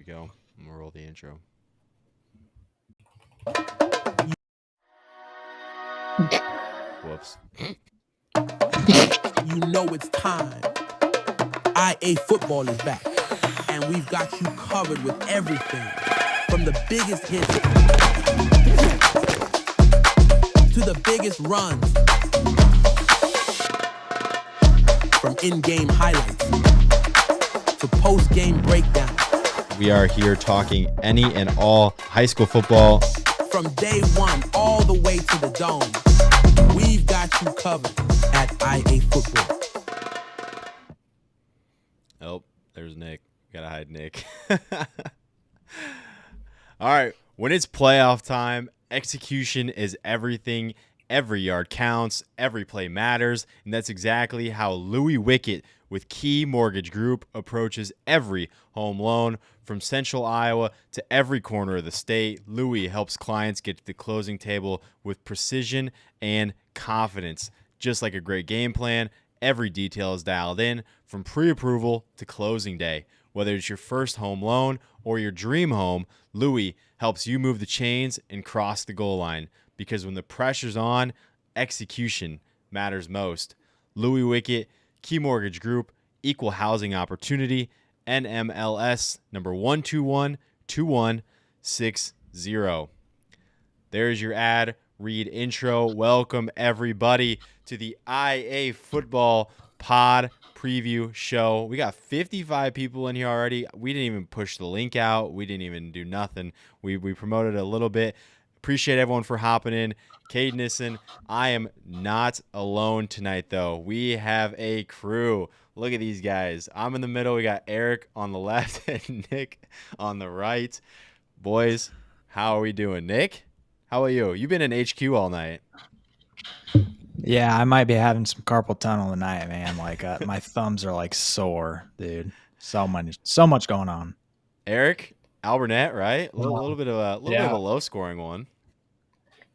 go. I'm gonna roll the intro. Whoops. You know it's time. Iafootball is back, and we've got you covered with everything from the biggest hits to the biggest runs, from in-game highlights to post-game breakdowns. We are here talking any and all high school football. From day one all the way to the dome, we've got you covered at Iafootball. Oh, there's Nick. Gotta hide Nick. All right. When it's playoff time, execution is everything. Every yard counts. Every play matters. And that's exactly how Louis Wickett with Key Mortgage Group approaches every home loan. From central Iowa to every corner of the state, Louis helps clients get to the closing table with precision and confidence. Just like a great game plan, every detail is dialed in from pre-approval to closing day. Whether it's your first home loan or your dream home, Louis helps you move the chains and cross the goal line. Because when the pressure's on, execution matters most. Louis Wickett, Key Mortgage Group, Equal Housing Opportunity, NMLS number 1212160. There's your ad read intro. Welcome everybody to the Iafootball pod preview show. We got 55 people in here already. We didn't even push the link out. We didn't even do nothing. We promoted a little bit. Appreciate everyone for hopping in. Cade Nissen, I am not alone tonight, though. We have a crew. Look at these guys. I'm in the middle. We got Eric on the left and Nick on the right. Boys, how are we doing? Nick, how are you? You've been in HQ all night. Yeah, I might be having some carpal tunnel tonight, man. Like my thumbs are like sore, dude. So much going on. Eric, Alburnett, right? A little bit of a low scoring one.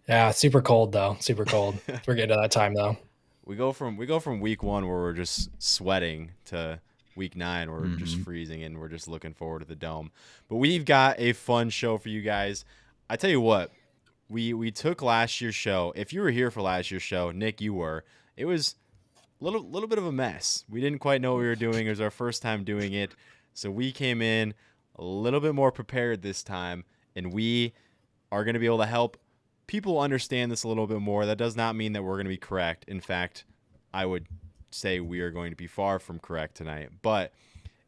Yeah, super cold though. Super cold. We're getting to that time though. We go from week 1 where we're just sweating to week 9 where we're just freezing and we're just looking forward to the dome. But we've got a fun show for you guys. I tell you what, we took last year's show. If you were here for last year's show, Nick, you were. It was a little bit of a mess. We didn't quite know what we were doing. It was our first time doing it. So we came in a little bit more prepared this time, and we are going to be able to help people understand this a little bit more. That does not mean that we're going to be correct. In fact, I would say we are going to be far from correct tonight, but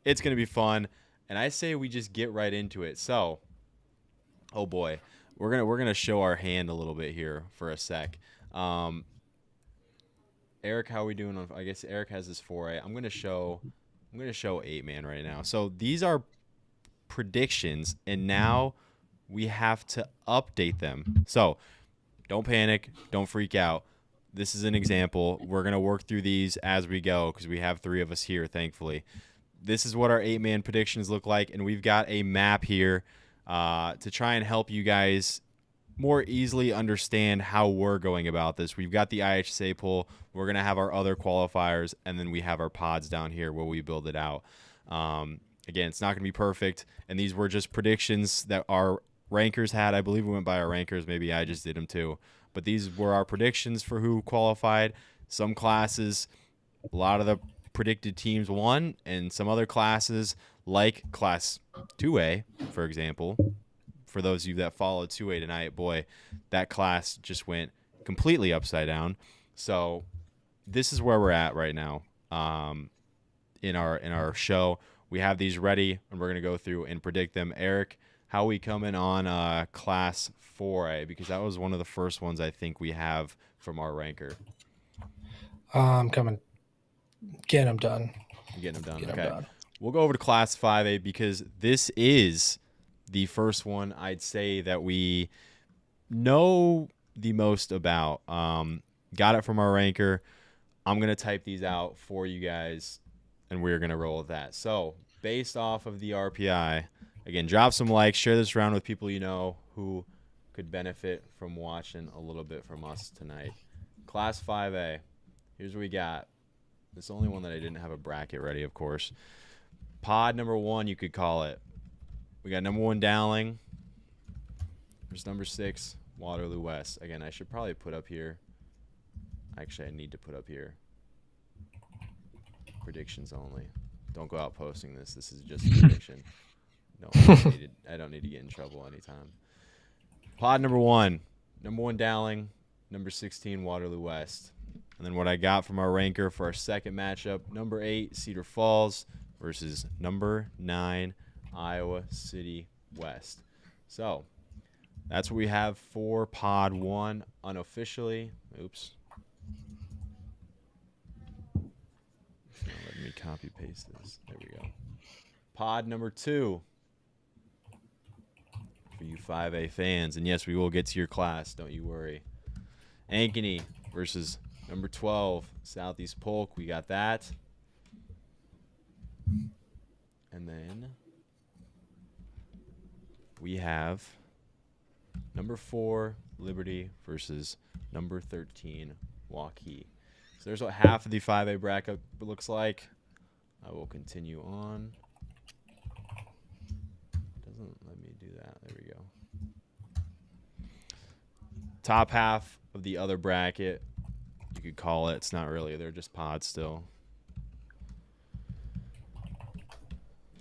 it's going to be fun. And I say we just get right into it. So, oh boy, we're going to show our hand a little bit here for a sec. Eric, how are we doing? I guess Eric has his 4A. I'm going to show 8-man right now. So these are predictions, and now we have to update them. So don't panic. Don't freak out. This is an example. We're going to work through these as we go because we have 3 of us here, thankfully. This is what our 8-man predictions look like, and we've got a map here to try and help you guys more easily understand how we're going about this. We've got the IHSA poll. We're going to have our other qualifiers, and then we have our pods down here where we build it out. Again, it's not going to be perfect, and these were just predictions that our rankers had. I believe we went by our rankers. Maybe I just did them too. But these were our predictions for who qualified. Some classes, a lot of the predicted teams won, and some other classes, like Class 2A, for example, for those of you that followed 2A tonight, boy, that class just went completely upside down. So this is where we're at right now in our show. We have these ready, and we're going to go through and predict them. Eric, how are we coming on Class 4A? Because that was one of the first ones I think we have from our ranker. I'm coming. Getting them done. Getting them done. Okay. We'll go over to Class 5A because this is the first one I'd say that we know the most about. Got it from our ranker. I'm going to type these out for you guys, and we're going to roll with that. So based off of the RPI, again, drop some likes, share this around with people you know who could benefit from watching a little bit from us tonight. Class 5A, here's what we got. It's the only one that I didn't have a bracket ready, of course. Pod number 1, you could call it. we got number 1 Dowling versus number 6 Waterloo West. Again, I should probably put up here. Actually, I need to put up here predictions only. Don't go out posting this. This is just a prediction. No, I don't need to get in trouble anytime. Pod number 1, number 1 Dowling, number 16 Waterloo West. And then what I got from our ranker for our second matchup, number 8 Cedar Falls versus number 9 Iowa City West. So that's what we have for Pod 1 unofficially. Oops. It's not letting me copy paste this. There we go. Pod number 2 for you 5A fans. And yes, we will get to your class. Don't you worry. Ankeny versus number 12 Southeast Polk. We got that. And then we have number 4 Liberty versus number 13 Waukee. So there's what half of the 5A bracket looks like. I will continue on. Doesn't let me do that. There we go. Top half of the other bracket, you could call it. It's not really. They're just pods still.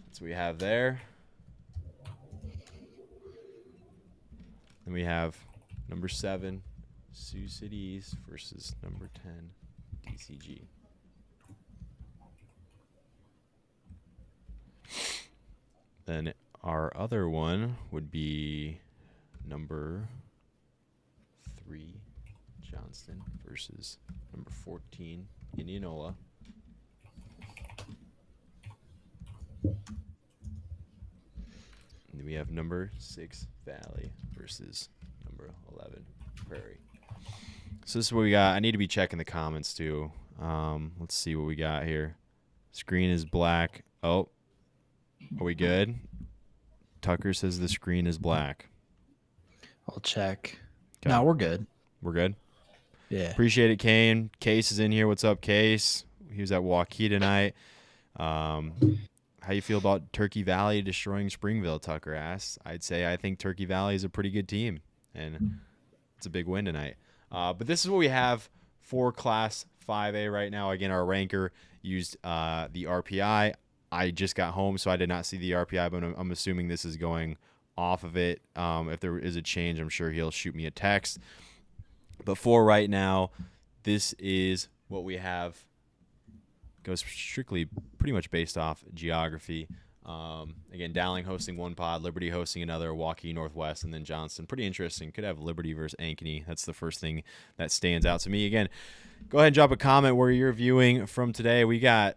That's what we have there. Then we have number 7 Sioux City East versus number 10 DCG. Then our other one would be number 3 Johnston versus number 14 Indianola. And then we have number 6 Valley versus number 11 Prairie. So this is what we got. I need to be checking the comments too. Let's see what we got here. Screen is black. Oh, are we good? Tucker says the screen is black. I'll check. Okay. No, we're good. We're good? Yeah. Appreciate it, Kane. Case is in here. What's up, Case? He was at Waukee tonight. How you feel about Turkey Valley destroying Springville, Tucker asks. I'd say I think Turkey Valley is a pretty good team, and it's a big win tonight. But this is what we have for Class 5A right now. Again, our ranker used the RPI. I just got home, so I did not see the RPI, but I'm assuming this is going off of it. If there is a change, I'm sure he'll shoot me a text. But for right now, this is what we have. Goes strictly pretty much based off geography. Again, Dowling hosting one pod, Liberty hosting another, Waukee Northwest, and then Johnston. Pretty interesting. Could have Liberty versus Ankeny. That's the first thing that stands out to me. Again, go ahead and drop a comment where you're viewing from today. We got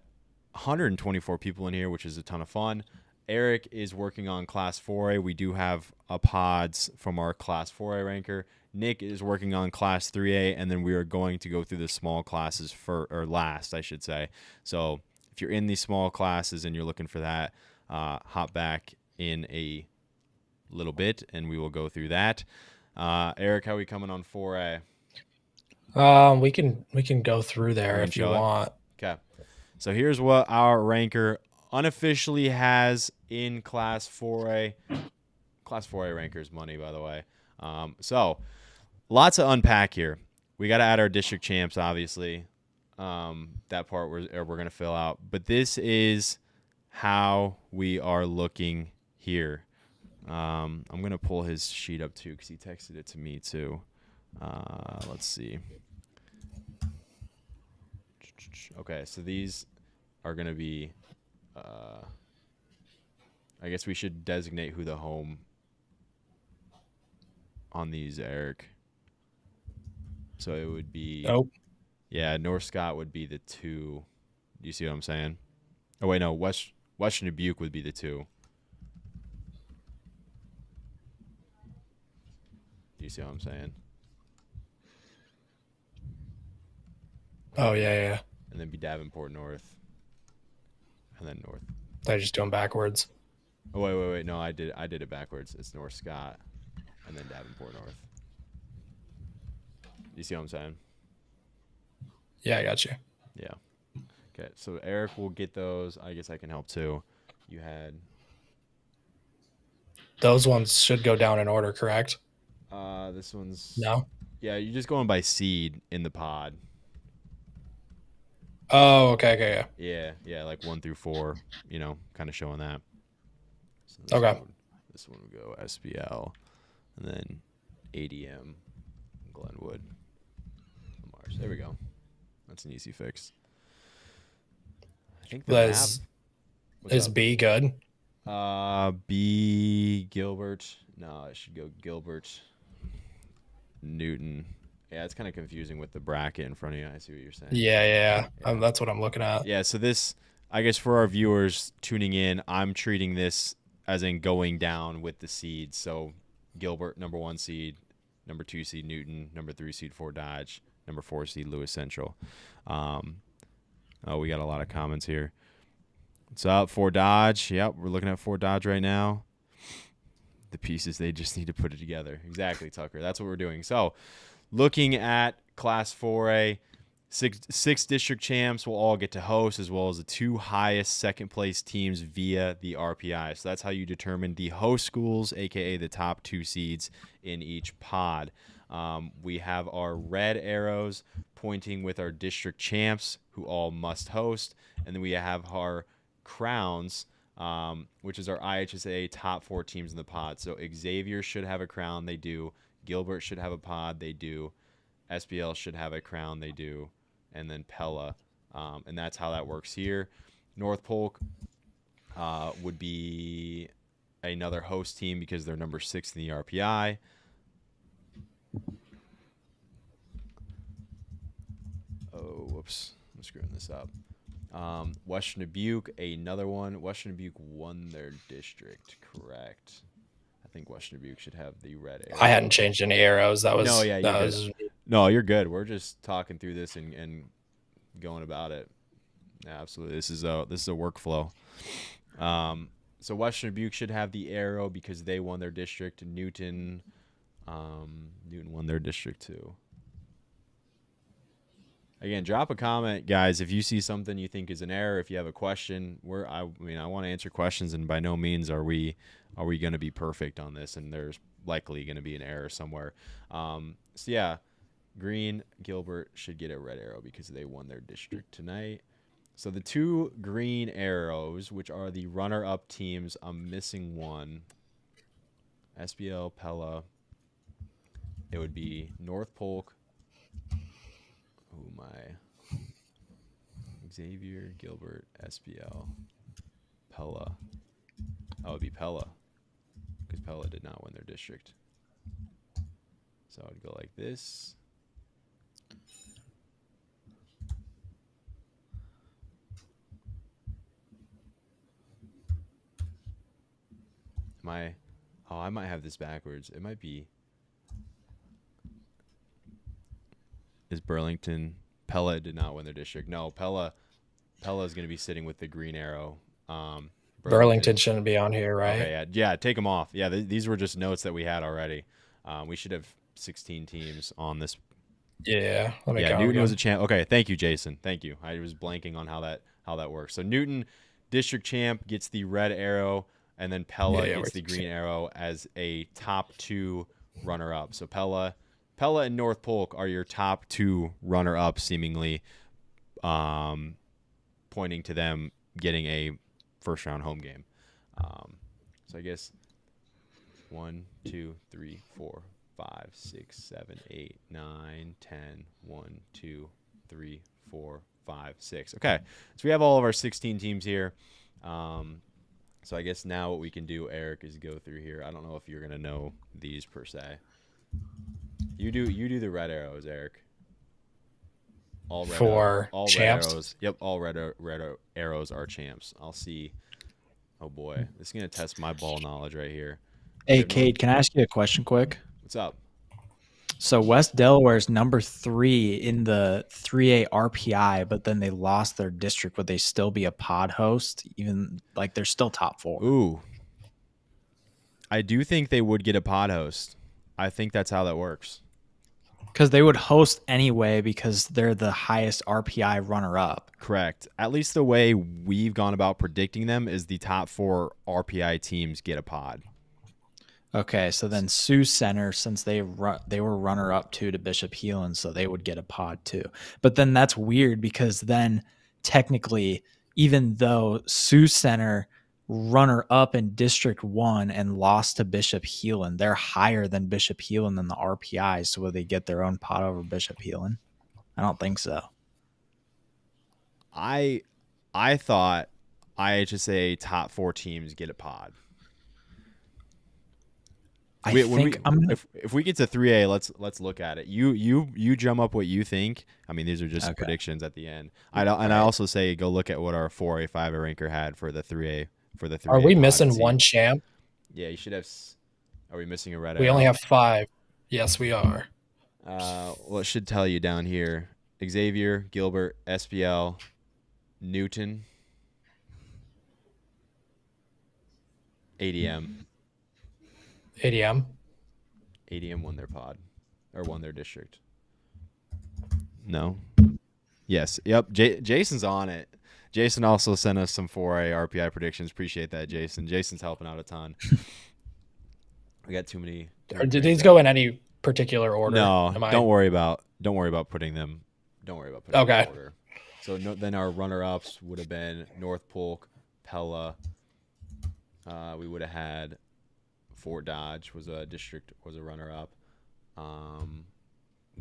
124 people in here, which is a ton of fun. Eric is working on Class 4A. We do have pods from our Class 4A ranker. Nick is working on Class 3A, and then we are going to go through the small classes last, I should say. So if you're in these small classes and you're looking for that, hop back in a little bit, and we will go through that. Eric, how are we coming on 4A? We can go through there if you want. Okay. So here's what our ranker unofficially has in Class 4A. Class 4A ranker is money, by the way. So lots to unpack here. We got to add our district champs, obviously. That part we're going to fill out. But this is how we are looking here. I'm going to pull his sheet up, too, because he texted it to me, too. Let's see. Okay, so these are going to be I guess we should designate who the home on these, Eric. So it would be yeah, North Scott would be the 2. Do you see what I'm saying? Oh wait, no, Western Dubuque would be the 2. Do you see what I'm saying? Oh yeah. And then be Davenport North. And then North. They're just doing backwards. Oh wait. No, I did it backwards. It's North Scott and then Davenport North. You see what I'm saying? Yeah, I got you. Yeah. Okay, so Eric will get those. I guess I can help too. You had those ones should go down in order, correct? This one's No. yeah. You're just going by seed in the pod. Oh, okay. Yeah, like 1 through 4. Kind of showing that. So Okay. this one would go SBL, and then ADM, Glenwood, Mars. There we go. That's an easy fix. I think the map. What's Is up? B good? B Gilbert. No, it should go Gilbert, Newton. Yeah, it's kind of confusing with the bracket in front of you. I see what you're saying. Yeah. That's what I'm looking at. Yeah, so this, I guess for our viewers tuning in, I'm treating this as in going down with the seeds. So Gilbert, number 1 seed, number 2 seed Newton, number 3 seed Fort Dodge, number 4 seed Lewis Central. We got a lot of comments here. What's up, Fort Dodge? Yep, we're looking at Fort Dodge right now. The pieces, they just need to put it together. Exactly, Tucker. That's what we're doing. So looking at Class 4A, six district champs will all get to host, as well as the 2 highest second place teams via the RPI. So that's how you determine the host schools, aka the top 2 seeds in each pod. We have our red arrows pointing with our district champs, who all must host, and then we have our crowns, which is our IHSA top 4 teams in the pod. So Xavier should have a crown, they do. Gilbert should have a pod, they do. SBL should have a crown, they do. And then Pella, and that's how that works here. North Polk would be another host team because they're number 6 in the RPI. Oh, whoops, I'm screwing this up. Western Dubuque, another one. Western Dubuque won their district, correct? I think Western Dubuque should have the red arrow. I hadn't changed any arrows. That was No, yeah, that was no, you're good. We're just talking through this and going about it. Yeah, absolutely. This is a workflow. So Western Dubuque should have the arrow because they won their district. Newton won their district too. Again, drop a comment, guys, if you see something you think is an error. If you have a question, I want to answer questions, and by no means are we going to be perfect on this, and there's likely going to be an error somewhere. So yeah, Green Gilbert should get a red arrow because they won their district tonight. So the 2 green arrows, which are the runner-up teams, I'm missing one. SBL, Pella. It would be North Polk. Oh my. Xavier, Gilbert, SBL, Pella. That would be Pella because Pella did not win their district. So I would go like this. I might have this backwards. It might be. Is Burlington? Pella did not win their district. No, Pella is going to be sitting with the green arrow. Burlington shouldn't be on here, right? Okay, yeah, take them off. Yeah, these were just notes that we had already. We should have 16 teams on this. Yeah, let me count Newton again. was a champ. Okay, thank you, Jason. Thank you. I was blanking on how that works. So Newton, district champ, gets the red arrow, and then Pella gets the green arrow as a top 2 runner-up. So Pella and North Polk are your top 2 runner-ups, seemingly, pointing to them getting a first-round home game. So I guess 1, 2, 3, 4, 5, 6, 7, 8, 9, 10. 1, 2, 3, 4, 5, 6. Okay, so we have all of our 16 teams here. So I guess now what we can do, Eric, is go through here. I don't know if you're gonna know these per se. You do the red arrows, Eric. All red for all champs. Red arrows. Yep, all red arrows are champs. I'll see. Oh boy, this is gonna test my ball knowledge right here. Hey, Kate, can I ask you a question quick? What's up? So West Delaware is number 3 in the 3A RPI, but then they lost their district. Would they still be a pod host? Even like they're still top 4. Ooh, I do think they would get a pod host. I think that's how that works. Because they would host anyway because they're the highest RPI runner-up. Correct. At least the way we've gone about predicting them is the top 4 RPI teams get a pod. Okay, so then Sioux Center, since they were runner up to Bishop Heelan, so they would get a pod too. But then that's weird because then technically, even though Sioux Center runner up in District 1 and lost to Bishop Heelan, they're higher than Bishop Heelan in the RPI. So will they get their own pod over Bishop Heelan? I don't think so. I thought IHSA top 4 teams get a pod. If we get to 3A, let's look at it. You drum up what you think. I mean, these are just predictions at the end. I also say go look at what our 4A 5A ranker had for the 3A for the 3A. Are we missing one champ? Yeah, you should have. Are we missing a red? We only have 5. Yes, we are. Well, it should tell you down here: Xavier, Gilbert, SPL, Newton, ADM. ADM won their pod, or won their district. No. Yes. Yep. Jason's on it. Jason also sent us some 4A RPI predictions. Appreciate that, Jason. Jason's helping out a ton. We got too many. Did these go in any particular order? No. Don't worry about putting them. Don't worry about putting them in order. So then our runner-ups would have been North Polk, Pella. We would have had Fort Dodge was a runner-up.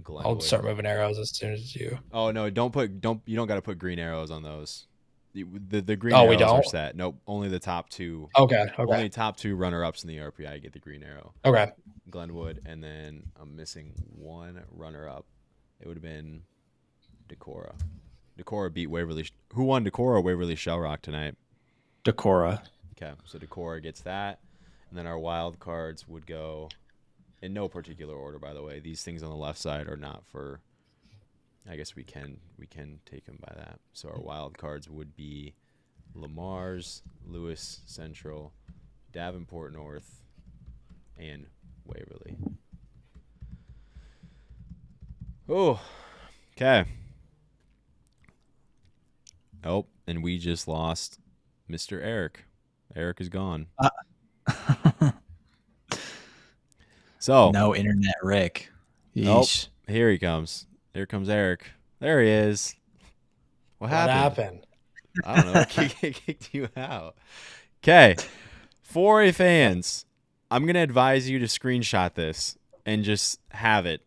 Glenwood. I'll start moving arrows as soon as you. Oh no! You don't got to put green arrows on those. The green arrows are set. Nope, only the top 2. Okay. Only top 2 runner-ups in the RPI get the green arrow. Okay. Glenwood, and then I'm missing one runner-up. It would have been Decorah. Decorah beat Waverly. Who won Decorah? Waverly Shell Rock tonight. Decorah. Okay, so Decorah gets that, and then our wild cards would go in no particular order. By the way, these things on the left side are not for. I guess we can take them by that. So our wild cards would be Lamar's, Lewis Central, Davenport North, and Waverly. Oh, okay. Oh, and we just lost Mr. Eric. Eric is gone. So no internet, Rick. Oh, here he comes. Here comes Eric. There he is. What happened? I don't know. Kicked you out. Okay. 4A fans, I'm going to advise you to screenshot this and just have it.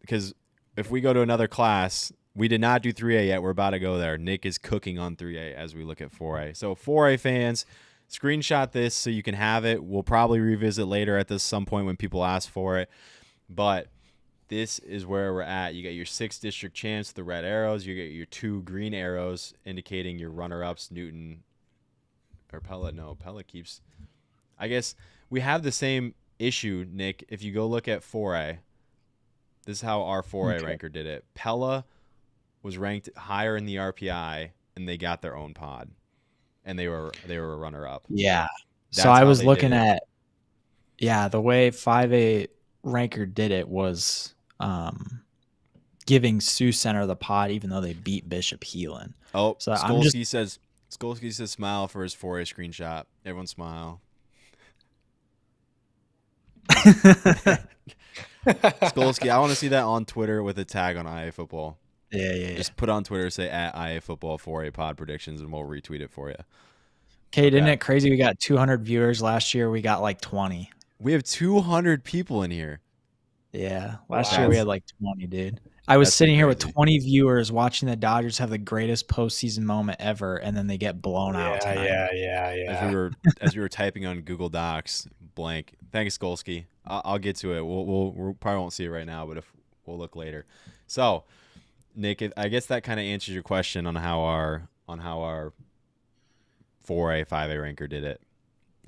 Because if we go to another class, we did not do 3A yet. We're about to go there. Nick is cooking on 3A as we look at 4A. So 4A fans, screenshot this so you can have it. We'll probably revisit later at some point when people ask for it. But this is where we're at. You got your 6 district champs, the red arrows. You get your 2 green arrows indicating your runner-ups, Newton or Pella. No, Pella keeps. I guess we have the same issue, Nick. If you go look at 4A, this is how our 4A ranker did it. Pella was ranked higher in the RPI, and they got their own pod, and they were a runner-up. Yeah. So I was looking at, the way 5A ranker did it was giving Sioux Center the pod, even though they beat Bishop Heelan. Oh, so Skolsky says smile for his 4A screenshot. Everyone smile. Skolsky, I want to see that on Twitter with a tag on Iafootball. Yeah. Just put on Twitter, say at Iafootball 4A pod predictions, and we'll retweet it for you. Okay, isn't it crazy? We got 200 viewers last year. We got like 20. We have 200 people in here. Yeah, last year we had like 20, dude. I was sitting here with 20 viewers watching the Dodgers have the greatest postseason moment ever, and then they get blown out tonight. Yeah. As we were typing on Google Docs, blank. Thanks, Skolsky. I'll get to it. We'll probably won't see it right now, but we'll look later. So, Nick, I guess that kind of answers your question on how our 4A 5A ranker did it.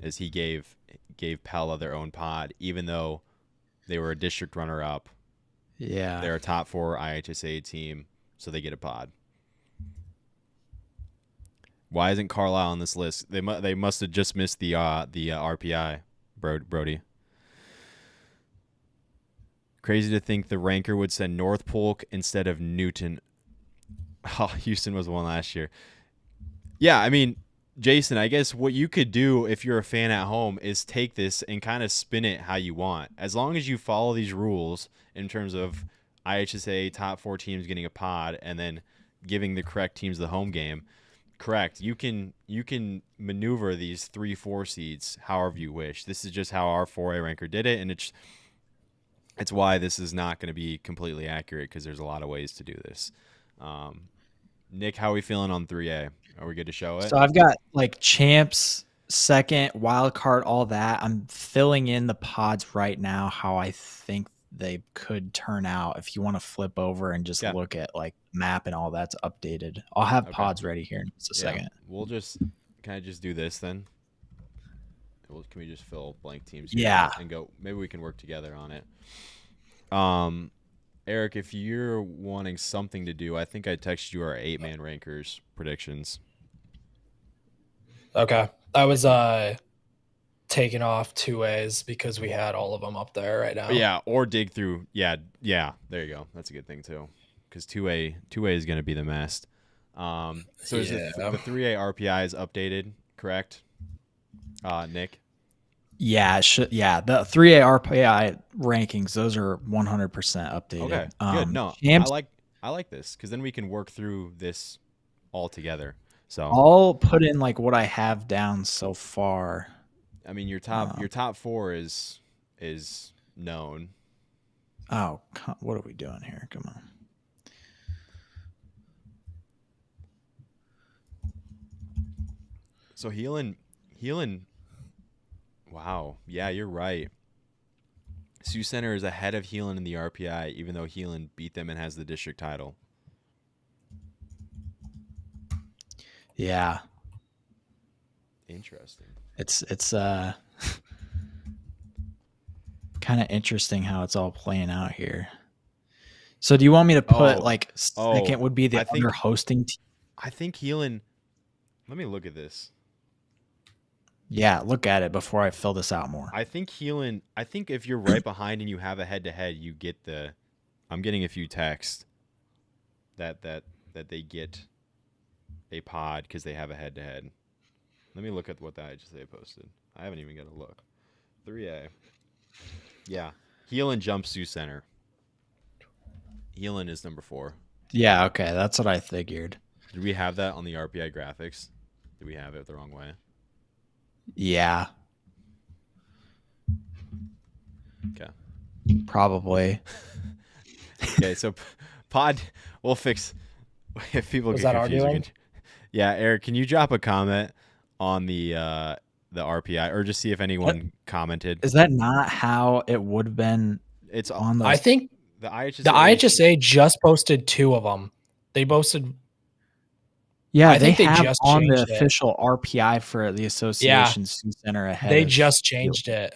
Is he gave Pella their own pod, even though they were a district runner-up. Yeah. They're a top 4 IHSA team, so they get a pod. Why isn't Carlisle on this list? They must have just missed the RPI, Brody. Crazy to think the ranker would send North Polk instead of Newton. Oh, Houston was one last year. Yeah, I mean, Jason, I guess what you could do if you're a fan at home is take this and kind of spin it how you want. As long as you follow these rules in terms of IHSA top 4 teams getting a pod and then giving the correct teams the home game, correct. You can maneuver these 3-4 seeds however you wish. This is just how our 4A ranker did it, and it's why this is not going to be completely accurate because there's a lot of ways to do this. Nick, how are we feeling on 3A? Are we good to show it? So I've got like champs, second, wild card, all that. I'm filling in the pods right now how I think they could turn out. If you want to flip over and just look at like map and all that's updated, I'll have pods ready here in just a second. We'll just kind of just do this then. Can we just fill blank teams? Yeah, and go. Maybe we can work together on it. Eric, if you're wanting something to do, I think I texted you our 8-man rankers predictions. Okay. I was taking off 2As because we had all of them up there right now. Yeah, or dig through. Yeah, there you go. That's a good thing too, because 2A is going to be the mess. So is the 3A RPI is updated, correct? Nick? Yeah, yeah. The 3A RPI rankings, those are 100% updated. Okay, good. No, I like this because then we can work through this all together. So I'll put in like what I have down so far. I mean, your top 4 is known. Oh, what are we doing here? Come on. So Heelan. Wow. Yeah, you're right. Sioux Center is ahead of Heelan in the RPI, even though Heelan beat them and has the district title. Yeah. Interesting. It's kind of interesting how it's all playing out here. So do you want me to put second would be the other hosting team? I think Heelan. Let me look at this. Yeah, look at it before I fill this out more. I think Heelan. I think if you're right behind and you have a head-to-head, you get the. I'm getting a few texts that they get a pod because they have a head-to-head. Let me look at what that IHSA posted. I haven't even got a look. 3A. Yeah, Heelan jumps Sioux Center. Heelan is number 4. Yeah, okay, that's what I figured. Did we have that on the RPI graphics? Did we have it the wrong way? Yeah. Okay. Probably. Okay, so pod, we'll fix. If people Was get that confused, arguing? yeah, Eric, can you drop a comment on the RPI or just see if anyone commented? Is that not how it would have been? It's on the. I think the IHSA. the IHSA just posted 2 of them. They posted. Yeah, I think they have just on the changed it. official RPI for the association Sioux Center ahead. They of just changed it.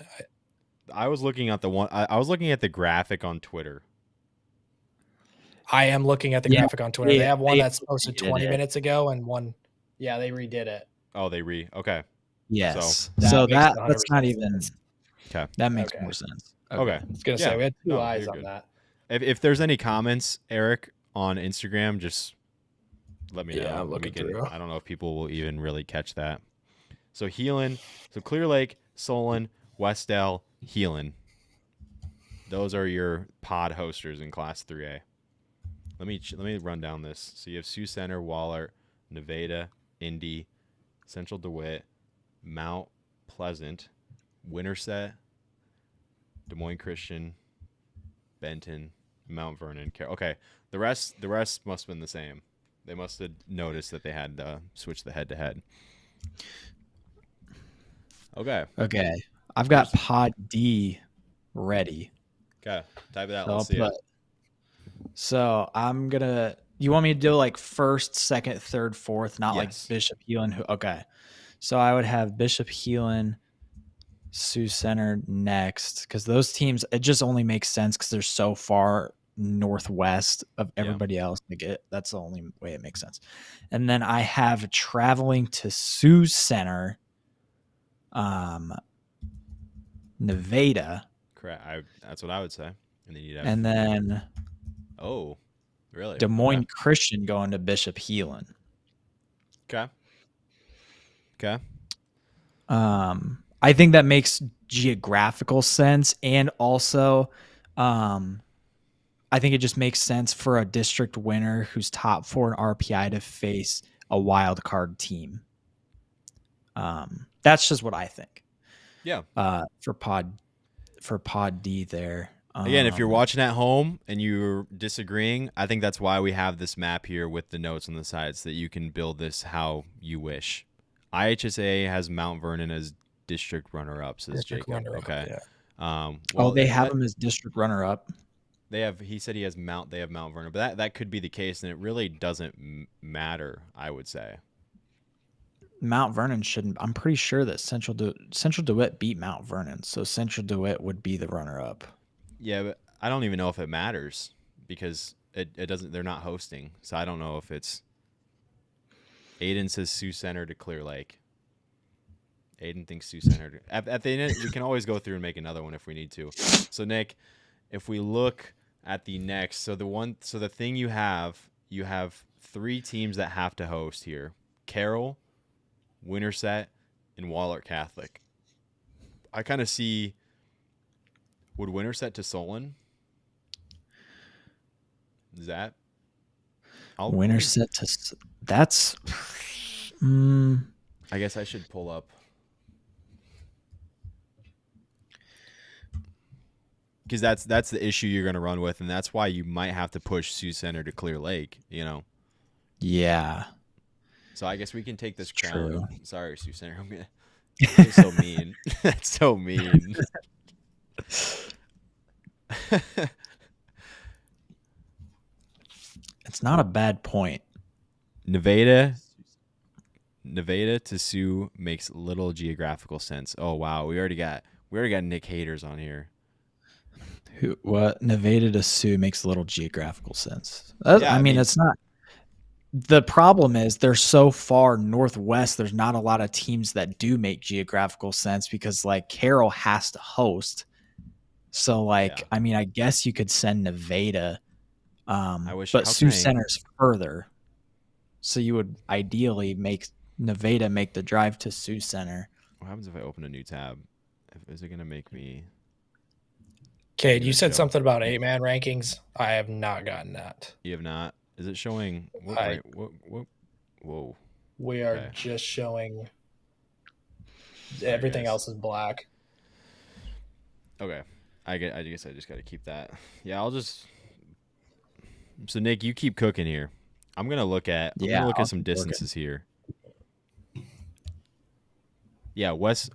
I was looking at the one. I was looking at the graphic on Twitter. I am looking at the graphic on Twitter. They have one that's posted redid 20 it. minutes ago and one. Yeah, they redid it. Oh, okay. Yes. So So that makes that's not 100% even. sense. Okay. That makes Okay. more sense. Okay. I was gonna Yeah. say we had 2 No, eyes you're on good. that. If there's any comments, Eric, on Instagram, just let me know. Yeah, I'm looking through. I don't know if people will even really catch that. So Heelan, so Clear Lake, Solon, Westdale, Heelan. Those are your pod hosters in Class 3A. Let me run down this. So you have Sioux Center, Wahlert, Nevada, Indy, Central DeWitt, Mount Pleasant, Winterset, Des Moines Christian, Benton, Mount Vernon. Okay, the rest must have been the same. They must have noticed that they had switched the head-to-head. Okay. Okay. I've got Pod D ready. Okay. Type it out. So Let's see it. So I'm gonna. You want me to do like first, second, third, fourth, not like Yes. Bishop Heelan? Okay. So I would have Bishop Heelan, Sioux Center next, because those teams, it just only makes sense because they're so far northwest of everybody else. That's the only way it makes sense. And then I have traveling to Sioux Center, Nevada. Correct. That's what I would say. And then you'd have. And then Oh, really? Des Moines Christian going to Bishop Heelan. Okay. Okay. I think that makes geographical sense, and also, I think it just makes sense for a district winner who's top 4 in RPI to face a wild card team. That's just what I think. Yeah. For pod D there. Again, if you're watching at home and you're disagreeing, I think that's why we have this map here with the notes on the sides, that you can build this how you wish. IHSA has Mount Vernon as district runner-up, says District Jacob. runner-up, Okay. yeah. Well, they have him as district runner up. They have. He said he has They have Mount Vernon, but that could be the case, and it really doesn't matter. I would say. Mount Vernon shouldn't. I'm pretty sure that Central DeWitt beat Mount Vernon, so Central DeWitt would be the runner up. Yeah, but I don't even know if it matters because it doesn't. They're not hosting, so I don't know if it's. Aiden says Sioux Center to Clear Lake. Aiden thinks Sioux Center. At the end, we can always go through and make another one if we need to. So Nick, if we look at the next, so the thing you have 3 teams that have to host here: Carroll, Winterset, and Wahlert Catholic. I kind of see. Would Winterset to Solon? Is that? Winterset to that's. I guess I should pull up. Because that's the issue you're going to run with, and that's why you might have to push Sioux Center to Clear Lake, Yeah. So I guess we can take this crown. True. Sorry, Sioux Center. That's so mean. That's so mean. It's not a bad point. Nevada to Sioux makes little geographical sense. Oh wow, we already got Nick haters on here. What Nevada to Sioux makes little geographical sense. Yeah, I mean, it's not. The problem is they're so far northwest. There's not a lot of teams that do make geographical sense because like Carroll has to host. So like, I mean, I guess you could send Nevada, but Sioux Center's further. So you would ideally make Nevada make the drive to Sioux Center. What happens if I open a new tab? Is it going to make me? Cade, you said something about 8-man rankings. I have not gotten that. You have not? Is it showing? What? Whoa. We are just showing. Everything else is black. Okay. I guess I just got to keep that. Yeah, I'll just. So Nick, you keep cooking here. I'm gonna look at some distances here. Yeah, Westall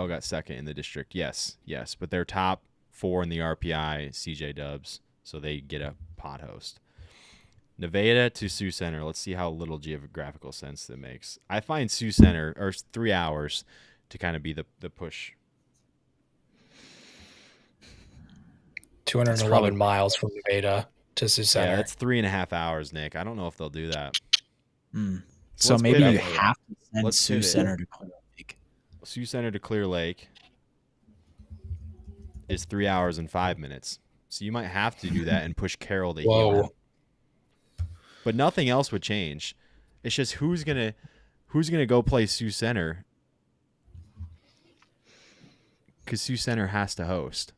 got second in the district. Yes, but they're top 4 in the RPI. CJ Dubs, so they get a pot host. Nevada to Sioux Center. Let's see how little geographical sense that makes. I find Sioux Center or 3 hours to kind of be the push. 211 miles from Nevada to Sioux Center. Yeah, that's 3.5 hours, Nick. I don't know if they'll do that. So maybe you have to send Sioux Center to Clear Lake. Sioux Center to Clear Lake is 3 hours and 5 minutes. So you might have to do that and push Carroll to Hilo. But nothing else would change. It's just who's gonna go play Sioux Center, because Sioux Center has to host.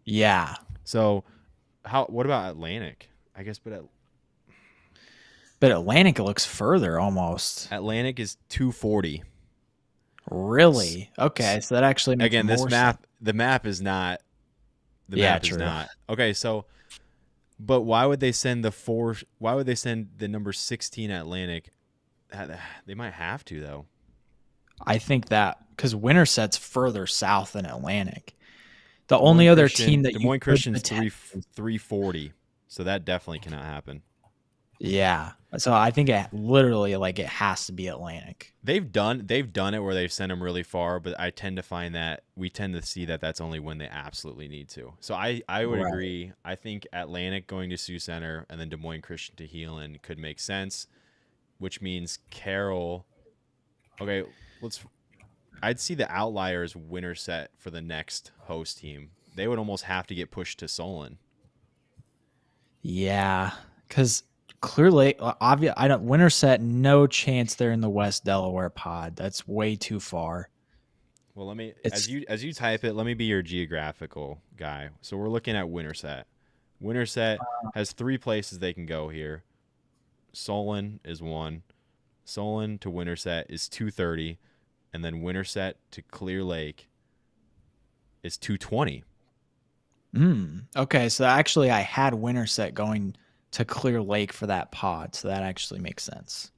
Yeah. So what about Atlantic? I guess, but Atlantic looks further almost. Atlantic is 240. Really? Okay, so that actually makes again, more sense. The map is not. Map is not. Okay, so, but why would they send Why would they send the number 16 Atlantic? They might have to though. I think that because Winterset's further south than Atlantic. The only other team that Des Moines Christian's 340, so that definitely cannot happen. Yeah, so I think it has to be Atlantic. They've done it where they've sent them really far, but I tend to find that we tend to see that that's only when they absolutely need to. So I would agree. I think Atlantic going to Sioux Center and then Des Moines Christian to Heelan could make sense, which means Carroll. Okay, I'd see the outliers Winterset for the next host team. They would almost have to get pushed to Solon. Yeah, because Clear Lake, obvious. I don't. Winterset, no chance they're in the West Delaware pod. That's way too far. Well, let me It's as you type it, let me be your geographical guy. So we're looking at Winterset. Winterset has 3 places they can go here. Solon is one. Solon to Winterset is 230, and then Winterset to Clear Lake is 220. okay. So actually, I had Winterset going to Clear Lake for that pod, so that actually makes sense.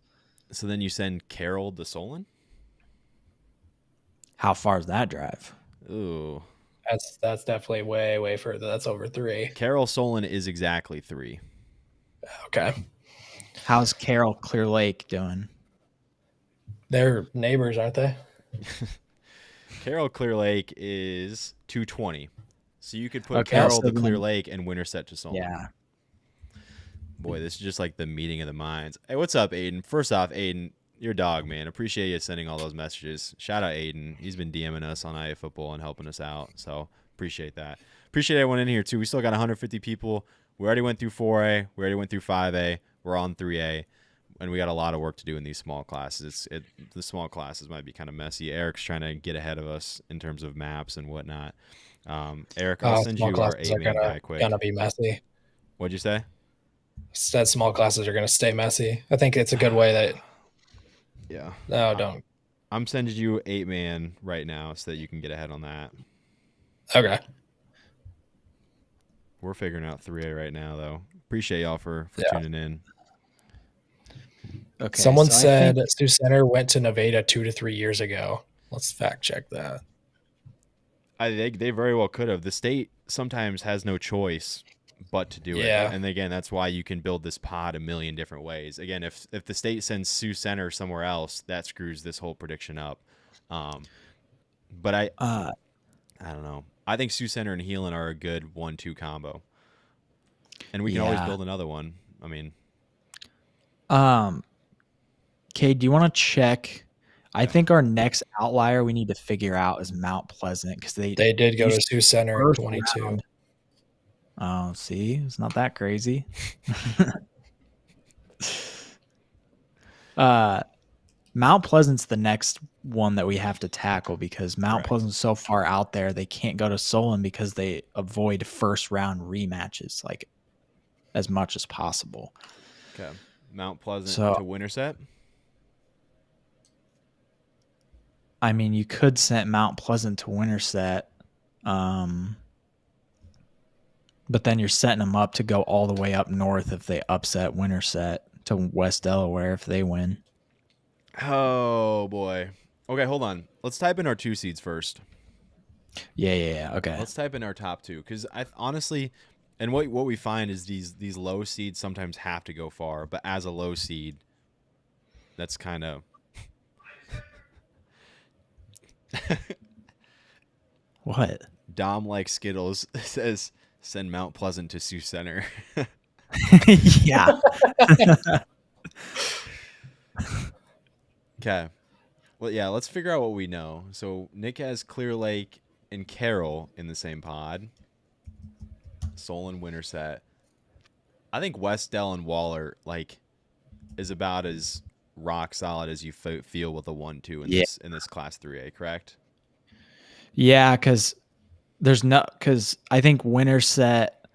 So then you send Carroll to Solon? How far is that drive? Ooh. That's definitely way further. That's over 3. Carroll Solon is exactly 3. Okay. How's Carroll Clear Lake doing? They're neighbors, aren't they? Carroll Clear Lake is 220. So you could put Okay, Carroll so to Clear then- Lake and Winterset to Solon. Yeah. Boy, this is just like the meeting of the minds. Hey, what's up, Aiden? First off, Aiden, your dog, man. Appreciate you sending all those messages. Shout out Aiden. He's been DMing us on Iafootball and helping us out. So appreciate that. Appreciate everyone in here too. We still got 150 people. We already went through 4A. We already went through 5A. We're on 3A. And we got a lot of work to do in these small classes. The small classes might be kind of messy. Eric's trying to get ahead of us in terms of maps and whatnot. Eric, I'll send you Small our classes are 8-man guy quick. gonna be messy. What'd you say? Said small classes are gonna stay messy. I think it's a good way that. Yeah. No, don't. I'm sending you 8-man right now so that you can get ahead on that. Okay. We're figuring out 3A right now, though. Appreciate y'all for tuning in. Okay. Someone so I said think- Sioux Center went to Nevada 2 to 3 years ago. Let's fact check that. They very well could have. The state sometimes has no choice but to do Yeah. it. And again, that's why you can build this pod a million different ways. Again, if the state sends Sioux Center somewhere else, that screws this whole prediction up. But I don't know. I think Sioux Center and Heelan are a good 1-2 combo. And we can always Yeah. build another one. I mean, Okay, do you want to check? I think our next outlier we need to figure out is Mount Pleasant because they They did go to used Sioux Center in first 22. round. Oh, see, it's not that crazy. Mount Pleasant's the next one that we have to tackle because Mount Correct. Pleasant's so far out there they can't go to Solon because they avoid first round rematches like as much as possible. okay. Mount Pleasant So- to Winterset. I mean, you could send Mount Pleasant to Winterset, but then you're setting them up to go all the way up north if they upset Winterset to West Delaware if they win. Oh, boy. Okay, hold on. Let's type in our 2 seeds first. Yeah. Okay. Let's type in our top 2 because I honestly, and what we find is these low seeds sometimes have to go far, but as a low seed, that's kind of What? Dom like Skittles says send Mount Pleasant to Sioux Center. Yeah. Okay. Well, yeah, let's figure out what we know. So Nick has Clear Lake and Carroll in the same pod. Solon Winterset. I think West Dell and Waller is about as rock solid as you feel with a 1-2 in this class 3A, correct? Yeah, because I think Winterset.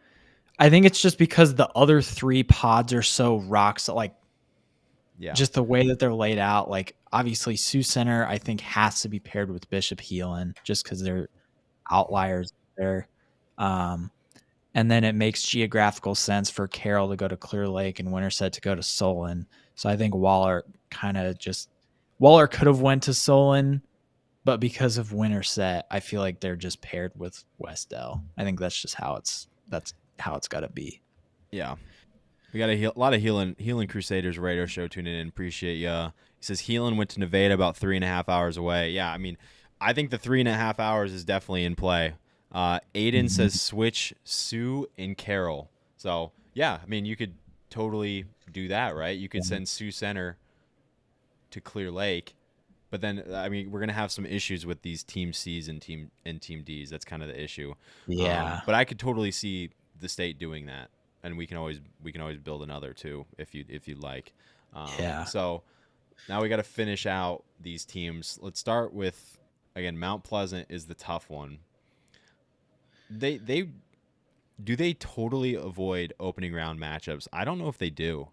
I think it's just because the other 3 pods are so Yeah. just the way that they're laid out. Like obviously, Sioux Center I think has to be paired with Bishop Heelan just because they're outliers there. And then it makes geographical sense for Carroll to go to Clear Lake and Winterset to go to Solon. So I think Waller could have went to Solon, but because of Winterset, I feel like they're just paired with West Dell. I think that's just how it's got to be. Yeah. We got a lot of Heelan Crusaders radio show tuning in. Appreciate ya. He says Heelan went to Nevada about 3.5 hours away. Yeah, I mean, I think the 3.5 hours is definitely in play. Aiden says switch Sioux and Carroll. So yeah, I mean, you could totally do that, right? You could send Sioux Center to Clear Lake, but then I mean, we're gonna have some issues with these Team C's and Team D's. That's kind of the issue. Yeah. But I could totally see the state doing that. and we can always build another too if you'd like. Yeah. So now we got to finish out these teams. Let's start with, again, Mount Pleasant is the tough one. They do they totally avoid opening round matchups? I don't know if they do.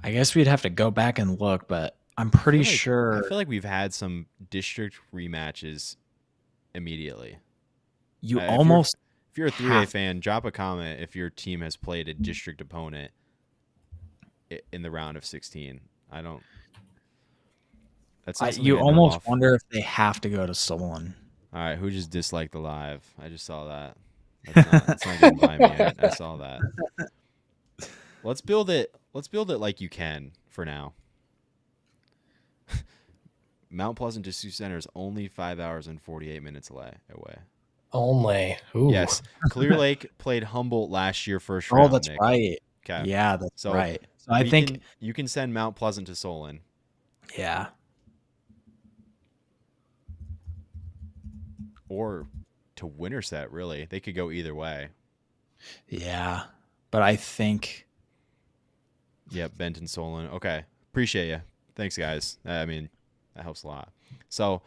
I guess we'd have to go back and look, but I'm I pretty feel like sure we've had some district rematches immediately. you If you're almost if you're a 3A have. fan, drop a comment if your team has played a district opponent in the round of 16. I don't. That's not something You I know almost off. wonder if they have to go to Solon. All right, who just disliked the live? I just saw that. That's not getting by me. I saw that. Let's build it. Let's build it like you can for now. Mount Pleasant to Sioux Center is only 5 hours and 48 minutes away. Only. Ooh. Yes, Clear Lake played Humboldt last year first Oh, round. that's Nick. right. Okay. Yeah, that's So right. So I think you can send Mount Pleasant to Solon. yeah. Or to Winterset, really. They could go either way. Yeah. But I think Yep, Benton Solon. Okay. Appreciate you. Thanks, guys. I mean, that helps a lot. So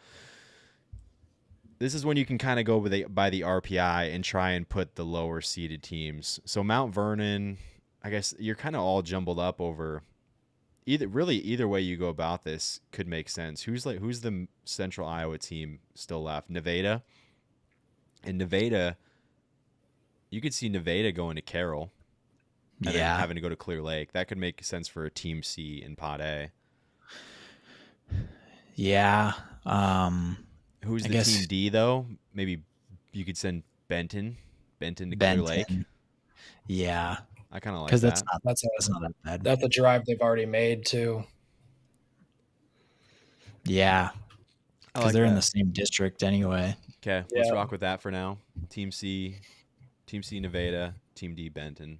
this is when you can kind of go by the RPI and try and put the lower seeded teams. So Mount Vernon, I guess you're kind of all jumbled up over either way you go about this could make sense. Who's the Central Iowa team still left? Nevada. And Nevada, you could see Nevada going to Carroll and then having to go to Clear Lake. That could make sense for a Team C in Pot A. Yeah. Who's I the guess Team D though? Maybe you could send Benton to Clear Lake. Yeah. I kind of like because that. that's not that bad. That's a drive they've already made too. Yeah. Because like they're in that. the same district anyway. Okay, let's rock with that for now. Team C Nevada, Team D Benton.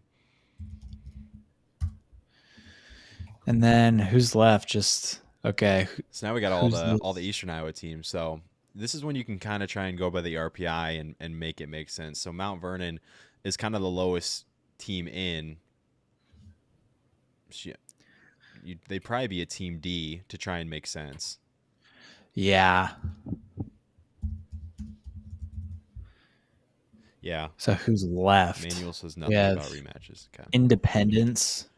And then who's left? Just okay. So now we got all the Eastern Iowa teams. So this is when you can kind of try and go by the RPI and make it make sense. So Mount Vernon is kind of the lowest team in. They'd probably be a Team D to try and make sense. Yeah. Yeah. So who's left? Manuel says nothing about rematches. Okay. Independence.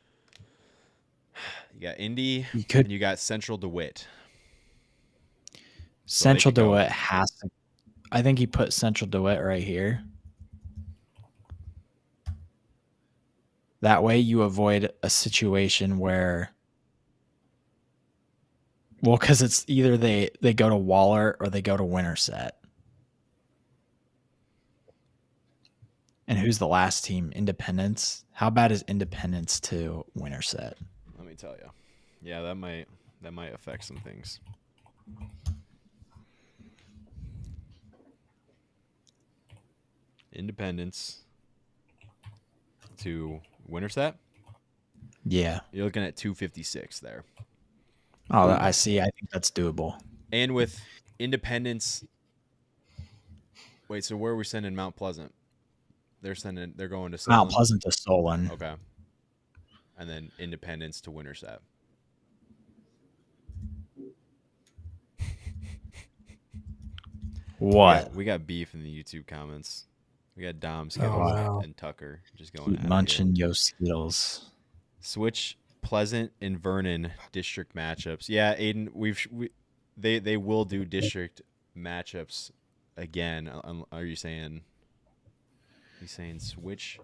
You got Indy. And you got Central DeWitt. Central DeWitt has to. I think he put Central DeWitt right here. That way you avoid a situation where, well, because it's either they go to Waller or they go to Winterset. And who's the last team? Independence. How bad is Independence to Winterset? Let me tell you. Yeah, that might affect some things. Independence to Winterset. Yeah. You're looking at 256 there. Oh, I see. I think that's doable. And with Independence, wait. So where are we sending Mount Pleasant? They're going to Solon. Mount Pleasant to Solon. Okay. And then Independence to Winterset. What? We got beef in the YouTube comments. We got Dom, and Tucker just going Keep munching yo Skittles. Switch Pleasant and Vernon district matchups. Yeah, Aiden, they will do district matchups again. Are you saying? He's saying switch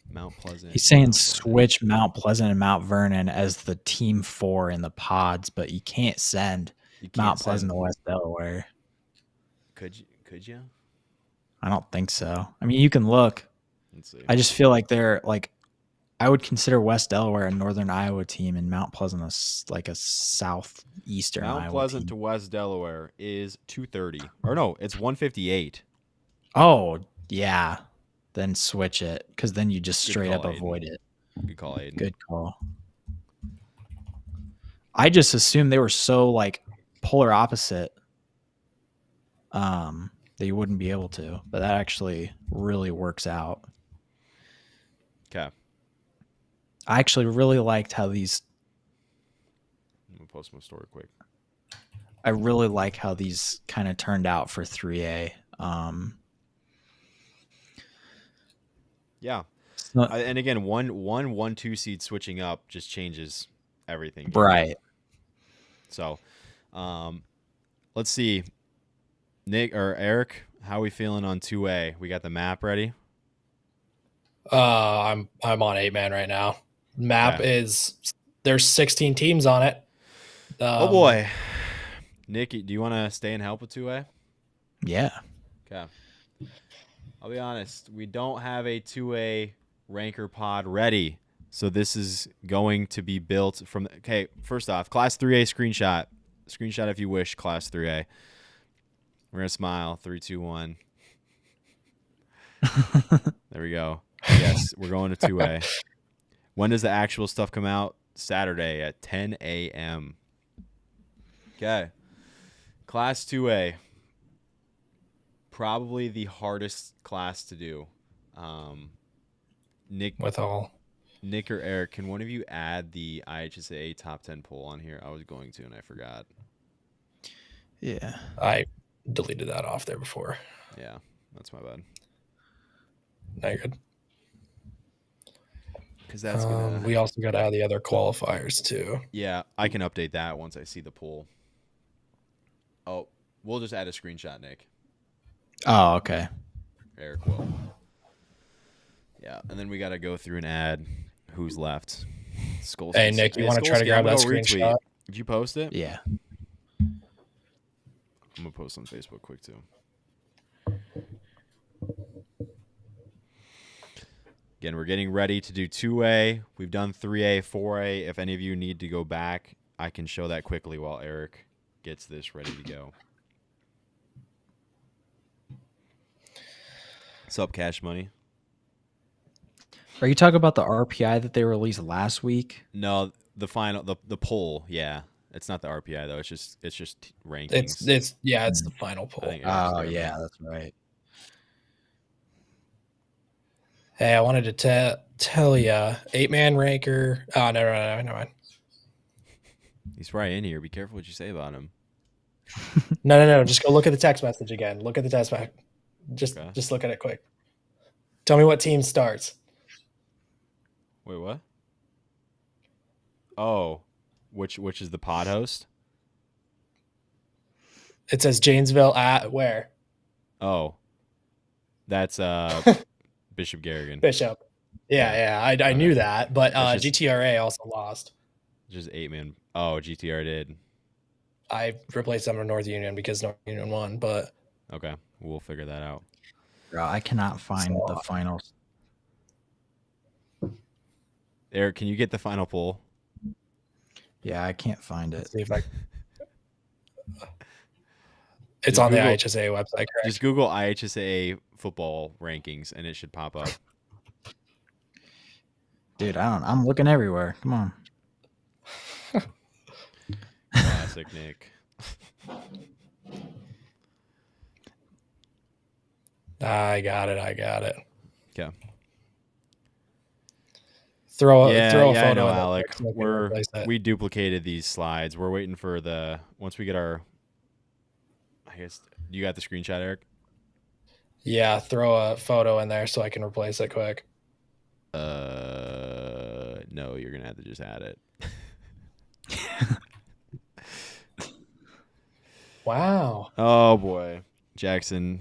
Mount Pleasant. He's saying switch Mount Pleasant and Mount Vernon as the team 4 in the pods, but you can't send Mount Pleasant to West Delaware. Could you? I don't think so. I mean, you can look. Let's see. I just feel like they're like, I would consider West Delaware a Northern Iowa team and Mount Pleasant like a southeastern Mount Iowa Pleasant team. to West Delaware is 230. Or no, it's 158. Oh, yeah. Then switch it because then you just straight up avoid it. Good call, Aiden. Good call. I just assumed they were so like polar opposite that you wouldn't be able to, but that actually really works out. Okay. I actually really liked how these. I'm gonna post my story quick. I really like how these kind of turned out for 3A. Yeah. It's not- And again, one 2 seed switching up just changes everything here. right. So, let's see, Nick or Eric, how are we feeling on 2A? We got the map ready. I'm on 8-man right now. Map Okay. is there's 16 teams on it. Oh boy, Nick, do you want to stay and help with 2A? Yeah. Okay. I'll be honest, we don't have a 2A ranker pod ready. So this is going to be built from okay, first off, class 3A screenshot. Screenshot if you wish, class 3A. We're gonna smile. 3, 2, 1. There we go. Yes, we're going to 2A. When does the actual stuff come out? Saturday at 10 a.m. Okay. Class 2A. Probably the hardest class to do. Nick or Eric, can one of you add the IHSA top 10 poll on here? I was going to, and I forgot. Yeah. I deleted that off there before. Yeah, that's my bad. No, you're good. Because that's gonna. We also got to add the other qualifiers too. Yeah, I can update that once I see the poll. Oh, we'll just add a screenshot, Nick. Oh, okay. Eric will. Yeah, and then we got to go through and add who's left. Skull. Hey, Nick, you want to try to grab that screenshot? Did you post it? Yeah. I'm going to post on Facebook quick, too. Again, we're getting ready to do 2A. We've done 3A, 4A. If any of you need to go back, I can show that quickly while Eric gets this ready to go. What's up, Cash Money? Are you talking about the RPI that they released last week? No, the final, the poll. Yeah, it's not the RPI though. It's just rankings. It's the final poll. Oh yeah, that's right. Hey, I wanted to tell you, 8-man ranker. Oh, no, never mind. He's probably in here. Be careful what you say about him. No. Just go look at the text message again. Look at the text message. Just look at it quick. Tell me what team starts. Wait, what? Oh, which is the pod host? It says Janesville at where? Oh, that's Bishop Garrigan. Bishop. Yeah. I knew that, but GTRA also lost. Just 8-man. Oh, GTR did. I replaced them with North Union because North Union won, but okay, we'll figure that out. Bro, I cannot find the finals. Eric, can you get the final poll? Yeah, I can't find it. let's see if I. It's on the IHSA website, correct? Just Google IHSA football rankings, and it should pop up. Dude, I'm looking everywhere. Come on. Classic Nick. I got it. Okay. Throw a photo. I know, on Alec. that. We duplicated these slides. We're waiting for once we get our. I guess you got the screenshot, Eric. Yeah, throw a photo in there so I can replace it quick. No, you're gonna have to just add it. Wow. Oh boy, Jackson,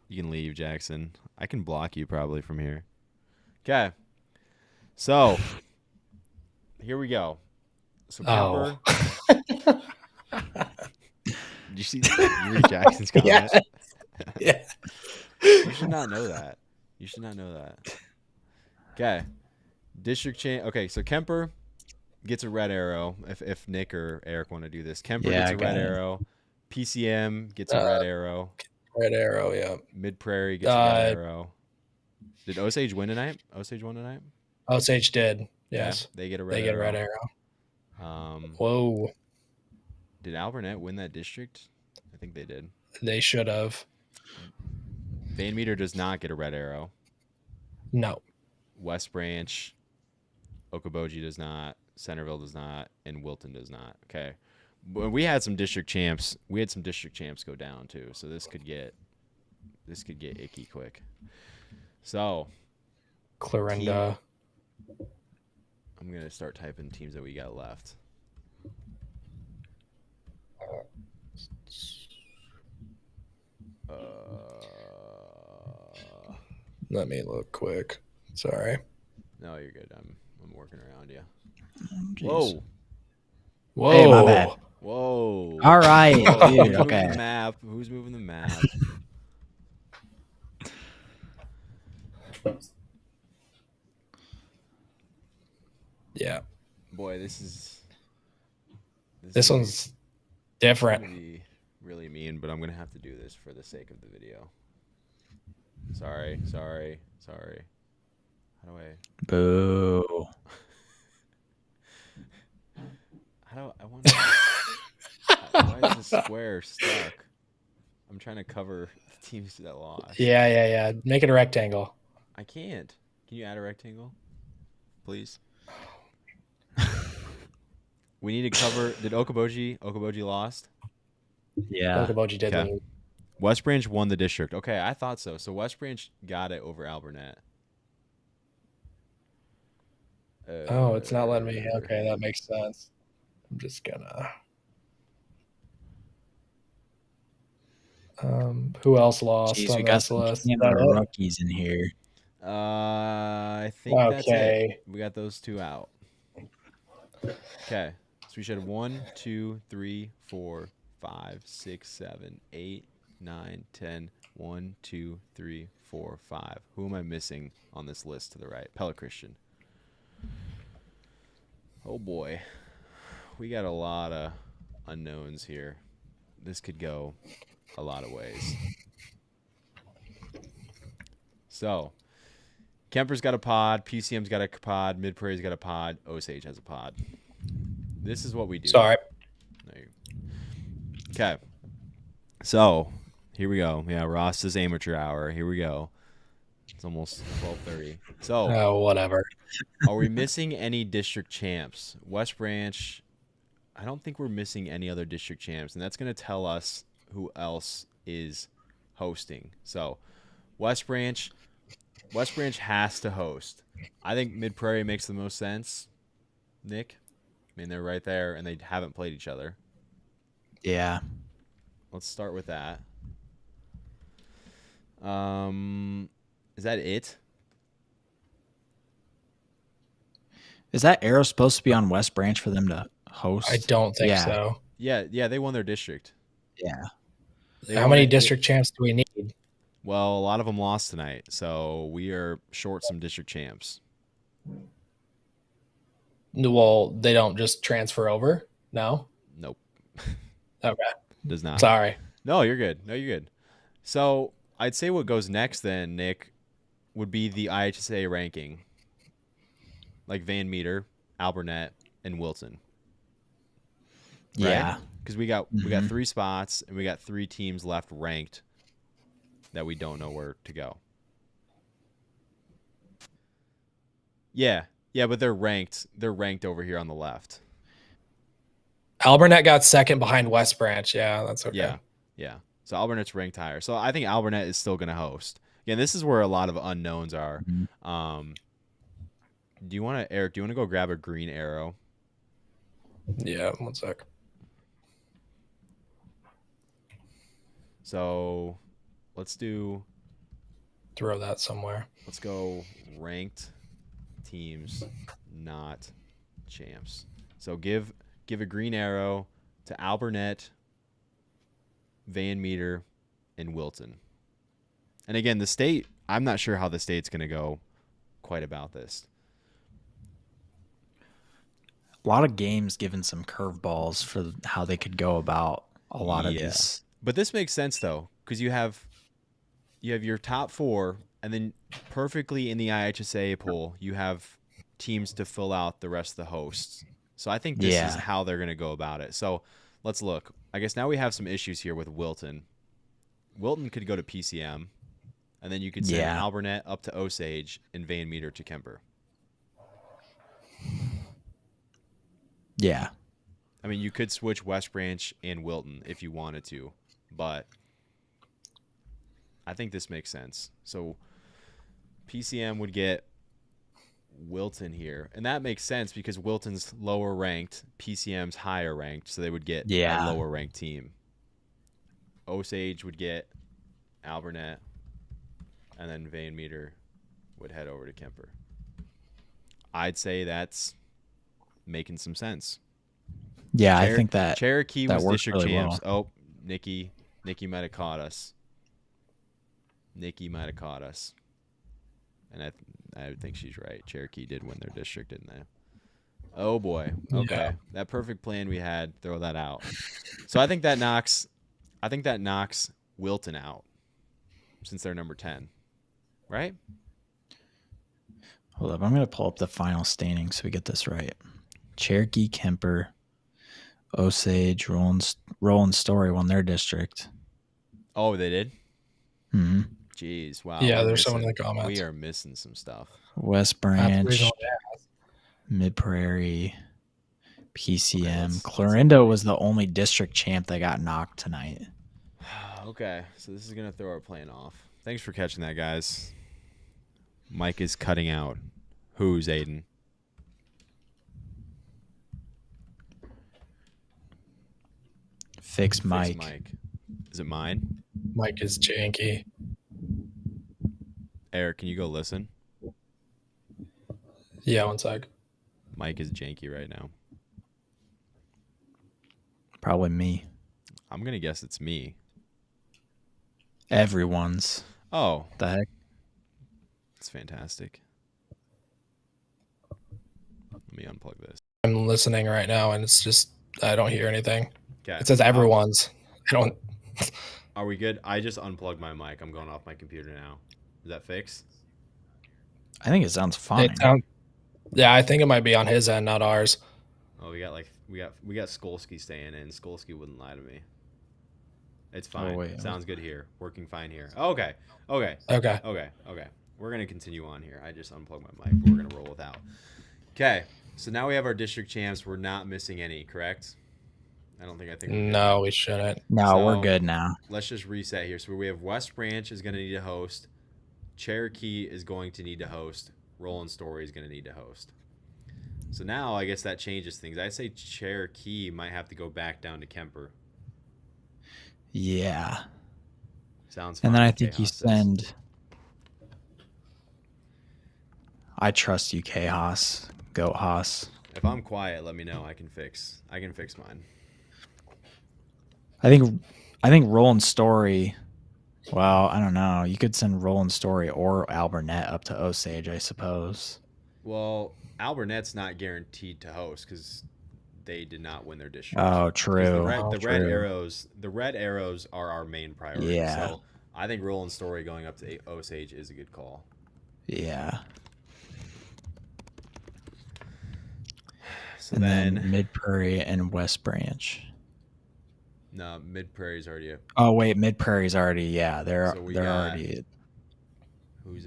you can leave, Jackson. I can block you probably from here. Okay, so here we go. So Kemper, did you see Yuri Jackson's comment? Yeah. You should not know that. Okay, district chain. Okay, so Kemper gets a red arrow. If Nick or Eric want to do this, Kemper gets a red arrow. PCM gets a red arrow. Red arrow, yeah. Mid Prairie gets a red arrow. Did Osage win tonight? Osage did. Yes, yeah, they get a red arrow. Whoa. Did Albernet win that district? I think they did. They should have. Van Meter does not get a red arrow. No. West Branch, Okoboji does not, Centerville does not, and Wilton does not. Okay. But we had some district champs. We had some district champs go down too, so this could get icky quick. So Clarinda. I'm gonna start typing teams that we got left. Let me look quick. Sorry. No, you're good. I'm working around you. Jeez. Whoa. Hey, my bad. Whoa. All right, Whoa. dude. Who's moving Okay. the map? Who's moving the map? Yeah. Boy, this This one's gonna different. be really mean, but I'm gonna have to do this for the sake of the video. Sorry. How do I? Boo. I want. Why is the square stuck? I'm trying to cover the teams that lost. Yeah. Make it a rectangle. I can't. Can you add a rectangle, please? We need to cover. Did Okoboji lost? Yeah. Okoboji did Okay. lose. West Branch won the district. Okay, I thought so. So West Branch got it over Albernet. Oh, it's not letting me. Okay, that makes sense. I'm just gonna. Who else lost Jeez, on we got this some list? Canada rookies in here. I think that's it. Okay. We got those two out. Okay. So we should have 1, 2, 3, 4, 5, 6, 7, 8, 9, 10. 1, 2, 3, 4, 5. Who am I missing on this list to the right? Pella Christian. Oh boy. We got a lot of unknowns here. This could go a lot of ways. So, Kemper's got a pod, PCM's got a pod, Mid Prairie's got a pod, Osage has a pod. This is what we do. Sorry. Okay. So, here we go. Yeah, Ross's amateur hour. Here we go. It's almost 12:30. So, Oh, whatever. are we missing any district champs? West Branch, I don't think we're missing any other district champs, and that's going to tell us who else is hosting. So, West Branch has to host. I think Mid Prairie makes the most sense. Nick, I mean, they're right there, and they haven't played each other. Yeah. Let's start with that. Is that it? Is that arrow supposed to be on West Branch for them to host? I don't think Yeah. so. Yeah, they won their district. Yeah. How many district champs do we need? Well, a lot of them lost tonight, so we are short some district champs. Well, they don't just transfer over? No? Nope, Okay. does not. Sorry. No, you're good. So I'd say what goes next then, Nick, would be the IHSA ranking, like Van Meter, Albernet, and Wilton. Right? Yeah. Because we got 3 spots and we got 3 teams left ranked that we don't know where to go. Yeah, but they're ranked. They're ranked over here on the left. Albernet got second behind West Branch. Yeah, that's okay. Yeah. So Albernet's ranked higher. So I think Albernet is still going to host. Again, this is where a lot of unknowns are. Do you want to, Eric? Do you want to go grab a green arrow? Yeah, one sec. So let's do. Throw that somewhere. Let's go ranked teams, not champs. So give a green arrow to Albernet, Van Meter, and Wilton. And again, the state, I'm not sure how the state's going to go quite about this. A lot of games given some curveballs for how they could go about a lot of these. But this makes sense though, because you have your top 4, and then perfectly in the IHSA pool, you have teams to fill out the rest of the hosts. So I think this is how they're going to go about it. So let's look. I guess now we have some issues here with Wilton. Wilton could go to PCM. And then you could send Yeah. Albernet up to Osage and Van Meter to Kemper. Yeah. I mean, you could switch West Branch and Wilton if you wanted to, but I think this makes sense. So PCM would get Wilton here, and that makes sense because Wilton's lower ranked, PCM's higher ranked, so they would get a lower ranked team. Osage would get Albernet, and then Van Meter would head over to Kemper. I'd say that's making some sense. Yeah, I think that Cherokee that was works district really champs. well. Oh, Nikki might have caught us. And I think she's right. Cherokee did win their district, didn't they? Oh boy. Okay. Yeah. That perfect plan we had, throw that out. So I think that knocks Wilton out since they're number 10. Right? Hold up, I'm gonna pull up the final standings so we get this right. Cherokee, Kemper, Osage, Roland Story won their district. Oh, they did? Mm-hmm. Jeez, wow. Yeah, there's someone in the comments. We are missing some stuff. West Branch, Mid Prairie, PCM. that's Clarinda was the only district champ that got knocked tonight. Okay, so this is going to throw our plan off. Thanks for catching that, guys. Mike is cutting out. Who's Aiden? Fix Mike. Is it mine? Mike is janky. Eric, can you go listen? Yeah, one sec. Mike is janky right now. Probably me. I'm going to guess it's me. Everyone's. Oh, The heck? it's fantastic. Let me unplug this. I'm listening right now, and it's just I don't hear anything. Okay. It says everyone's. I don't. Are we good? I just unplugged my mic. I'm going off my computer now. Is that fixed? I think it sounds fine. Yeah, I think it might be on his end, not ours. Oh, we got Skolsky staying in. Skolsky wouldn't lie to me. It's fine. wait. Sounds good here. Working fine here. Okay. Okay. We're gonna continue on here. I just unplugged my mic. But we're gonna roll without. Okay. So now we have our district champs. We're not missing any, correct? I think we're good. No, we shouldn't. No, So, we're good now. Let's just reset here. So we have West Branch is going to need a host. Cherokee is going to need to host. Roland Story is going to need to host. So now I guess that changes things. I'd say Cherokee might have to go back down to Kemper. Yeah. Sounds fine. And then I think you send. I trust you, K-Haas. Goat Haas. If I'm quiet, let me know. I can fix mine. I think Roland Story. Well, I don't know. You could send Roland Story or Albernet up to Osage, I suppose. Well, Albernet's not guaranteed to host because they did not win their district. Oh, true. The red arrows are our main priority. Yeah. So I think Roland Story going up to Osage is a good call. Yeah. So And then Mid Prairie and West Branch. no, Mid Prairie's already. Oh wait, Mid Prairie's already. Yeah, they're So we they're got- already. Who's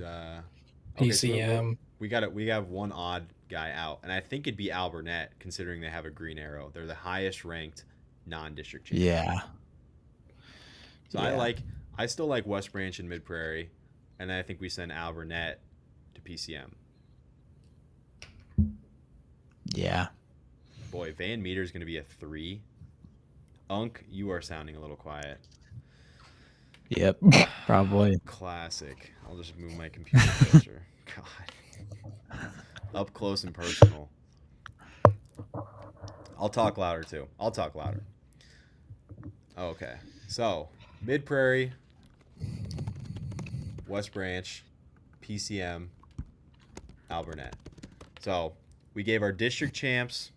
PCM. we have one odd guy out, and I think it'd be Albernet considering they have a green arrow. They're the highest ranked non-district champion. Yeah. So Yeah. I still like West Branch and Mid Prairie, and I think we send Albernet to PCM. Yeah. Boy, Van Meter's going to be a 3. Unk, you are sounding a little quiet. Yep. Probably. Classic. I'll just move my computer closer. God. Up close and personal. I'll talk louder too. Okay. So, Mid Prairie, West Branch, PCM, Albernet. So, we gave our district champs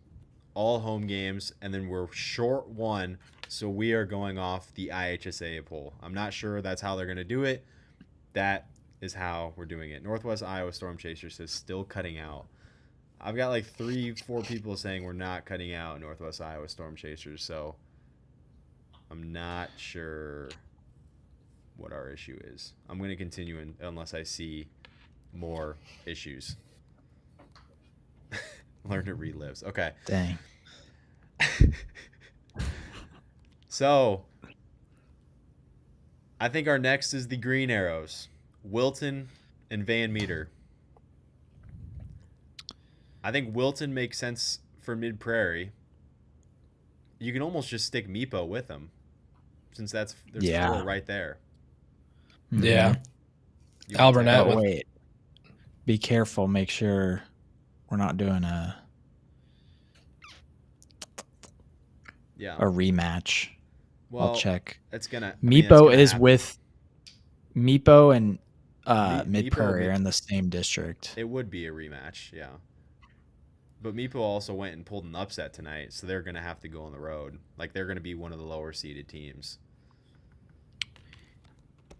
all home games, and then we're short one, so we are going off the IHSA poll. I'm not sure that's how they're going to do it. That is how we're doing it. Northwest Iowa Storm Chasers says still cutting out. I've got like 3-4 people saying we're not cutting out Northwest Iowa Storm Chasers, so I'm not sure what our issue is. I'm going to continue unless I see more issues. Learn to read lips. Okay. Dang. So, I think our next is the Green Arrows, Wilton and Van Meter. I think Wilton makes sense for Mid Prairie. You can almost just stick Meepo with them, since there's 4 right there. Yeah. You Albernette. But wait, be careful. Make sure we're not doing a rematch. Well, I'll check. It's gonna. Meepo is happen. with Meepo and Mid Meepo Prairie are in the same district. It would be a rematch, yeah. But Meepo also went and pulled an upset tonight, so they're gonna have to go on the road. Like they're gonna be one of the lower seeded teams.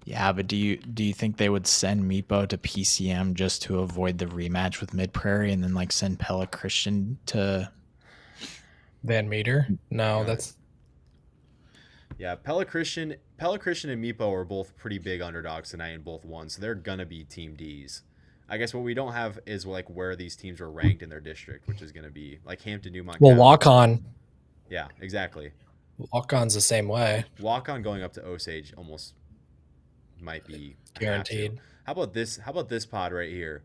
Yeah, but do you think they would send Meepo to PCM just to avoid the rematch with Mid Prairie, and then like send Pella Christian to Van Meter? No, that's. Yeah, Pella Christian and Meepo are both pretty big underdogs tonight and both won, so they're gonna be Team D's. I guess what we don't have is like where these teams are ranked in their district, which is gonna be like Hampton, Newmont. Well, Walk-On. Yeah, exactly. Walk-On's the same way. Walk-On going up to Osage almost might be guaranteed. How about this pod right here?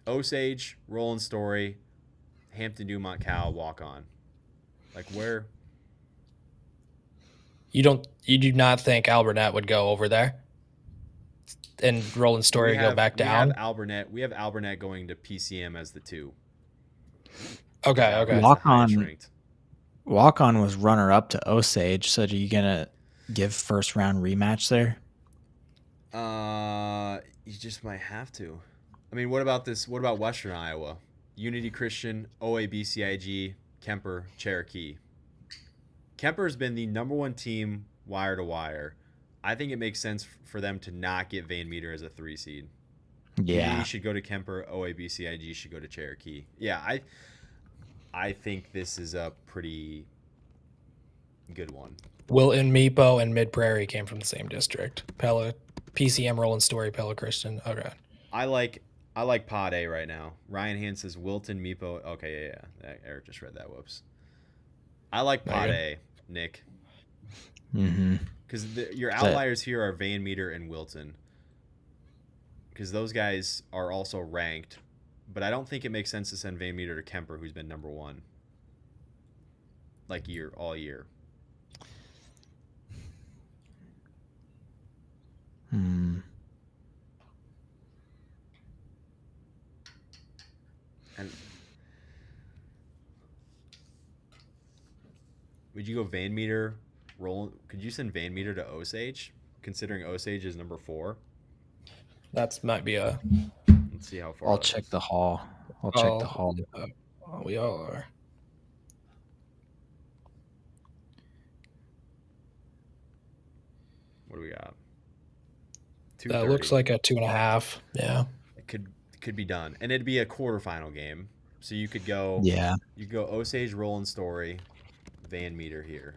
Osage, Roland Story, Hampton, Newmont, Cal, Walk-On. Like where? You do not think Albernette would go over there and Roland Story go back down? We have Albernette going to PCM as the 2. Okay. Walk-On was runner up to Osage, so are you gonna give first round rematch there? You just might have to. I mean, what about this? What about Western Iowa? Unity Christian, OABCIG, Kemper, Cherokee. Kemper's been the number 1 team wire to wire. I think it makes sense for them to not get Van Meter as a 3 seed. Yeah. Unity should go to Kemper, OABCIG should go to Cherokee. Yeah, I think this is a pretty good one. Wilton, Meepo, and Mid Prairie came from the same district. Pella, PCM, Roland Story, Pella Christian. Okay. I like Pod A right now. Ryan Hand says Wilton, Meepo. Okay, yeah. Eric just read that. Whoops. I like Pod A, Nick. Because your outliers here are Van Meter and Wilton. Because those guys are also ranked. But I don't think it makes sense to send Van Meter to Kemper, who's been number 1. Like all year. And would you go Van Meter, Roland? Could you send Van Meter to Osage, considering Osage is number 4? That might be a. Let's see how far. I'll check the hall. We all are. What do we got? That looks like a 2.5. Yeah. It could be done, and it'd be a quarterfinal game. So you could go. Yeah. You could go Osage, Roland Story, Van Meter here.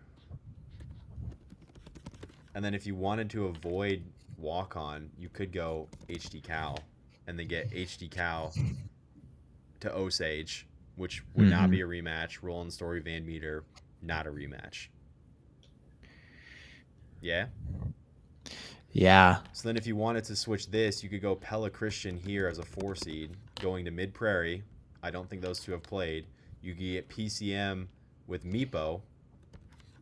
And then if you wanted to avoid Walk-On, you could go HD Cal and then get HD Cal to Osage, which would not be a rematch. Roland Story, Van Meter, not a rematch. Yeah? Yeah. So then if you wanted to switch this, you could go Pella Christian here as a 4 seed, going to Mid Prairie. I don't think those 2 have played. You could get PCM with Meepo,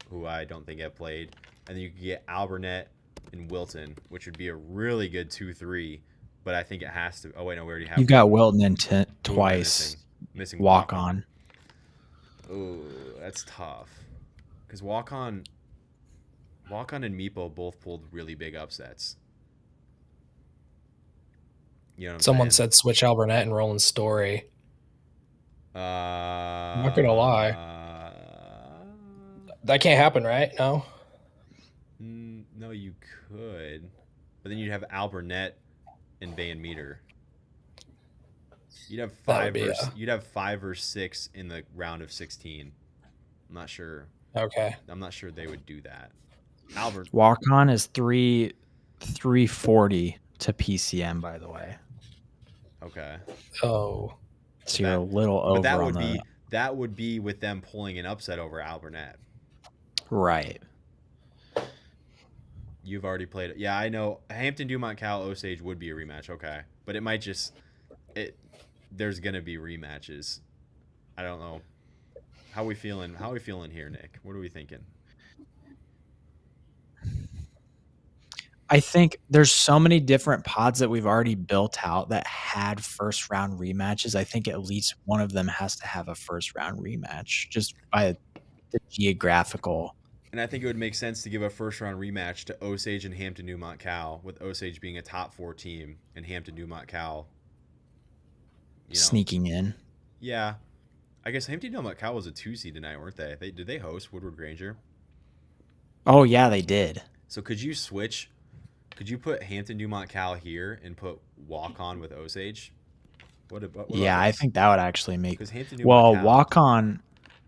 who I don't think have played. And then you could get Albernette and Wilton, which would be a really good 2-3. But I think it has to. Oh, wait, no, we already have. You've got Wilton in twice. Missing Walk-On. Oh, that's tough. Because Walk-On and Meepo both pulled really big upsets. You know what I'm Someone saying? said switch Albernette and Roland Story. I'm not gonna lie. That can't happen, right? No. No, you could, but then you'd have Albernette and Van Meter. You'd have 5 you'd have 5 or 6 in the round of 16. I'm not sure. Okay. I'm not sure they would do that. Walk-On is 3 340 to PCM, by the way. Okay. Oh, So you're a little over that on would the be with them pulling an upset over Albernette. right. You've already played it. Yeah, I know. Hampton Dumont Cal Osage would be a rematch. Okay, but it might just it. There's gonna be rematches. I don't know. How we feeling? How we feeling here, Nick? What are we thinking? I think there's so many different pods that we've already built out that had first round rematches. I think at least one of them has to have a first round rematch just by the geographical. And I think it would make sense to give a first round rematch to Osage and Hampton Dumont Cal, with Osage being a top 4 team and Hampton Dumont Cal, Sneaking in. Yeah, I guess Hampton Dumont Cal was a 2 seed tonight, weren't they? Did they host Woodward Granger? Oh yeah, they did. So could you switch? Could you put Hampton Dumont Cal here and put Walk On with Osage? What Yeah, I think that would actually make. Because Hampton Dumont Cal,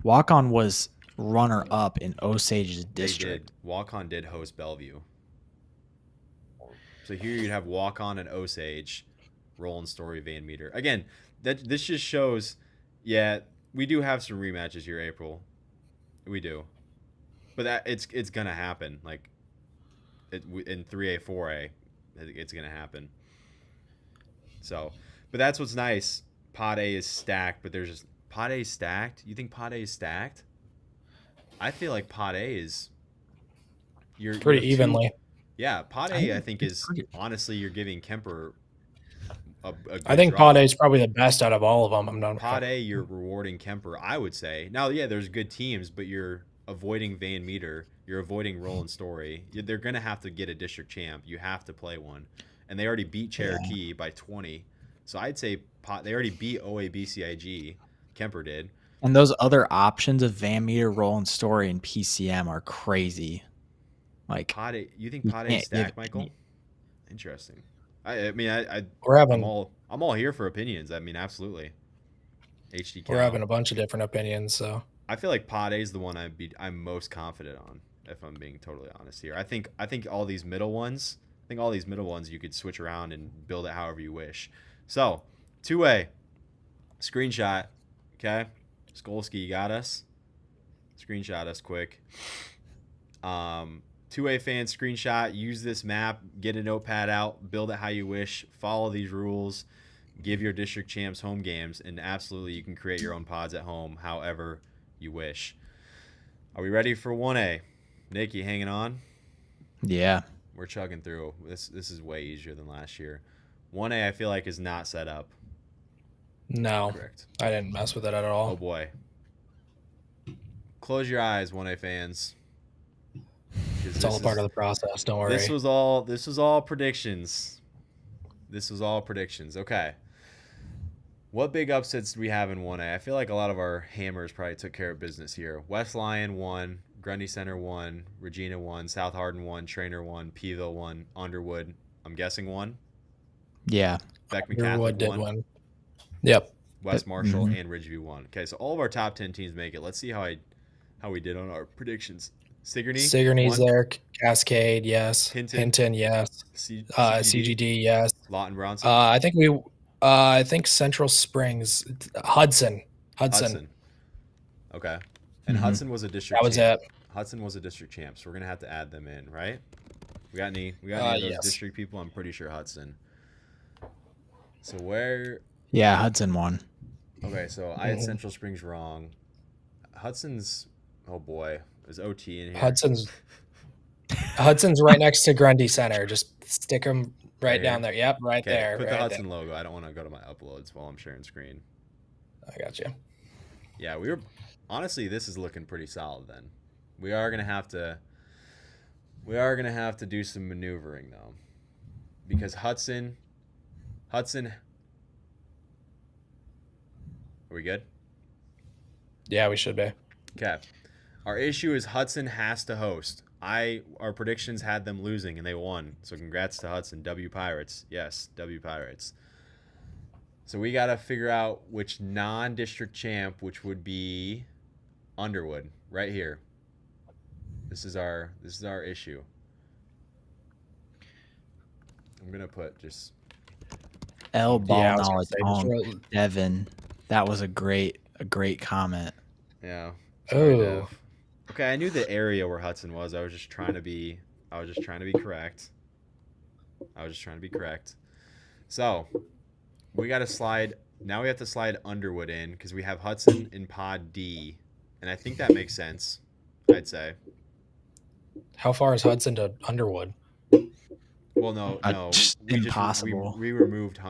Walk on was runner up in Osage's district. Walk On did host Bellevue. So here you'd have Walk On and Osage, Roland Story, Van Meter. Again, this just shows, yeah, we do have some rematches here, April. We do, but it's gonna happen. Like in 3A, 4A, it's gonna happen. So, but that's what's nice. Pod A is stacked, but there's just Pod A is stacked. You think Pod A is stacked? I feel like Pod A is pretty evenly. Yeah, Pod A I think is honestly you're giving Kemper a good I think draw. Pod A is probably the best out of all of them. I'm not Pod A, you're rewarding Kemper, I would say. Now, yeah, there's good teams, but you're avoiding Van Meter. You're avoiding Roland Story. They're going to have to get a district champ. You have to play one. And they already beat Cherokee by 20. So I'd say they already beat OABCIG. Kemper did. And those other options of Van Meter, Roland Story, and PCM are crazy. Like Pod A, you think Pod A is stacked, Michael? Interesting. I'm all here for opinions. I mean, absolutely. HD Cal. We're having a bunch of different opinions, so I feel like Pod A is the one I'm most confident on, if I'm being totally honest here. I think all these middle ones, you could switch around and build it however you wish. So, 2A, screenshot, okay? Skolsky, you got us? Screenshot us quick. 2A fans, screenshot, use this map, get a notepad out, build it how you wish, follow these rules, give your district champs home games, and absolutely you can create your own pods at home however you wish. Are we ready for 1A? Nick, you hanging on? Yeah. We're chugging through. This is way easier than last year. 1A I feel like is not set up. No. Correct. I didn't mess with it at all. Oh boy. Close your eyes, 1A fans. It's all a part of the process, don't worry. This was all predictions. Okay. What big upsets do we have in 1A? I feel like a lot of our hammers probably took care of business here. West Lyon won, Grundy Center won, Regina won, South Hardin won, Trainer won, Peeville won, Underwood, I'm guessing won. Yeah. Beckman Underwood Catholic did won. win. Yep. West Marshall and Ridgeview won. Okay, so all of our top 10 teams make it. Let's see how we did on our predictions. Sigourney's there. Cascade, yes. Hinton, yes. CGD, yes. Lawton Bronson. I think Central Springs. Hudson. Okay. And Hudson was a district champ. That was it. Hudson was a district champ, so we're gonna have to add them in, right? We got any of those district people? I'm pretty sure Hudson. So where? Yeah, Hudson won. Okay, so I had Central Springs wrong. Hudson's. Oh boy, is OT in here? Hudson's right next to Grundy Center. Just stick them right down there. Yep, right there. Put the Hudson logo. I don't want to go to my uploads while I'm sharing screen. I got you. Yeah, honestly, this is looking pretty solid then. We are gonna have to do some maneuvering though. Because Hudson are we good? Yeah, we should be. Okay. Our issue is Hudson has to host. Our predictions had them losing and they won. So congrats to Hudson. W Pirates. Yes, W Pirates. So we got to figure out which non-district champ, which would be Underwood, right here. This is our issue. gonna put just L ball Yeah, I was gonna knowledge say, just on roll- Devin. That was a great comment. yeah. Sorry, Oh, Dev. Okay, I knew the area where Hudson was. I was just trying to be correct. So we got to slide. Now we have to slide Underwood in because we have Hudson in Pod D, and I think that makes sense. I'd say. how far is Hudson to Underwood? Well, no, Just we impossible. we removed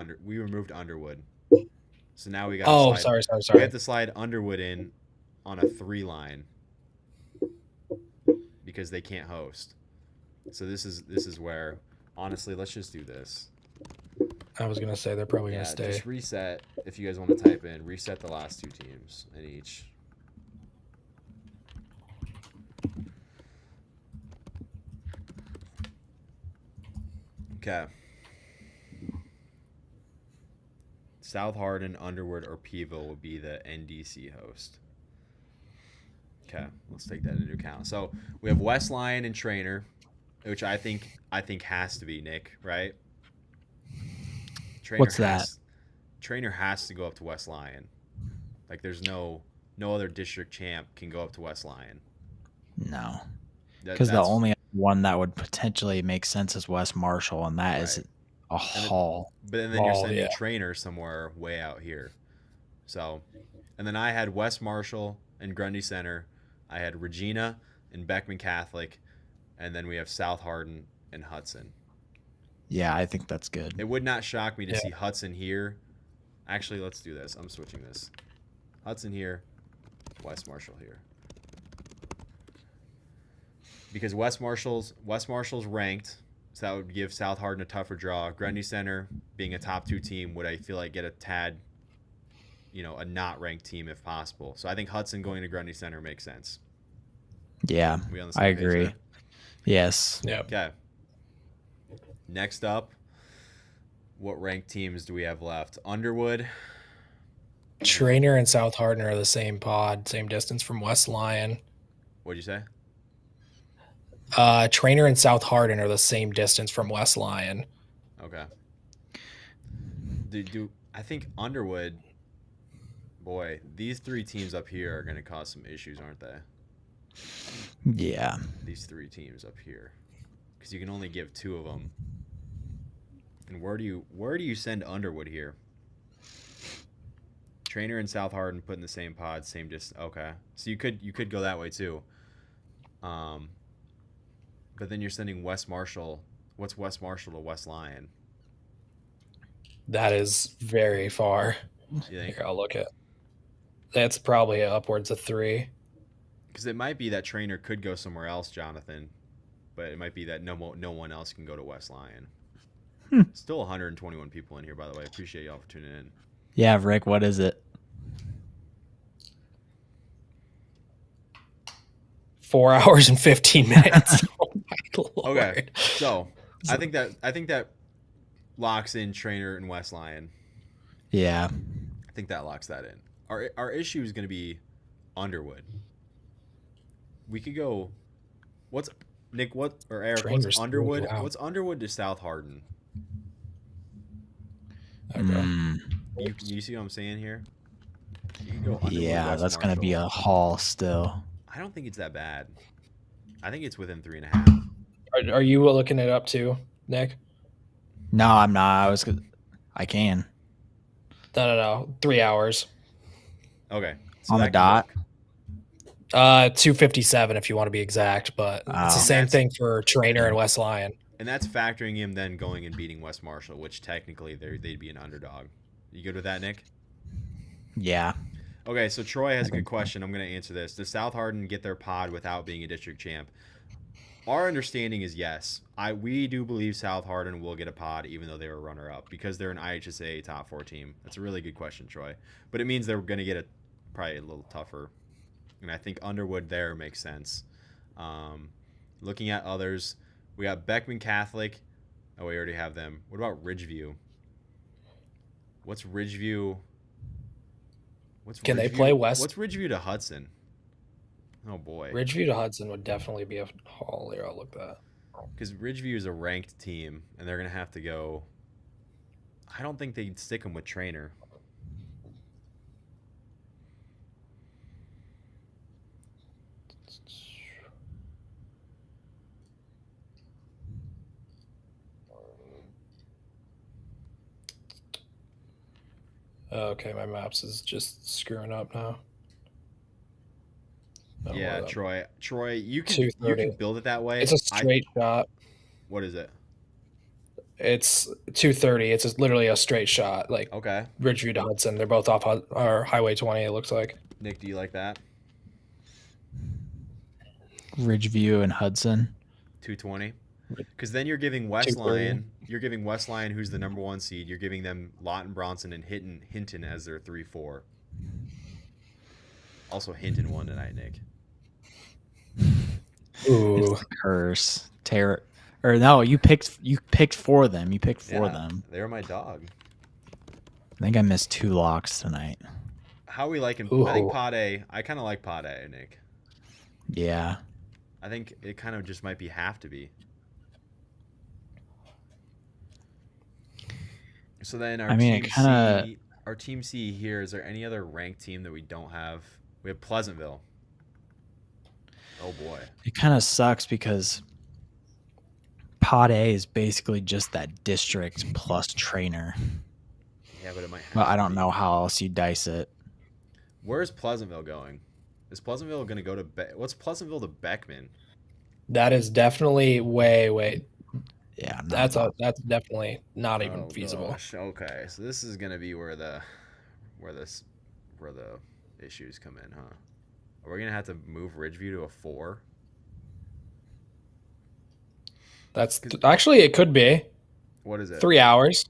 Underwood. So now we got to Oh, slide. We sorry. have to slide Underwood in on a 3-line because they can't host. So this is where, honestly, let's just do this. I was gonna say they're probably Yeah, gonna stay. just reset. If you guys want to type in, reset the last 2 teams in each. Okay. South Hardin, Underwood, or Peeville will be the NDC host. Okay, let's take that into account. So we have West Lyon and Trainer, which I think has to be Nick, right? What's that? Trainer has to go up to West Lyon. Like there's no other district champ can go up to West Lyon. No, because the only one that would potentially make sense is West Marshall, and that is a haul. But then you're sending Trainer somewhere way out here. So, and then I had West Marshall and Grundy Center. I had Regina and Beckman Catholic, and then we have South Hardin and Hudson. Yeah, I think that's good. It would not shock me to see Hudson here. Actually, let's do this. I'm switching this. Hudson here, West Marshall here. Because West Marshall's ranked, so that would give South Hardin a tougher draw. Grundy Center, being a top 2 team, would I feel like get a tad, a not ranked team if possible. So I think Hudson going to Grundy Center makes sense. Yeah, I agree. Yes. Yeah. Okay. Next up, what ranked teams do we have left? Underwood. Trainer and South Hardin are the same pod, same distance from West Lyon. What'd you say? Trainer and South Hardin are the same distance from West Lyon. Okay. I think Underwood, boy, these 3 teams up here are going to cause some issues, aren't they? Yeah. These 3 teams up here. Because you can only give 2 of them. And where do you send Underwood here? Trainer and South Hardin put in the same pod, same distance. Okay. So you could go that way too. But then you're sending West Marshall. What's West Marshall to West Lyon? That is very far. You think? Here, I'll look at. That's probably upwards of 3. Because it might be that Trainer could go somewhere else, Jonathan, but it might be that no one else can go to West Lyon. Still 121 people in here, by the way. Appreciate y'all for tuning in. Yeah, Rick, what is it? 4 hours and 15 minutes. Oh my Lord. Okay, so I think that locks in Trainer and West Lyon. Yeah, I think that locks that in. Our issue is going to be Underwood. We could go. What's Nick? Or Eric? What's Underwood? Wow. What's Underwood to South Hardin? Okay. You see what I'm saying here? You can go Underwood, Yeah, West that's going to be Marshall. a haul still. I don't think it's that bad. I think it's within 3.5. Are you looking it up too, Nick? No, I'm not. I can. No. 3 hours. Okay. On the dot? 257 if you want to be exact, but it's the same thing for Trainer and West Lyon. And that's factoring him then going and beating West Marshall, which technically they'd be an underdog. You good with that, Nick? Yeah. Okay, so Troy has a good question. I'm going to answer this. Does South Hardin get their pod without being a district champ? Our understanding is yes. We do believe South Hardin will get a pod even though they were runner-up because they're an IHSA top 4 team. That's a really good question, Troy. But it means they're going to get it probably a little tougher. And I think Underwood there makes sense. Looking at others, we got Beckman Catholic. Oh, we already have them. What about Ridgeview? What's Ridgeview? Can they play West? What's Ridgeview to Hudson? Oh boy. Ridgeview to Hudson would definitely be a haul here. I'll look that. because Ridgeview is a ranked team, and they're gonna have to go. I don't think they'd stick him with Trainer. Okay, my maps is just screwing up now. No, Yeah, what up? Troy, you can 230. build it that way. It's a straight shot. What is it? It's 230. It's literally a straight shot. Like Okay, Ridgeview to Hudson. They're both off our Highway 20. It looks like. Nick, do you like that? Ridgeview and Hudson. 220. Because then you're giving West 230. Lion, who's the number 1 seed. You're giving them Lawton Bronson and Hinton as their 3-4. Also, Hinton won tonight, Nick. Ooh. It's the curse. Or no, you picked for them. You picked for them. They were my dog. I think I missed 2 locks tonight. How are we liking? Ooh. I think Pod A. I kind of like Pod A, Nick. Yeah. I think it kind of just might have to be. So then our team C here, is there any other ranked team that we don't have? We have Pleasantville. Oh boy. It kind of sucks because Pod A is basically just that district plus Trainer. Yeah, but it might have Well, I to don't be. know how else you dice it. Where's Pleasantville going? Is Pleasantville going to go to what's Pleasantville to Beckman? That is definitely way. Yeah, That's definitely not even feasible. Gosh. Okay, so this is going to be where the issues come in, huh? Are we going to have to move Ridgeview to a 4? That's actually it could be What is it? 3 hours.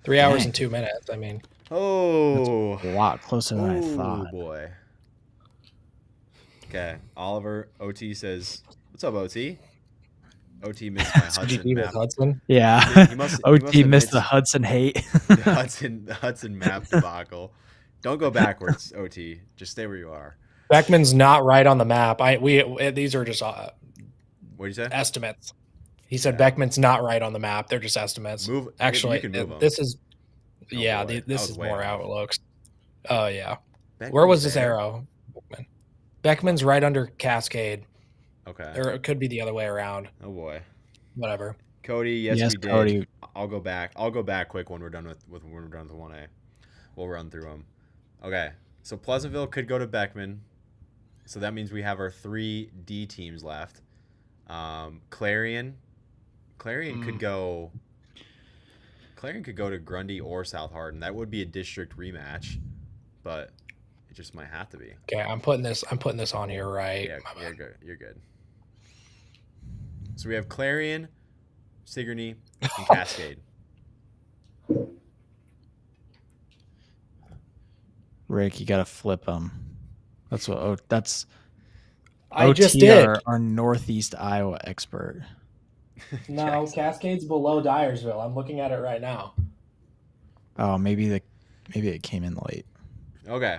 3 hours Dang. and 2 minutes. I mean, Oh, a lot closer than I thought. Oh boy. Okay, Oliver OT says, "What's up, OT?" OT missed my Hudson CGP with map. Hudson. Yeah. He must OT have missed the Hudson hate. the Hudson map debacle. Don't go backwards, OT. Just stay where you are. Beckman's not right on the map. These are just What do you say? estimates. He said Yeah. Beckman's not right on the map. They're just estimates. Move. Actually, you can move 'em. this is Oh, yeah. boy. That This was is way more off. how it looks. Oh yeah. Beckman's Where was this there. arrow? Beckman's right under Cascade, Okay. or it could be the other way around. Oh boy. Whatever. Cody, yes, Yes, we did. Cody. I'll go back. I'll go back quick when we're done with 1A. We'll run through them. Okay. So Pleasantville could go to Beckman. So that means we have our 3 D teams left. Clarion could go. Clarion could go to Grundy or South Hardin. That would be a district rematch, but it just might have to be. Okay, I'm putting this on here right. Yeah, you're good. You're good. So we have Clarion, Sigourney, and Cascade. Rick, you got to flip them. That's what. That's. I OT just did. Our Northeast Iowa expert. No, Yes. Cascade's below Dyersville. I'm looking at it right now. Oh, maybe it came in late. Okay.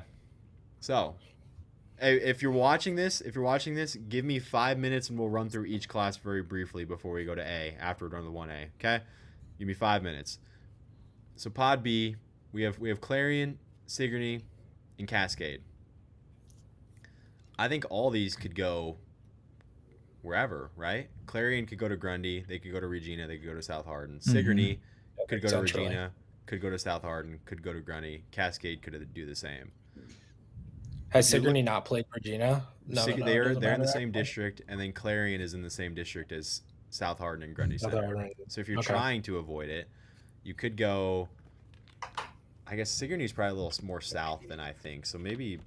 So, if you're watching this, give me 5 minutes and we'll run through each class very briefly before we go to A, after we're done with 1A. Okay? Give me 5 minutes. So Pod B, we have Clarion, Sigourney, and Cascade. I think all these could go wherever, right? Clarion could go to Grundy, they could go to Regina, they could go to South Hardin. Sigourney could go to Centrally. Regina, could go to South Hardin, could go to Grundy. Cascade could do the same. Has Sigourney not played Regina? No, They're doesn't in the matter, same actually. district, and then Clarion is in the same district as South Hardin and Grundy South Center. Hardin. So if you're Okay. trying to avoid it, you could go. I guess Sigourney's probably a little more south than I think, so maybe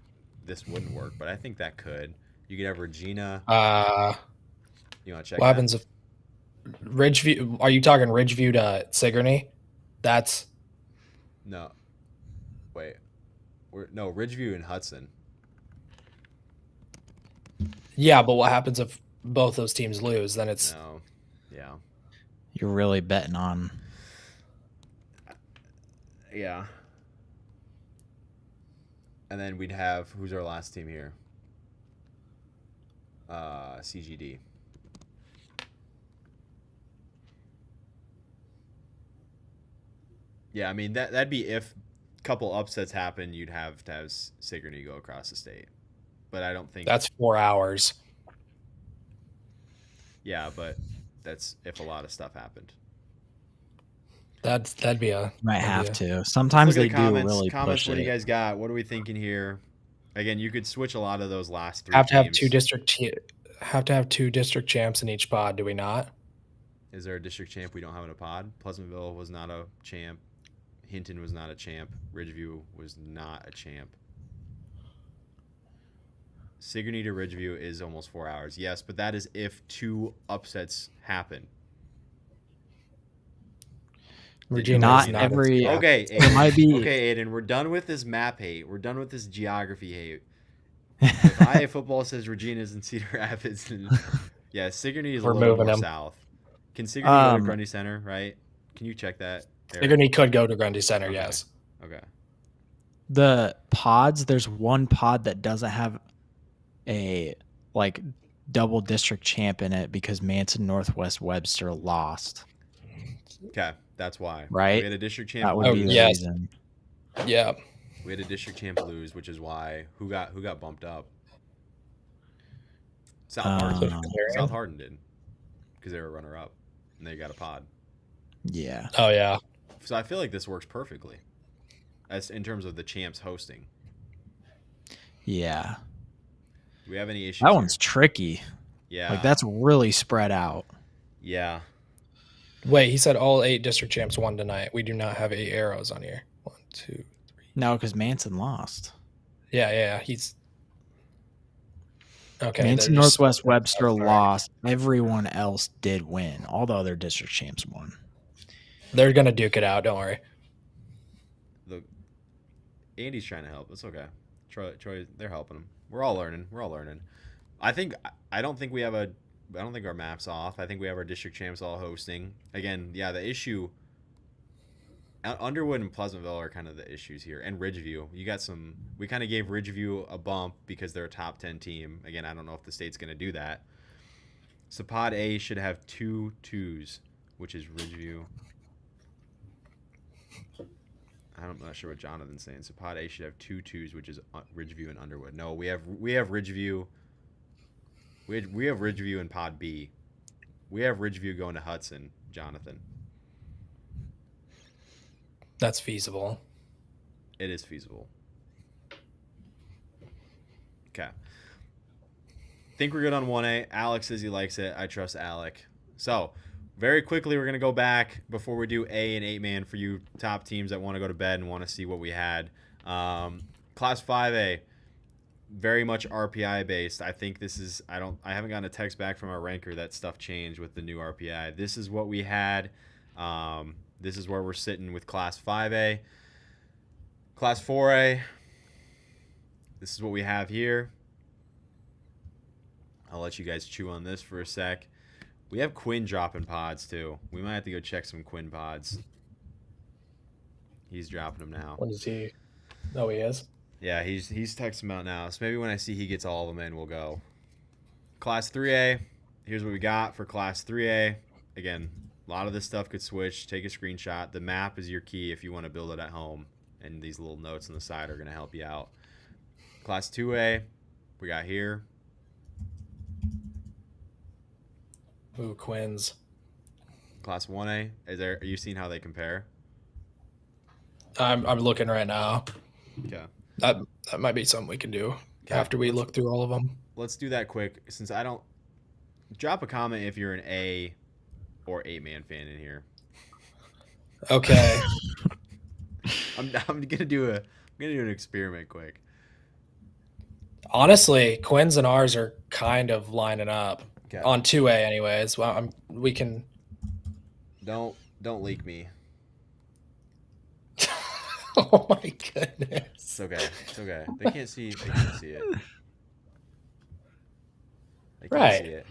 this wouldn't work. But I think that could. You could have Regina. You want to check? What happens if Ridgeview? Are you talking Ridgeview to Sigourney? That's No. Wait. No, Ridgeview and Hudson. yeah, but what happens if both those teams lose? Then it's No. Yeah. You're really betting on. Yeah. And then we'd have, who's our last team here? CGD. Yeah, I mean that'd be if a couple upsets happen, you'd have to have Sigourney go across the state. But I don't think. That's 4 hours. Yeah, but that's if a lot of stuff happened. That'd be a Might that'd have be a- to. Let's Sometimes look they at the do comments. really Comments. push What do you it. guys got? What are we thinking here? Again, you could switch a lot of those last three have to have teams. two district champs in each pod, do we not? Is there a district champ we don't have in a pod? Pleasantville was not a champ. Hinton was not a champ. Ridgeview was not a champ. Sigourney to Ridgeview is almost 4 hours. Yes, but that is if 2 upsets happen. Regina Not is every- a- Okay, It Aiden. might be. Okay, Aiden, we're done with this map hate. We're done with this geography hate. If Iafootball says Regina's in Cedar Rapids, and yeah, Sigourney is We're a little moving more them. south. Can Sigourney go to Um, Grundy Center, right? Can you check that? Eric? Sigourney could go to Grundy Center, Okay. yes. Okay. The pods, there's one pod that doesn't have a like double district champ in it because Manson Northwest Webster lost. Okay, that's why. Right? We had a district champ That would Oh, be the yes. reason. Yeah. We had a district champ lose, which is why who got bumped up? South Hardin. Um, South Hardin did because they were runner up and they got a pod. Yeah. Oh yeah. So I feel like this works perfectly, as in terms of the champs hosting. Yeah. Do we have any issues? That one's here? tricky. Yeah. Like that's really spread out. Yeah. Wait, he said all 8 district champs won tonight. We do not have 8 arrows on here. 1, 2. No, because Manson lost. Yeah. He's okay. Manson they're just- Northwest Webster Sorry. lost. Everyone else did win. All the other district champs won. They're gonna duke it out. Don't worry. Andy's trying to help. It's okay. Troy, they're helping him. We're all learning. I don't think our map's off. I think we have our district champs all hosting. Again, yeah, the issue. Underwood and Pleasantville are kind of the issues here, and Ridgeview. We kind of gave Ridgeview a bump because they're a top 10 team. Again, I don't know if the state's going to do that. So pod A should have 2 twos, which is Ridgeview. I'm not sure what Jonathan's saying. So pod A should have 2 twos, which is Ridgeview and Underwood. No, we have Ridgeview. We have Ridgeview in pod B. We have Ridgeview going to Hudson, Jonathan. That's feasible. It is feasible. Okay. Think we're good on 1A. Alex says he likes it. I trust Alec. So, very quickly, we're going to go back before we do A and 8-man for you top teams that want to go to bed and want to see what we had. Class 5A, very much RPI based. I think this is, I haven't gotten a text back from our ranker that stuff changed with the new RPI. This is what we had. This is where we're sitting with Class 5A. Class 4A, this is what we have here. I'll let you guys chew on this for a sec. We have Quinn dropping pods, too. We might have to go check some Quinn pods. He's dropping them now. When does he? Oh, he is. Yeah, he's texting them out now. So maybe when I see he gets all of them in, we'll go. Class 3A, here's what we got for Class 3A. Again, a lot of this stuff could switch. Take a screenshot. The map is your key if you want to build it at home. And these little notes on the side are going to help you out. Class 2A, we got here. Ooh, Quinn's. Class 1A, are you seeing how they compare? I'm looking right now. Okay. That might be something we can do after we look through all of them. Let's do that quick. Since I don't, drop a comment if you're an A or 8-man fan in here. Okay. I'm gonna do an experiment quick. Honestly, Quinn's and ours are kind of lining up Okay. on 2A, anyways. Well, we can. Don't leak me. Oh my goodness. It's okay. It's okay. They can't see it. They can't see Right. it.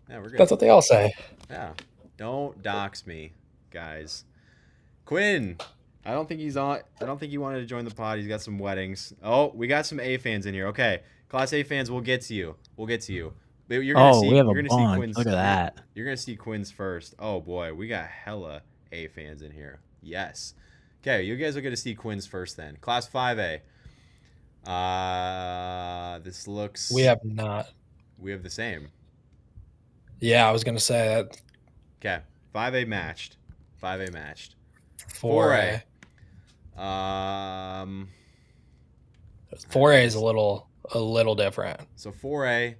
Yeah, we're good. That's what they all say. Yeah. Don't dox me, guys. Quinn, I don't think he's on. I don't think he wanted to join the pod. He's got some weddings. Oh, we got some A fans in here. Okay, Class A fans, we'll get to you. But you're gonna see, we have you're a gonna see bunch. Quinn's. Look at that. You're gonna see Quinn's first. Oh boy, we got hella A fans in here. Yes. Okay, you guys will get to see Quinn's first then. Class 5A. This looks. We have not. We have the same. Yeah, I was gonna say that. Okay, 5A matched. 5A matched. 4A. 4A. 4A is a little different. So 4A.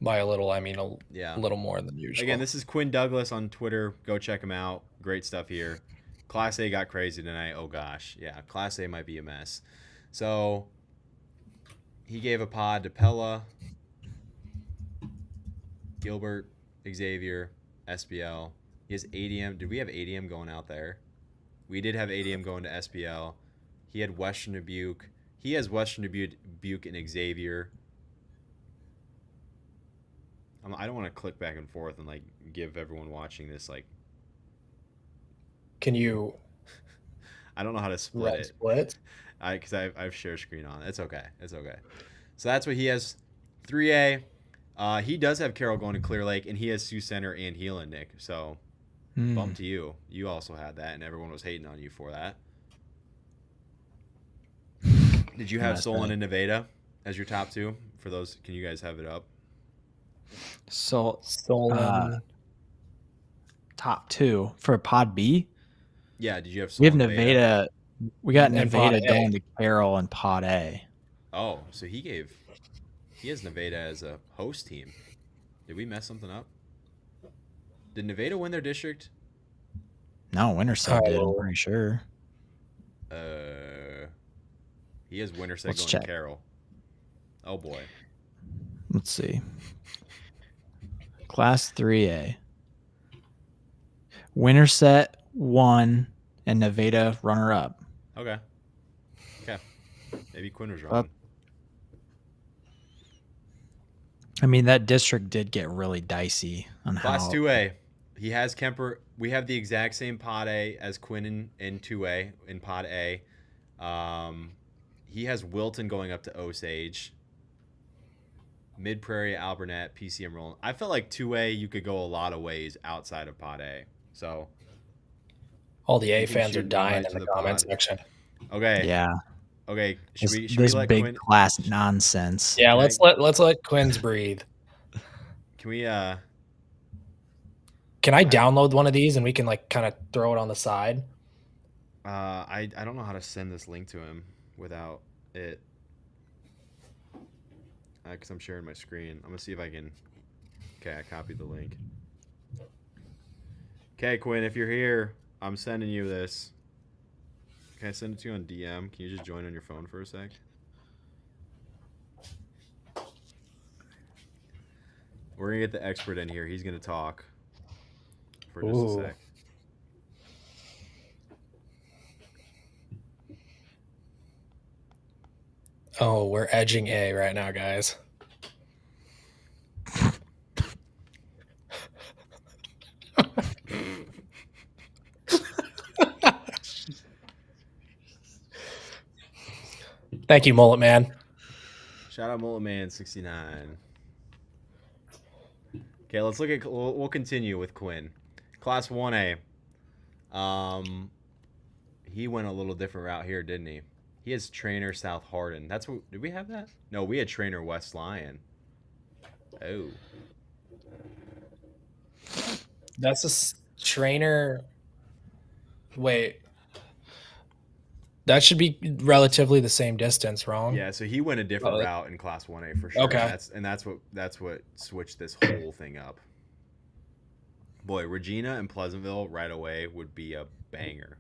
By a little, I mean Yeah. a little more than usual. Again, this is Quinn Douglas on Twitter. Go check him out. Great stuff here. Class A got crazy tonight. Oh gosh, yeah. Class A might be a mess. So he gave a pod to Pella, Gilbert, Xavier, SBL. He has ADM. Did we have ADM going out there? We did have ADM going to SBL. He had Western Dubuque. He has Western Dubuque and Xavier. I don't want to click back and forth and like give everyone watching this like. Can you? I don't know how to split it. Split? Because I've share screen on. It's okay. It's okay. So that's what he has. 3A. He does have Carroll going to Clear Lake, and he has Sioux Center and Heelan, Nick. So bump to you. You also had that, and everyone was hating on you for that. Did you have Solon and Nevada as your top two? For those, can you guys have it up? So Solon. Top 2 for Pod B. Yeah, did you have We have Solon, Nevada. We got And Nevada Pod A. going to Carroll and Pod A. Oh, so he has Nevada as a host team. Did we mess something up? Did Nevada win their district? No, Winterset did. I'm pretty sure. He has Winterset Let's going check. to Carroll. Oh boy. Let's see. Class 3A. Winterset won and Nevada runner up. Okay. Maybe Quinn was wrong. I mean, that district did get really dicey on Class how 2A. He has Kemper. We have the exact same Pod A as Quinn in 2A in Pod A. He has Wilton going up to Osage. Mid Prairie, Albernet, PCM rolling. I felt like 2A you could go a lot of ways outside of Pod A. So all the A you can fans shoot are an dying invite in to the comment pod. section. Okay. Yeah. Okay. Should we This let big Quinn class nonsense. Yeah, Okay. let's let Quinn's breathe. Can we Can I download one of these and we can like kind of throw it on the side? I don't know how to send this link to him without it. Because I'm sharing my screen. I'm gonna see if I can. Okay, I copied the link. Okay, Quinn, if you're here, I'm sending you this. Can I send it to you on DM? Can you just join on your phone for a sec? We're gonna get the expert in here. He's gonna talk for just a sec. Oh, we're edging A right now, guys. Thank you, Mullet Man. Shout out Mullet Man 69. Okay, let's look at. We'll continue with Quinn. Class 1A. He went a little different route here, didn't he? He has Trainer South Hardin. That's what. Did we have that? No, we had Trainer West Lyon. Oh. That's a trainer. Wait. That should be relatively the same distance, wrong? Yeah, so he went a different route in Class 1A for sure. Okay. That's what switched this whole thing up. Boy, Regina and Pleasantville right away would be a banger.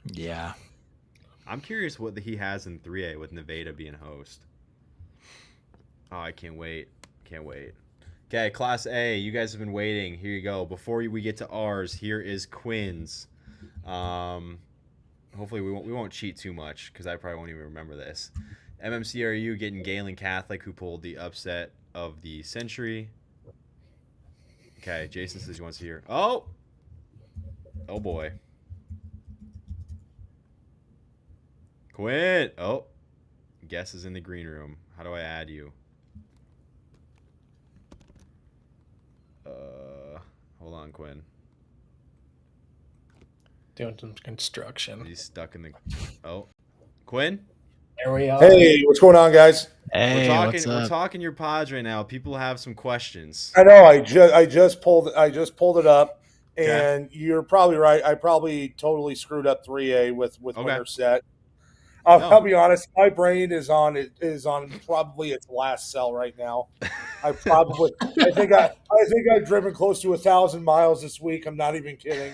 Yeah. I'm curious what he has in 3A with Nevada being host. Oh, I can't wait. Can't wait. Okay, Class A, you guys have been waiting. Here you go. Before we get to ours, here is Quinn's. Hopefully we won't cheat too much because I probably won't even remember this. MMCRU getting Galen Catholic, who pulled the upset of the century. Okay, Jason says he wants to hear. Oh boy. Quinn. Oh, guess is in the green room. How do I add you? Hold on, Quinn. doing some construction. He's stuck in the. Oh, Quinn. There we are. Hey, what's going on, guys? Hey, what's We're up? talking your pods right now. People have some questions. I know I just pulled it up, Okay. and you're probably right. I probably totally screwed up 3A with Okay. winter set. No. I'll be honest. My brain is on probably its last cell right now. I think I've driven close to 1,000 miles this week. I'm not even kidding.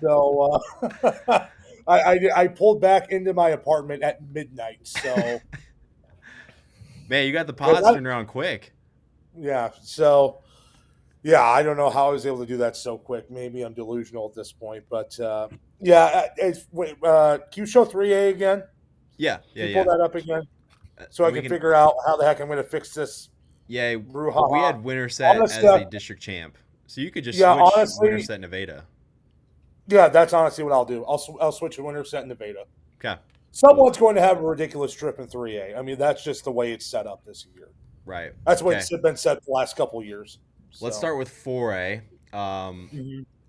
So I pulled back into my apartment at midnight. So Man, you got the pods turned around quick. yeah. So yeah, I don't know how I was able to do that so quick. Maybe I'm delusional at this point, but yeah. Can you show 3A again? Yeah. Can you pull that up again so I can figure out how the heck I'm going to fix this? Yeah, brouhaha. we had winter set Honestly, as the district champ, so you could just switch honestly, winter set Nevada. Yeah, that's honestly what I'll do. I'll switch to winter set in Nevada. Okay. Someone's going to have a ridiculous trip in 3A. I mean, that's just the way it's set up this year. Right. That's the way it's been set the last couple of years. So. Let's start with 4A.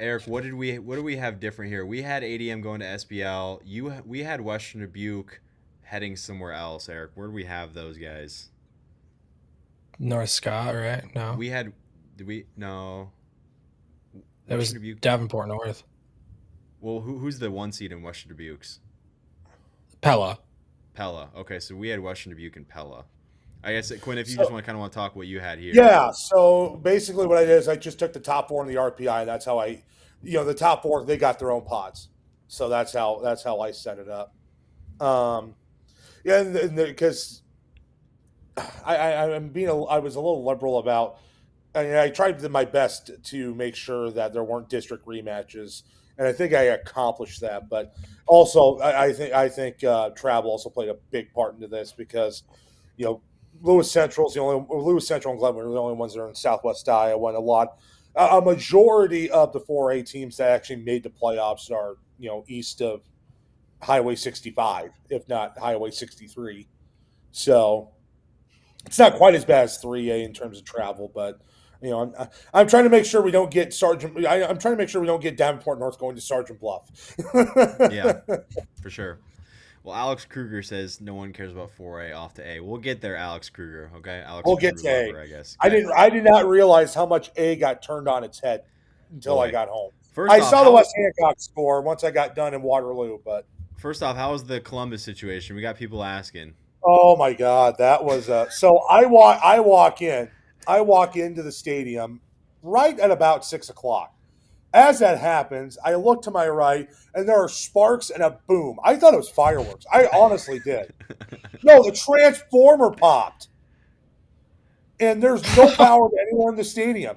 Eric, what do we have different here? We had ADM going to SBL. We had Western Dubuque heading somewhere else. Eric, where do we have those guys? North Scott, right? No. No. That was Dubuque. Davenport North. Well, who's the 1 seed in Western Dubuque's? Pella. Okay, so we had Western Dubuque and Pella. I guess, Quinn, if you just want to talk what you had here. Yeah, so basically what I did is I just took the top 4 in the RPI. That's how the top 4, they got their own pods. So that's how I set it up. Yeah, because I was a little liberal about. I tried my best to make sure that there weren't district rematches, and I think I accomplished that. But also, I think travel also played a big part into this because, Lewis Central and Glenwood are the only ones that are in Southwest Iowa, and a majority of the 4A teams that actually made the playoffs are east of Highway 65, if not Highway 63. So it's not quite as bad as 3A in terms of travel, but I'm trying to make sure we don't get I'm trying to make sure we don't get Davenport North going to Sergeant Bluff. Yeah, for sure. Well, Alex Kruger says no one cares about 4A off to A. We'll get there, Alex Kruger. Okay, we'll get to A. I guess. Okay. I did not realize how much A got turned on its head until I got home. I saw the West Hancock score once I got done in Waterloo, but first off, how was the Columbus situation? We got people asking. Oh my God, that was so. I walk into the stadium right at about 6:00. As that happens, I look to my right, and there are sparks and a boom. I thought it was fireworks. I honestly did. No, the transformer popped, and there's no power anywhere in the stadium.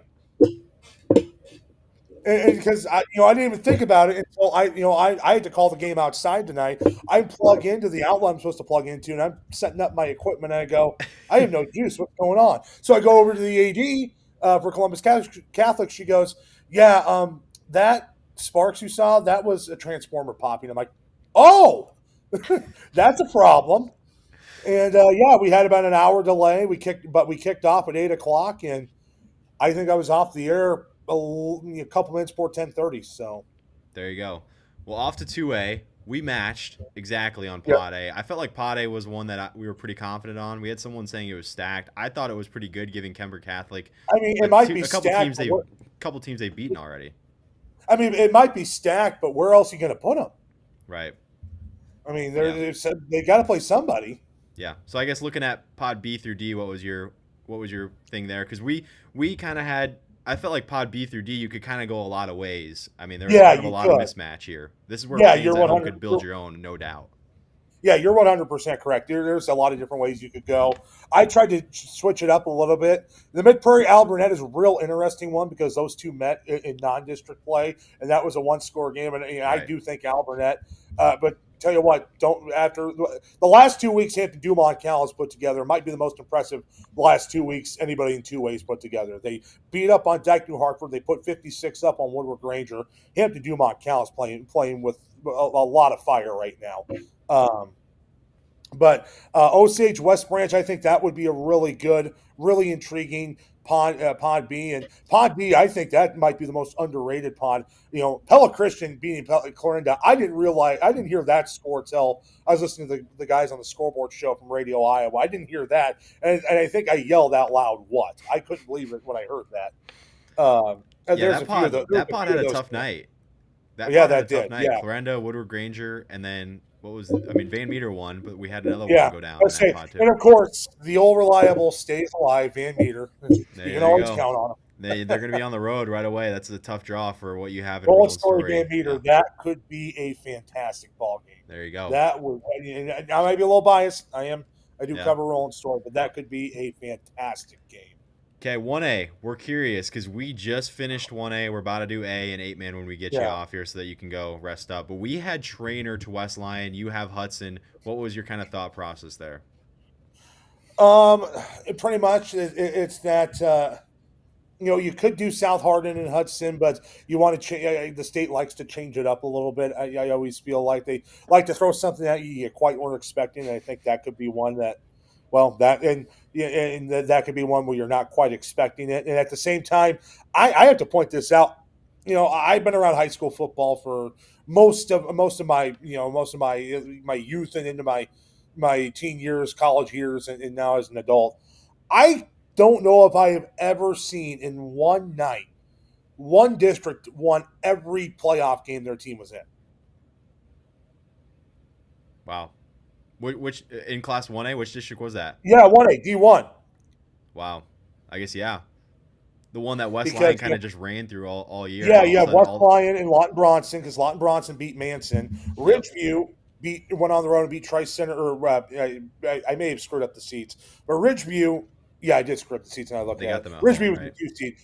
And because I didn't even think about it until I had to call the game outside tonight. I plug into the outlet I'm supposed to plug into, and I'm setting up my equipment. And I go, I have no juice. What's going on? So I go over to the AD for Columbus Catholic. She goes, yeah, that sparks you saw, that was a transformer popping. I'm like, oh, that's a problem. And we had about an hour delay. We kicked off at 8:00, and I think I was off the air a couple minutes before 10:30. So there you go. Well, off to 2A, we matched exactly on Pod A. I felt like Pod A was one that we were pretty confident on. We had someone saying it was stacked. I thought it was pretty good, giving Kemper Catholic. I mean, it might be a couple stacked. couple teams they've beaten already. I mean, it might be stacked, but where else are you going to put them? Right. I mean, they got to play somebody. Yeah. So I guess looking at Pod B through D, what was your thing there? Because we kind of had. I felt like Pod B through D, you could kind of go a lot of ways. I mean, there was a lot of mismatch here. This is where fans at home could build your own, no doubt. Yeah, you're 100% correct. There's a lot of different ways you could go. I tried to switch it up a little bit. The Mid-Prairie Alburnett is a real interesting one because those two met in non-district play, and that was a one-score game. And I do think Alburnett, but tell you what, after the last 2 weeks Hampton Dumont Cal has put together, might be the most impressive last 2 weeks anybody in 2A's put together. They beat up on Dyke New Hartford. They put 56 up on Woodward Granger. Hampton Dumont Cal is playing with a lot of fire right now. But Osage West Branch, I think that would be a really good, really intriguing pod B. And pod B, I think that might be the most underrated pod. Pella Christian beating Clarinda. I didn't hear that score till I was listening to the guys on the scoreboard show from Radio Iowa. I didn't hear that, and I think I yelled out loud, "What?" I couldn't believe it when I heard that. And Yeah, there's a few of those. that pod Few had of a those tough games. night. That Yeah, pod had a that tough did. night. Yeah. Clarenda, Woodward Granger, and then what was I mean, Van Meter won, but we had another one Yeah, go down in let's that say, pod and too. of course, the old reliable stays alive, Van Meter. You can There you always go. count on him. They're going to be on the road right away. That's a tough draw for what you have in Roland Roland Story, Van Story. Meter. Yeah. That could be a fantastic ball game. There you go. That would. And I might be a little biased. I am. I do Yeah. cover Roland Story, but that could be a fantastic game. Okay, 1A. We're curious because we just finished 1A. We're about to do A and 8-man when we get you Yeah. off here so that you can go rest up. But we had Trainer to West Lyon. You have Hudson. What was your kind of thought process there? Pretty much, it's that. You could do South Hardin and Hudson, but you want to change. The state likes to change it up a little bit. I always feel like they like to throw something at you quite weren't expecting. And I think that could be one that, well, that could be one where you're not quite expecting it. And at the same time, I have to point this out. I've been around high school football for most of my my youth and into my teen years, college years, and now as an adult. I don't know if I have ever seen in one night one district won every playoff game their team was in. Wow. Which in Class 1A, which district was that? Yeah, 1A, D1. Wow. I guess, yeah. The one that West Because Lyon kind of just ran through all year. yeah, All of a you have sudden, West Lyon and Lawton Bronson because Lawton Bronson beat Manson. Yep. Ridgeview went on the road and beat Tri Center. Or I may have screwed up the seats, but Ridgeview, yeah, I did screw up the seats, and I looked They at got it. them at Ridgeview home, was right? the 2 seed.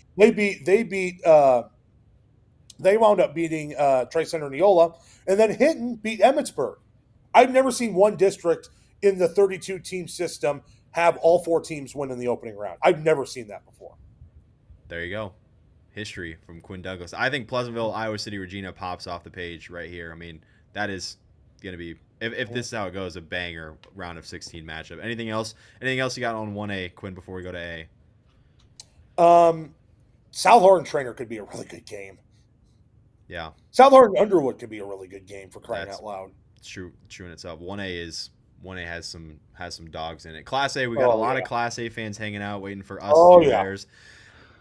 They wound up beating Tri Center Neola, and then Hinton beat Emmitsburg. I've never seen one district in the 32 team system have all 4 teams win in the opening round. I've never seen that before. There you go. History from Quinn Douglas. I think Pleasantville, Iowa City, Regina pops off the page right here. I mean, that is going to be, if this is how it goes, a banger round of 16 matchup. Anything else? Anything else you got on 1A, Quinn, before we go to A? South Hardin Trainer could be a really good game. Yeah. South Hardin Underwood could be a really good game for crying out loud. It's true in itself. 1A has some dogs in it. Class A, we got a lot of Class A fans hanging out waiting for us to do theirs.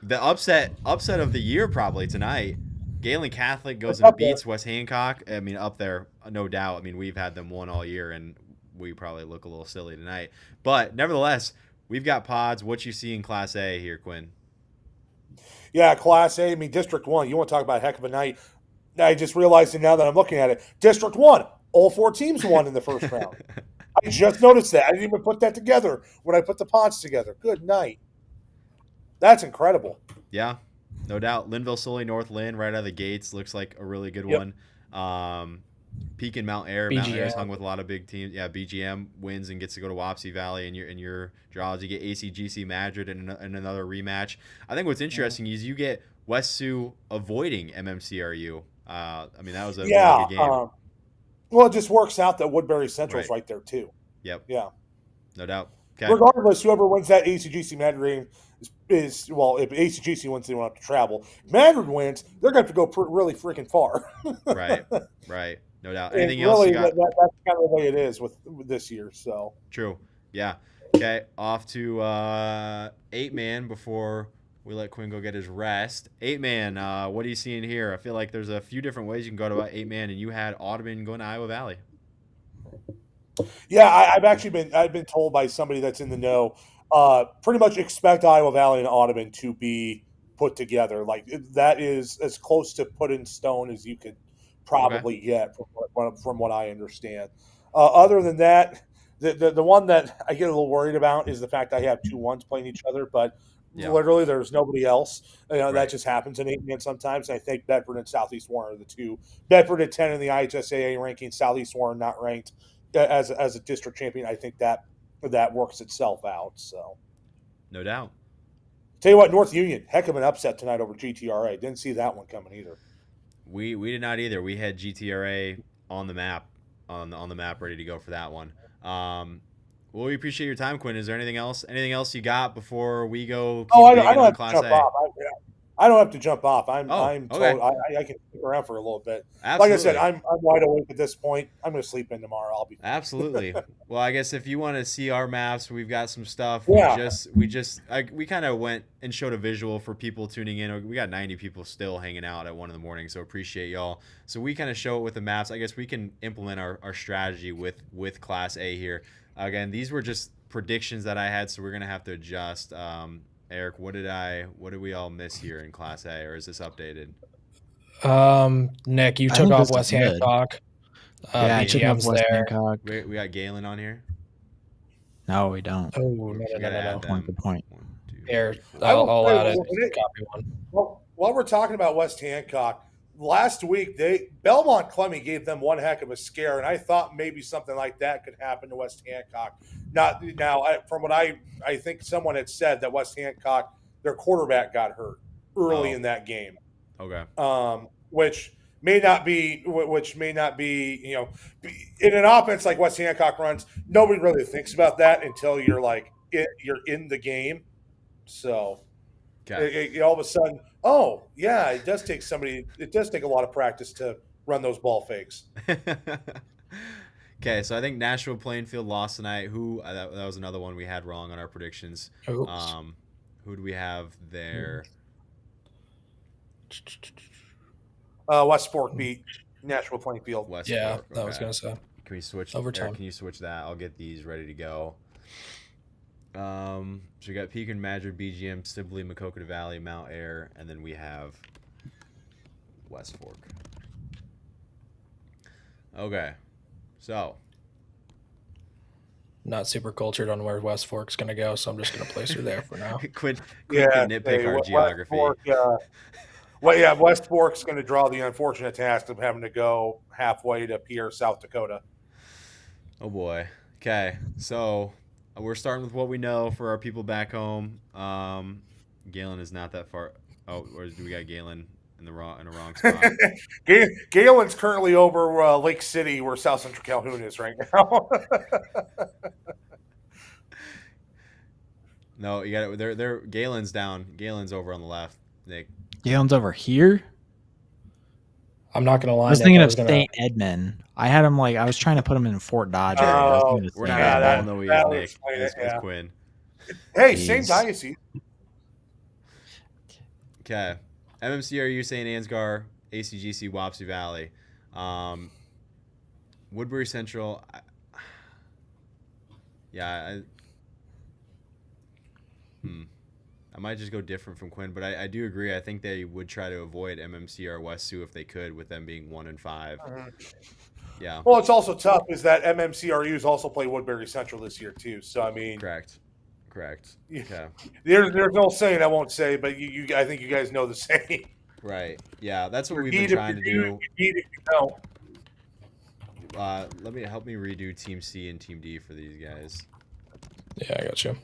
The upset of the year probably tonight. Galen Catholic goes and beats West Hancock. I mean, up there, no doubt. I mean, we've had them won all year, and we probably look a little silly tonight. But nevertheless, we've got pods. What you see in Class A here, Quinn? Yeah, Class A. I mean, District 1. You want to talk about a heck of a night. I just realized it now that I'm looking at it. District 1, all 4 teams won in the first round. I just noticed that. I didn't even put that together when I put the pods together. Good night. That's incredible. Yeah, no doubt. Linville, Sully, North Lynn, right out of the gates, looks like a really good one. Peak and Mount Air. Mount Air's hung with a lot of big teams. Yeah, BGM wins and gets to go to Wapsie Valley in your draws. You get ACGC Madrid in another rematch. I think what's interesting is you get West Sioux avoiding MMCRU. I mean, that was a really good game. Well, it just works out that Woodbury Central's right there too. Yep. Yeah. No doubt. Okay. Regardless, whoever wins that ACGC Madrid is well, if ACGC wins, they won't have to travel. If Madrid wins, they're going to have to go really freaking far. Right. No doubt. Anything really, else you got? That's kind of the way it is with this year. So true. Yeah. Okay. Off to 8-man before we let Quinn go get his rest. 8-man. What are you seeing here? I feel like there's a few different ways you can go to 8-man, and you had Audubon going to Iowa Valley. Yeah, I've been told by somebody that's in the know. Pretty much expect Iowa Valley and Audubon to be put together. Like that is as close to put in stone as you could probably get from what I understand. Other than that, the one that I get a little worried about is the fact I have 2 1s playing each other, but literally there's nobody else. That just happens in 8-man sometimes. And I think Bedford and Southeast Warren are the 2. Bedford at 10 in the IHSAA ranking, Southeast Warren not ranked as a district champion. I think that works itself out. So, no doubt. Tell you what, North Union, heck of an upset tonight over GTRA. Didn't see that one coming either. We did not either. We had GTRA on the map, ready to go for that one. Well, we appreciate your time, Quinn. Is there anything else? Anything else you got before we go? Keep Oh, I digging don't on have to Class jump A. off. I don't have to jump off. Oh, I'm okay. told I can stick around for a little bit. Absolutely. Like I said, I'm wide awake at this point. I'm going to sleep in tomorrow. I'll be fine. Absolutely. Well, I guess if you want to see our maps, we've got some stuff. Yeah. We kind of went and showed a visual for people tuning in. We got 90 people still hanging out at 1 a.m, so appreciate y'all. So we kind of show it with the maps. I guess we can implement our strategy with Class A here. Again, these were just predictions that I had, so we're gonna have to adjust. Eric, what did we all miss here in Class A, or is this updated? Nick, you I took think off this is West good. Hancock. Yeah, I took off BGM's West there. Hancock. We got Galen on here. No, we don't. Oh, We gotta add them. Good point. 1, 2, Here, 3, 4. I'll add it. When Copy one. Well, while we're talking about West Hancock, last week Belmont Clemmy gave them one heck of a scare, and I thought maybe something like that could happen to West Hancock. Not now, from what I think someone had said that West Hancock, their quarterback got hurt early in that game. Okay. Which may not be in an offense like West Hancock runs, nobody really thinks about that until you're in the game. So all of a sudden, oh yeah, it does take a lot of practice to run those ball fakes. Okay, so I think Nashville Plainfield lost tonight. That was another one we had wrong on our predictions. Oops. Who do we have there? West Fork beat Nashville Plainfield. West Yeah, Fork, that was okay. gonna say. Can we switch Overtime. Eric, can you switch that? I'll get these ready to go. So we got Pekin, Madrid, BGM, Sibley, Maquoketa Valley, Mount Air, and then we have West Fork. Okay, so Not super cultured on where West Fork's gonna go, so I'm just gonna place her there for now. Quinn can nitpick our geography. West Fork's going to draw the unfortunate task of having to go halfway to Pierre, South Dakota. Oh boy. Okay, so we're starting with what we know for our people back home. Galen is not that far. Oh, or do we got Galen in a wrong spot? Galen's currently over Lake City, where South Central Calhoun is right now. No, you got it. They're Galen's down. Galen's over on the left. Nick. Galen's over here. I'm not gonna lie. I was Nick, thinking I of was gonna- St. Edmund. I was trying to put him in Fort Dodge area. Oh, We're St. not Yeah, at Edmund. all. No, that would Nick. explain It's it, yeah. Quinn. Hey, same Jeez. diocese. Okay. MMCRU St. Ansgar, ACGC Wapsie Valley. Woodbury Central. I might just go different from Quinn, but I do agree. I think they would try to avoid MMCR West Sioux if they could, with them being 1 and 5. Yeah. Well, it's also tough is that MMCRU's also play Woodbury Central this year too. So I mean, Correct. Yeah. Okay. there's no saying I won't say, but I think you guys know the saying. Right. Yeah, that's what we've Read been if trying to you do. read if you don't. Help me redo Team C and Team D for these guys. Yeah, I got you.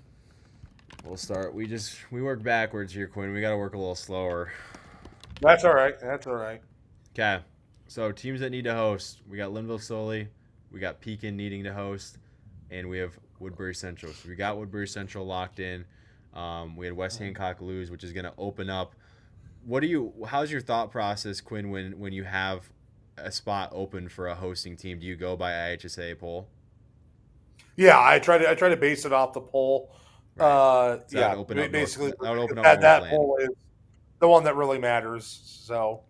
We'll start. We work backwards here, Quinn. We got to work a little slower. That's all right. That's all right. Okay. So teams that need to host, we got Linville Sully, we got Pekin needing to host, and we have Woodbury Central. So we got Woodbury Central locked in. We had West Hancock lose, which is going to open up. How's your thought process, Quinn, when you have a spot open for a hosting team? Do you go by IHSA poll? Yeah, I try to base it off the poll. Right. So Yeah, that would open up basically that would open up that Northland. poll is the one that really matters. So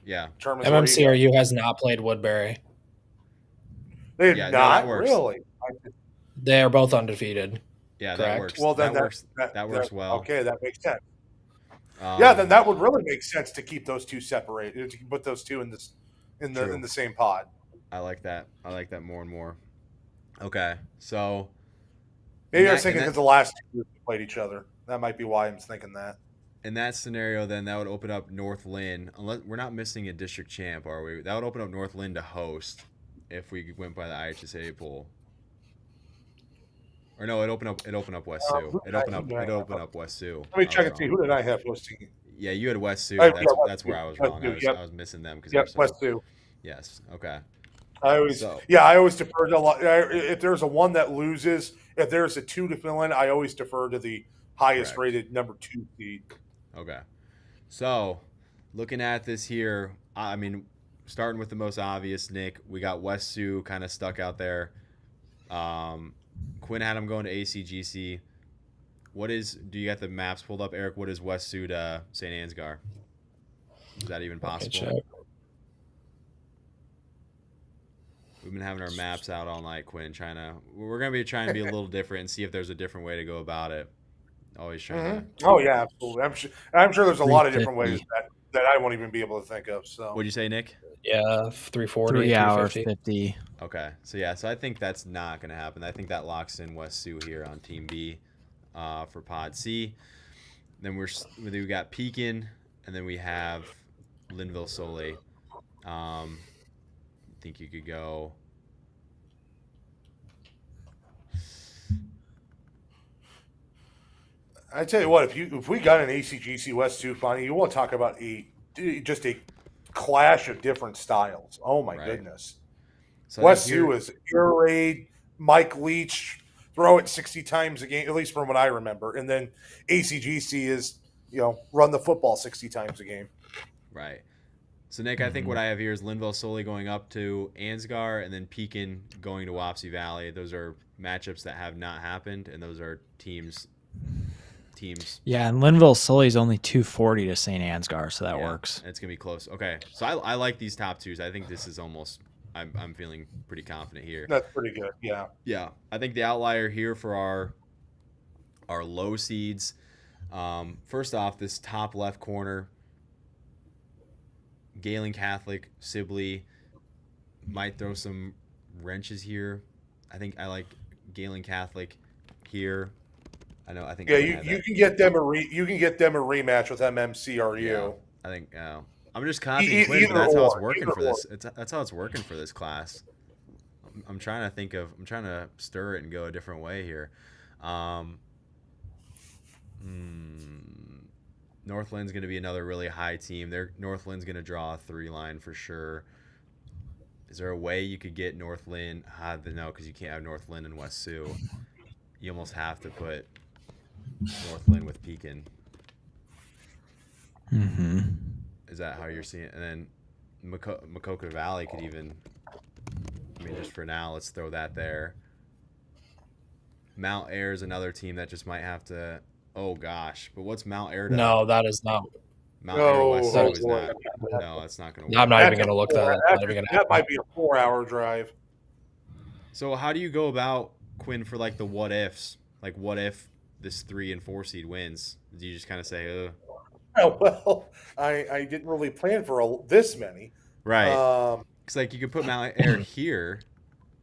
Yeah. determines where you go. MMCRU has not played Woodbury. They did Yeah, no, not that works. really. They are both undefeated. Yeah, Correct. that works. Well, then that works. That works well. Okay, that makes sense. Yeah, then that would really make sense to keep those two separated. To put those two in True. the same pod. I like that. I like that more and more. Okay, so Maybe I And was thinking that- because the last two years we played each other. That might be why I'm thinking that. in that scenario, then that would open up North Lynn. Unless we're not missing a district champ, are we? That would open up North Lynn to host if we went by the IHSA poll. Or no, it opened up West Sioux. It opened up West Sioux. Let me I check was and see. wrong. Who did I have hosting? Yeah, you had West Sioux. Yeah, That's West that's where Sioux. I was West wrong. Sioux, yep. I was missing them because Yep, West Sioux. Yes. Okay. I always defer to a lot. If there's a one that loses, if there's a 2 to fill in, I always defer to the highest Correct. rated number 2 seed. Okay. So, looking at this here, I mean, starting with the most obvious, Nick, we got West Sioux kind of stuck out there. Quinn had him going to ACGC. Do you got the maps pulled up, Eric? What is West Sioux to St. Ansgar? Is that even possible? We've been having our maps out all night, Quinn. We're gonna be trying to be a little different and see if there's a different way to go about it. Always trying to. Oh yeah, absolutely. I'm sure there's a lot of different ways 350. that I won't even be able to think of. So What'd you say, Nick? Yeah, 340, 3 hours 350. 50. Okay, so I think that's not gonna happen. I think that locks in West Sioux here on Team B for Pod C. Then we got Pekin, and then we have Linville Sole. Think you could go. I tell you what, if we got an ACGC West Sioux final, you want to talk about just a clash of different styles. Oh my goodness. So West Sioux is air raid, Mike Leach, throw it 60 times a game, at least from what I remember. And then ACGC is, run the football 60 times a game. Right. So, Nick, I think what I have here is Linville Sole going up to Ansgar and then Pekin going to Wapsie Valley. Those are matchups that have not happened, and those are teams. Yeah, and Linville Sully is only 240 to St. Ansgar, so that works. It's going to be close. Okay, so I like these top twos. I think this is almost – I'm feeling pretty confident here. That's pretty good, yeah. Yeah, I think the outlier here for our low seeds, first off, this top left corner – Galen Catholic, Sibley might throw some wrenches here. I think I like Galen Catholic here. I think. Yeah, you can get them a rematch with MMCRU. Yeah, I think. I'm just confident, Quinn, but that's how it's working for this. That's how it's working for this class. I'm trying to stir it and go a different way here. Northland's going to be another really high team. Northland's going to draw a 3-line for sure. Is there a way you could get Northland? No, because you can't have Northland and West Sioux. You almost have to put Northland with Pekin. Mm-hmm. Is that how you're seeing it? And then Macoka Valley could even, just for now, let's throw that there. Mount Air is another team that just might have to. Oh gosh, but what's Mount Air? No, that is not. Mount Air West Sioux is not. No, it's not going to work. I'm not even going to look that. That might be a 4-hour drive. So how do you go about, Quinn, for like the what ifs? Like what if this 3 and 4 seed wins? Do you just kind of say, ugh? Oh, well, I didn't really plan for this many. Right. Because like you could put Mount Air here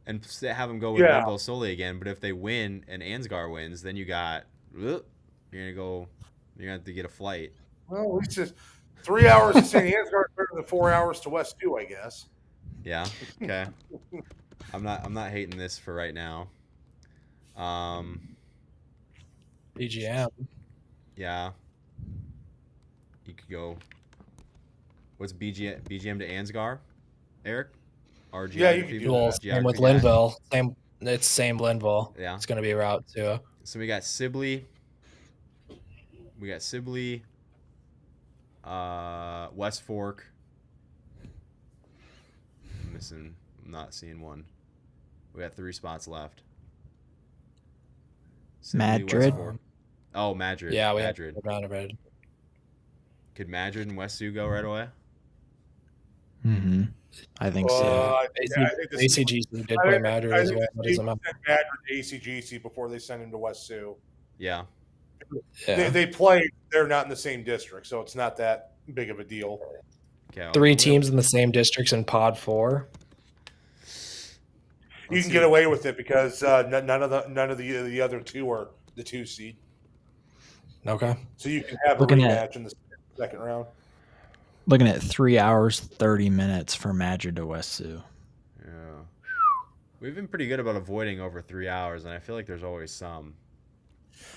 and have them go with Linville Sole again. But if they win and Ansgar wins, then you got you're gonna have to get a flight. Well, at least it's 3 hours to St. Ansgar is better than 4 hours to West Sioux, I guess. Yeah. Okay. I'm not hating this for right now. BGM. Yeah. You could go. What's BGM to Ansgar, Eric? RG. Yeah, you could do that. Same with Linville. Same Linville. Yeah. It's going to be a route too. So we got Sibley. West Fork. I'm not seeing one. We got 3 spots left. Sibley, Madrid. Oh, Madrid. Yeah, we Madrid. have Madrid. Could Madrid and West Sioux go right away? Mm-hmm. I think so. I think ACGC did play Madrid as well. They sent Madrid to ACGC before they sent him to West Sioux. Yeah. They play. They're not in the same district, so it's not that big of a deal. Okay, 3 teams in the same districts in Pod 4. You can get away with it because none of the other 2 are the 2 seed. Okay. So you can have a rematch in the second round. Looking at 3 hours 30 minutes for Madrid to West Sioux. Yeah. We've been pretty good about avoiding over 3 hours, and I feel like there's always some.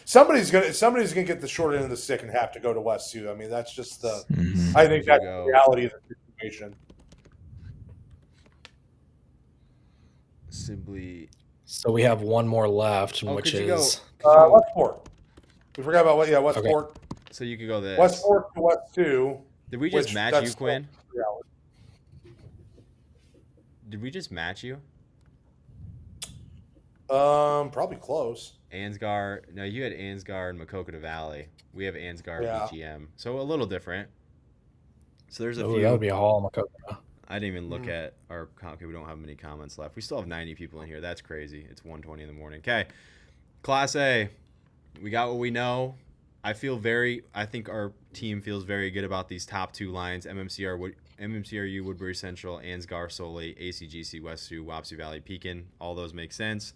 Somebody's gonna get the short end of the stick and have to go to West Sioux. I mean, that's just the. I think that's the reality of the situation. Sibley. So we have one more left, Oh, which could you go? is Westport. We forgot about Westport. So you could go this. Westport to West 2. Did we just match you, Quinn? 3 hours. Did we just match you? Probably close. Ansgar. No, you had Ansgar and Makokata Valley. We have Ansgar Yeah. BGM. So a little different. So there's a that few. would be a haul, Makokata. I didn't even look at our. Okay, we don't have many comments left. We still have 90 people in here. That's crazy. It's 1:20 in the morning. Okay, Class A. We got what we know. I think our team feels very good about these top 2 lines: MMCRU, Woodbury Central, Ansgar, Soli, ACGC, West Sioux, Wapsie Valley, Pekin. All those make sense.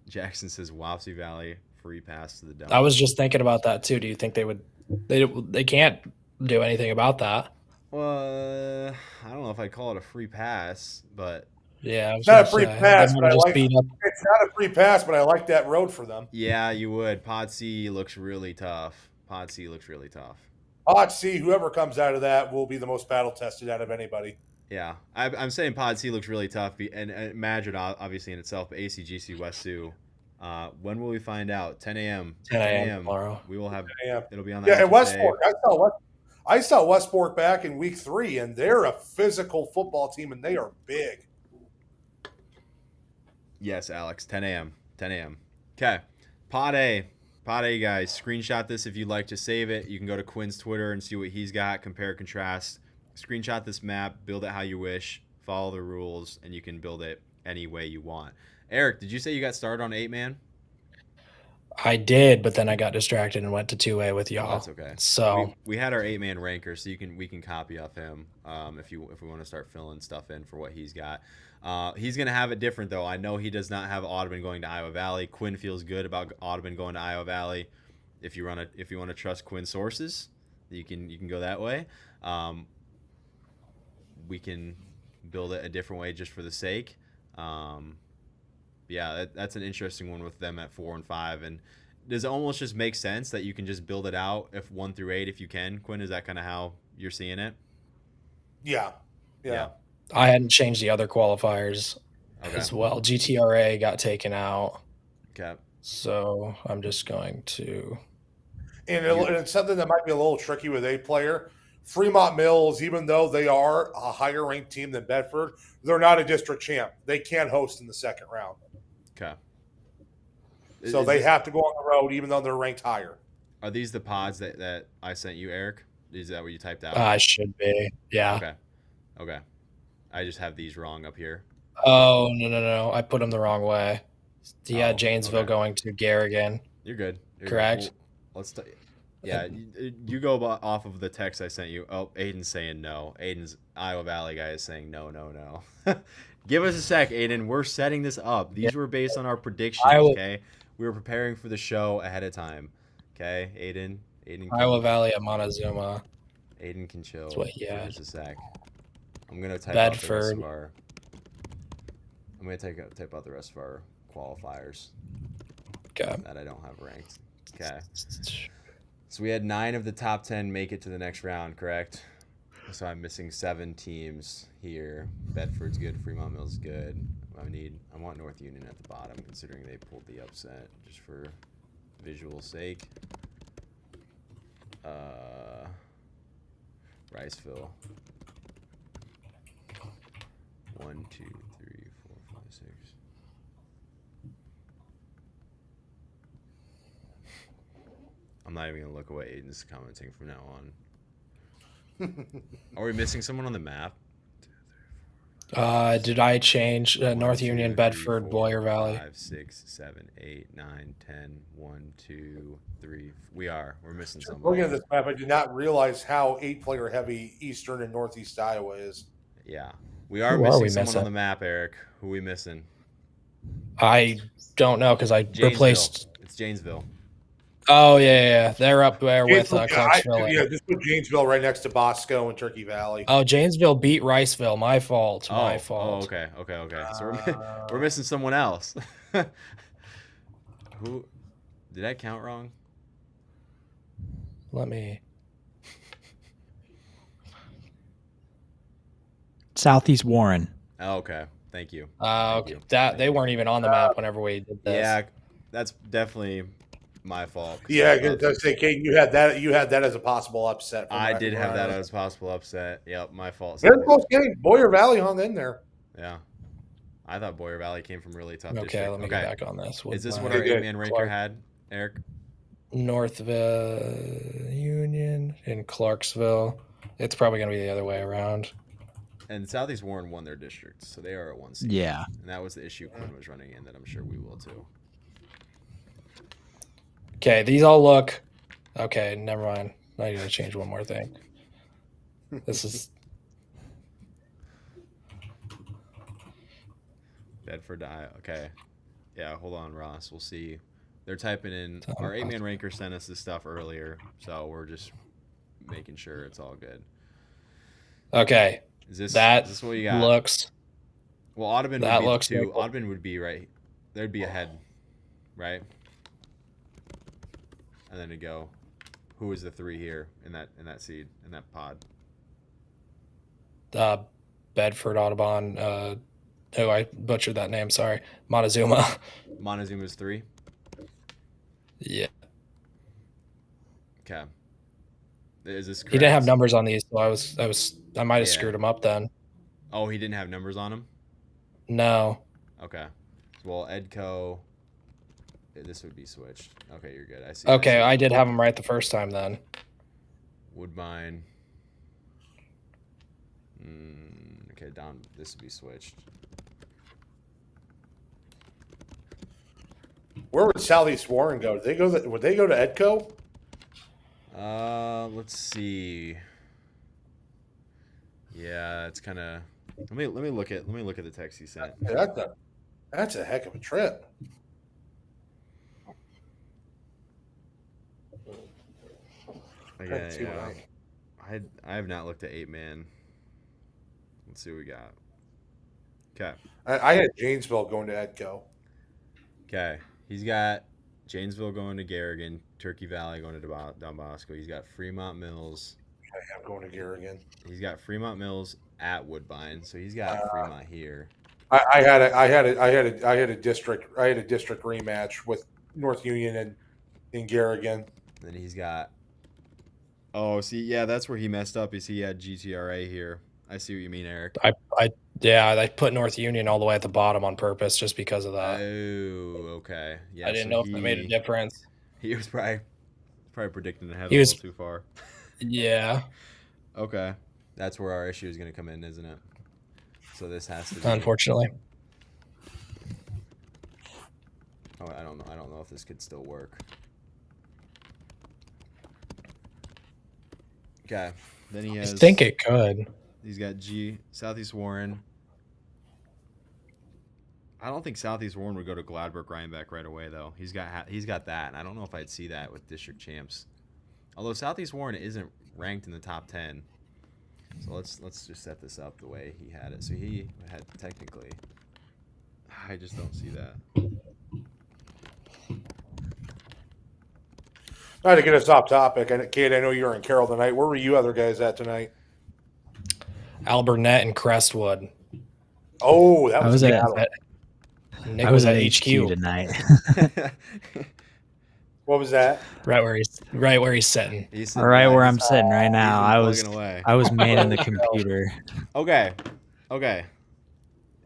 Jackson says Wapsie Valley free pass to the dome. I was just thinking about that too. Do you think they would? They can't do anything about that. Well, I don't know if I'd call it a free pass, but Yeah, It's not a free pass, but I like. beat up. It's not a free pass, but I like that road for them. yeah, you would. Pod C looks really tough. Pod C, whoever comes out of that will be the most battle tested out of anybody. Yeah, I'm saying Pod C looks really tough, and Madrid obviously in itself, but ACGC West Sioux. When will we find out? 10 a.m. 10 a.m. tomorrow. We will have. 10 a.m. It'll be on that. Yeah, and Westport. I saw Westport back in week 3, and they're a physical football team, and they are big. Yes, Alex. 10 a.m. 10 a.m. Okay. Pod A, guys. Screenshot this if you'd like to save it. You can go to Quinn's Twitter and see what he's got. Compare, contrast. Screenshot this map. Build it how you wish. Follow the rules, and you can build it any way you want. Eric, did you say you got started on 8-man? I did, but then I got distracted and went to 2A with y'all. That's okay. So we had our 8-man ranker, so we can copy off him if we want to start filling stuff in for what he's got. He's gonna have it different though. I know he does not have Audubon going to Iowa Valley. Quinn feels good about Audubon going to Iowa Valley. If you want to trust Quinn's sources, you can go that way. We can build it a different way just for the sake. Yeah, that's an interesting one with them at 4 and 5. And does it almost just make sense that you can just build it out if 1 through 8 if you can? Quinn, is that kind of how you're seeing it? Yeah. I hadn't changed the other qualifiers as well. GTRA got taken out. Okay. So I'm just going to. And it's something that might be a little tricky with a player. Fremont Mills, even though they are a higher ranked team than Bedford, they're not a district champ. They can't host in the second round. Okay. So they have to go on the road, even though they're ranked higher. Are these the pods that I sent you, Eric? Is that what you typed out? I should be. Yeah. Okay. I just have these wrong up here. Oh, no. I put them the wrong way. Yeah, Janesville going to Garrigan. You're good. Correct. Well, yeah, you go off of the text I sent you. Oh, Aiden's saying no. Aiden's Iowa Valley guy is saying no. Give us a sec, Aiden. We're setting this up. These were based on our predictions, okay? We were preparing for the show ahead of time. Okay, Aiden. Iowa Valley at Montezuma. Aiden can chill. That's what he had. Give us a sec. I'm gonna type Bedford. out the rest of our. I'm gonna type out the rest of our qualifiers. Okay. That I don't have ranked. Okay. So we had 9 of the top 10 make it to the next round, correct? So I'm missing 7 teams here. Bedford's good. Fremont Mills is good. I want North Union at the bottom, considering they pulled the upset, just for visual sake. Riceville. 1, 2, 3, 4, 5, 6. I'm not even gonna look at what Aiden's commenting from now on. Are we missing someone on the map? Did I change 1, North 2, Union, 3, Bedford, 4, Boyer Valley? 5, 6, 7, 8, 9, 10. 1, 2, 3. We're missing someone. Looking at this map, I did not realize how 8-player heavy Eastern and Northeast Iowa is. Yeah, we are missing someone on the map, Eric. Who are we missing? I don't know because I replaced. It's Janesville. Oh yeah. They're up there with Clarksville. Just put Janesville right next to Bosco and Turkey Valley. Oh, Janesville beat Riceville. My fault. My fault. Oh, okay. So we're missing someone else. Who did I count wrong? Let me. Southeast Warren. Oh, okay. Thank you. Okay. you. That Thank they you. weren't even on the map whenever we did this. Yeah, that's definitely my fault. 'Cause Yeah, I I thought was say, Kate, you had that. You had that as a possible upset. From I what did have I that remember. as a possible upset. Yep, my fault. Very close game. Boyer Valley hung in there. Yeah. I thought Boyer Valley came from really tough Okay, district. let me go back on this. Is this Woodbine. what our They did. 8-man ranker Clark. had, Eric? Northville Union in Clarksville. It's probably going to be the other way around. And Southeast Warren won their district, so they are at 1 seed. Yeah. And that was the issue Quinn was running in that I'm sure we will too. Okay, these all look okay. Never mind. I need to change one more thing. This is Bedford, okay. Yeah, hold on, Ross. We'll see. They're typing in. Our 8-man ranker sent us this stuff earlier, so we're just making sure it's all good. okay. Is this what you got? Looks. Well, Audubon That would be looks the 2. like- Audubon would be right. There'd be ahead, right? And then to go. Who is the 3 here in that seed in that pod? Bedford Audubon. Oh, I butchered that name. Sorry, Montezuma. Montezuma's 3. Yeah, Okay. Is this correct? he didn't have numbers on these, so I might have Yeah. screwed him up then. Oh, he didn't have numbers on him? No. Okay. Well, Edco, this would be switched. Okay, you're good. I see. Okay, I I see. did have him right the first time then. Woodbine. Okay, down. This would be switched. Where would Southeast Warren go? Would they go to Edco? Let's see. Yeah, it's kind of. Let me look at the text he sent. That's a heck of a trip. Okay, yeah. I have not looked at 8-man. Let's see what we got. Okay. I had Janesville going to Edco. Okay. He's got Janesville going to Garrigan, Turkey Valley going to Don Bosco. He's got Fremont Mills. I'm going to Garrigan. He's got Fremont Mills at Woodbine, so he's got Fremont here. I had a district rematch with North Union and in Garrigan. Then he's got. Oh, see, yeah, that's where he messed up. Is he had GTRA here? I see what you mean, Eric. I put North Union all the way at the bottom on purpose just because of that. Oh, okay. Yeah, I didn't know if that made a difference. He was probably predicting ahead He a was- little too far. Yeah, Okay, that's where our issue is going to come in, isn't it? So this has to be. unfortunately. Oh, I don't know. I don't know if this could still work. Okay. Then he I has. think it could. He's got Southeast Warren. I don't think Southeast Warren would go to Gladbrook Rhinebeck right away though. He's got that. And I don't know if I'd see that with district champs. Although Southeast Warren isn't ranked in the top 10. So let's just set this up the way he had it. So he had technically. I just don't see that. Not to get us off topic, Kate, I know you were in Carroll tonight. Where were you other guys at tonight? Alburnett and Crestwood. Oh, that was at Nick I was at HQ HQ tonight. What was that? right where he's sitting. All right, where I'm sitting right now. I was plugging away. manning the computer. Okay.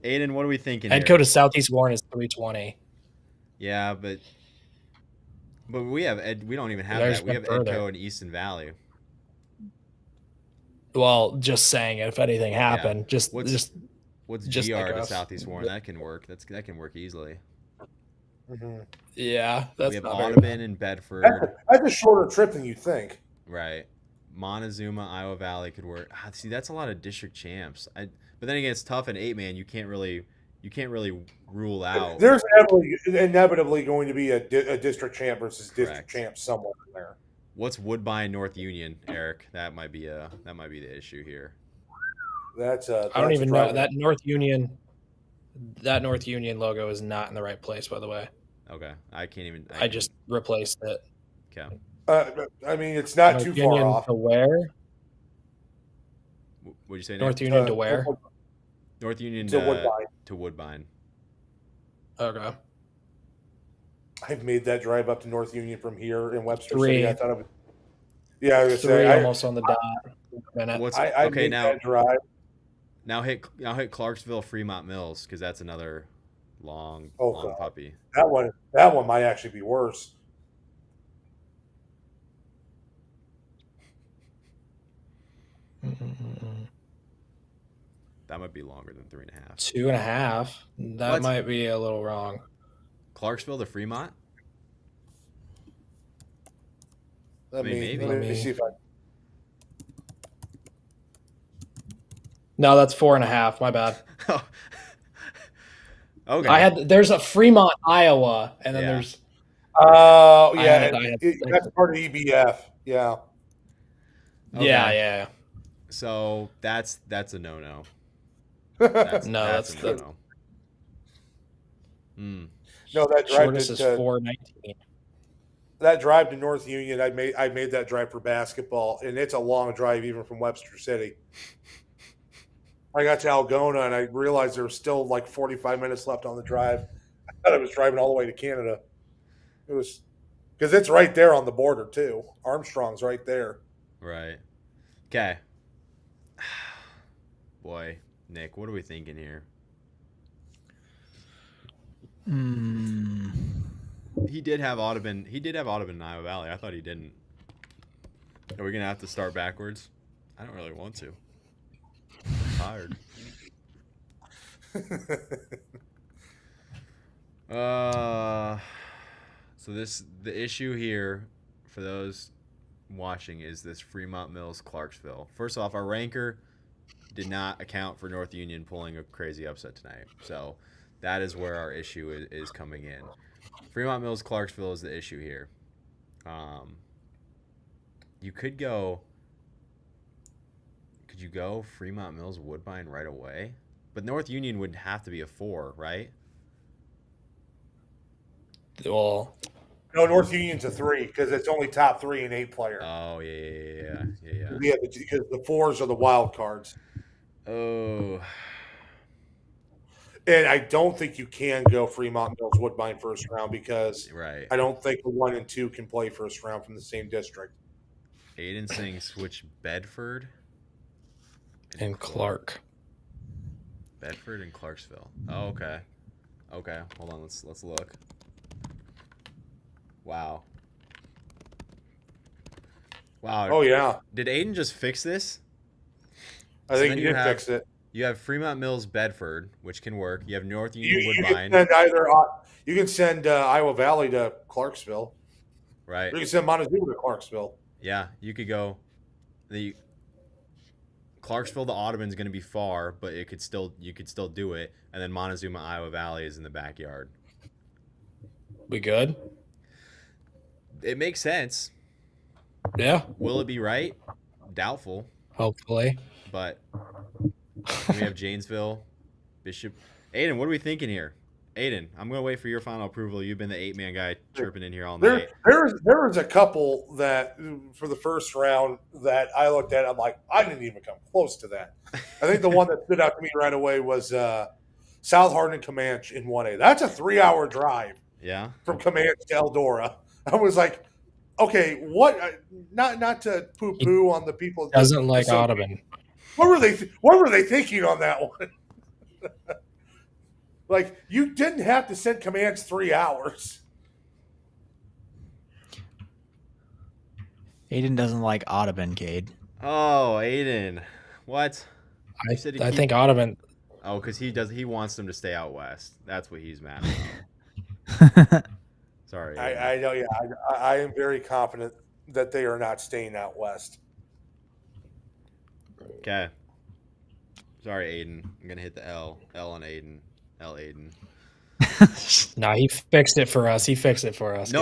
Aiden, what are we thinking? Head here? code to Southeast Warren is 320. Yeah, but we have we don't even have There's that. We have one further. Edco and Easton Valley. Well, just saying, if anything happened, What's just GR like to us. Southeast Warren? That can work. That can work easily. Mm-hmm. yeah, that's we have not very Audubon and Bedford. That's a shorter trip than you think. Right. Montezuma, Iowa Valley could work. See, that's a lot of district champs. But then again, it's tough in 8-man. You can't really rule out. There's inevitably going to be a district champ versus district champ somewhere in there. What's Woodbine North Union, Eric? That might be the issue here. I don't even know that North Union. That North Union logo is not in the right place, by the way. Okay, I can't even. I just replaced it. Okay. I mean, it's not North too Union far off. to where? What'd you say? North Nick? Union to where? North Union to Woodbine. to Woodbine. Okay. I've made that drive up to North Union from here in Webster 3. City. I thought it was. Yeah, I was gonna 3 say almost on the dot. Minute. What's I okay made now? that drive. Now hit Clarksville, Fremont Mills, because that's another long God. puppy. That one might actually be worse. That might be longer than 3.5. 2.5. That What? might be a little wrong. Clarksville to Fremont? Maybe. maybe. Let me see if I. No, that's 4.5. My bad. Okay. There's a Fremont, Iowa, and then Yeah. there's. Oh I yeah, had that's part of EBF. Yeah. Okay. Yeah. So that's a no-no. No, That's that's a no-no. No, that drive shortest is to 4:19. that drive to North Union. I made that drive for basketball, and it's a long drive even from Webster City. I got to Algona, and I realized there was still like 45 minutes left on the drive. I thought I was driving all the way to Canada. It was because it's right there on the border too. Armstrong's right there. Right. Okay. Boy, Nick, what are we thinking here? He did have Audubon. He did have Audubon in Iowa Valley. I thought he didn't. Are we gonna have to start backwards? I don't really want to. I'm tired. So the issue here for those watching is this Fremont Mills Clarksville. First off, our ranker did not account for North Union pulling a crazy upset tonight. So that is where our issue is coming in. Fremont Mills Clarksville is the issue here. You could go. Could you go Fremont Mills Woodbine right away? But North Union would have to be a 4, right? Well, No, North Union's a 3 because it's only top 3 and 8 player. Oh yeah. Yeah, because the 4s are the wild cards. Oh. And I don't think you can go Fremont Mills Woodbine first round because Right. I don't think the 1 and 2 can play first round from the same district. Aiden saying switch Bedford and Clark. Bedford and Clarksville. Oh, okay. Okay, hold on. Let's look. Wow. Oh yeah. Did Aiden just fix this? I think you did fix it. You have Fremont Mills Bedford, which can work. You have North Union You Woodbine. can send Iowa Valley to Clarksville. Right. Or you can send Montezuma to Clarksville. Yeah, you could go the Clarksville to Audubon's going to be far, but you could still do it, and then Montezuma Iowa Valley is in the backyard. We good? It makes sense. Yeah. Will it be right? Doubtful. Hopefully. But we have Janesville, Bishop. Aiden, what are we thinking here? Aiden, I'm going to wait for your final approval. You've been the 8-man guy chirping in here all night. There was a couple that for the first round that I looked at. I'm like, I didn't even come close to that. I think the one that stood out to me right away was South Hardin Comanche in 1A. That's a 3-hour drive. Yeah. From Comanche to Eldora. I was like, okay, what? Not to poo-poo on the people. Doesn't like Audubon. What were they thinking on that one? Like, you didn't have to send Comanche 3 hours. Aiden doesn't like Audubon, Cade. Oh, Aiden. What? I think Audubon. Oh, because he wants them to stay out west. That's what he's mad about. Sorry. I know, yeah. I am very confident that they are not staying out west. Okay. Sorry, Aiden. I'm going to hit the L. L on Aiden. L Aiden. No, he fixed it for us. No,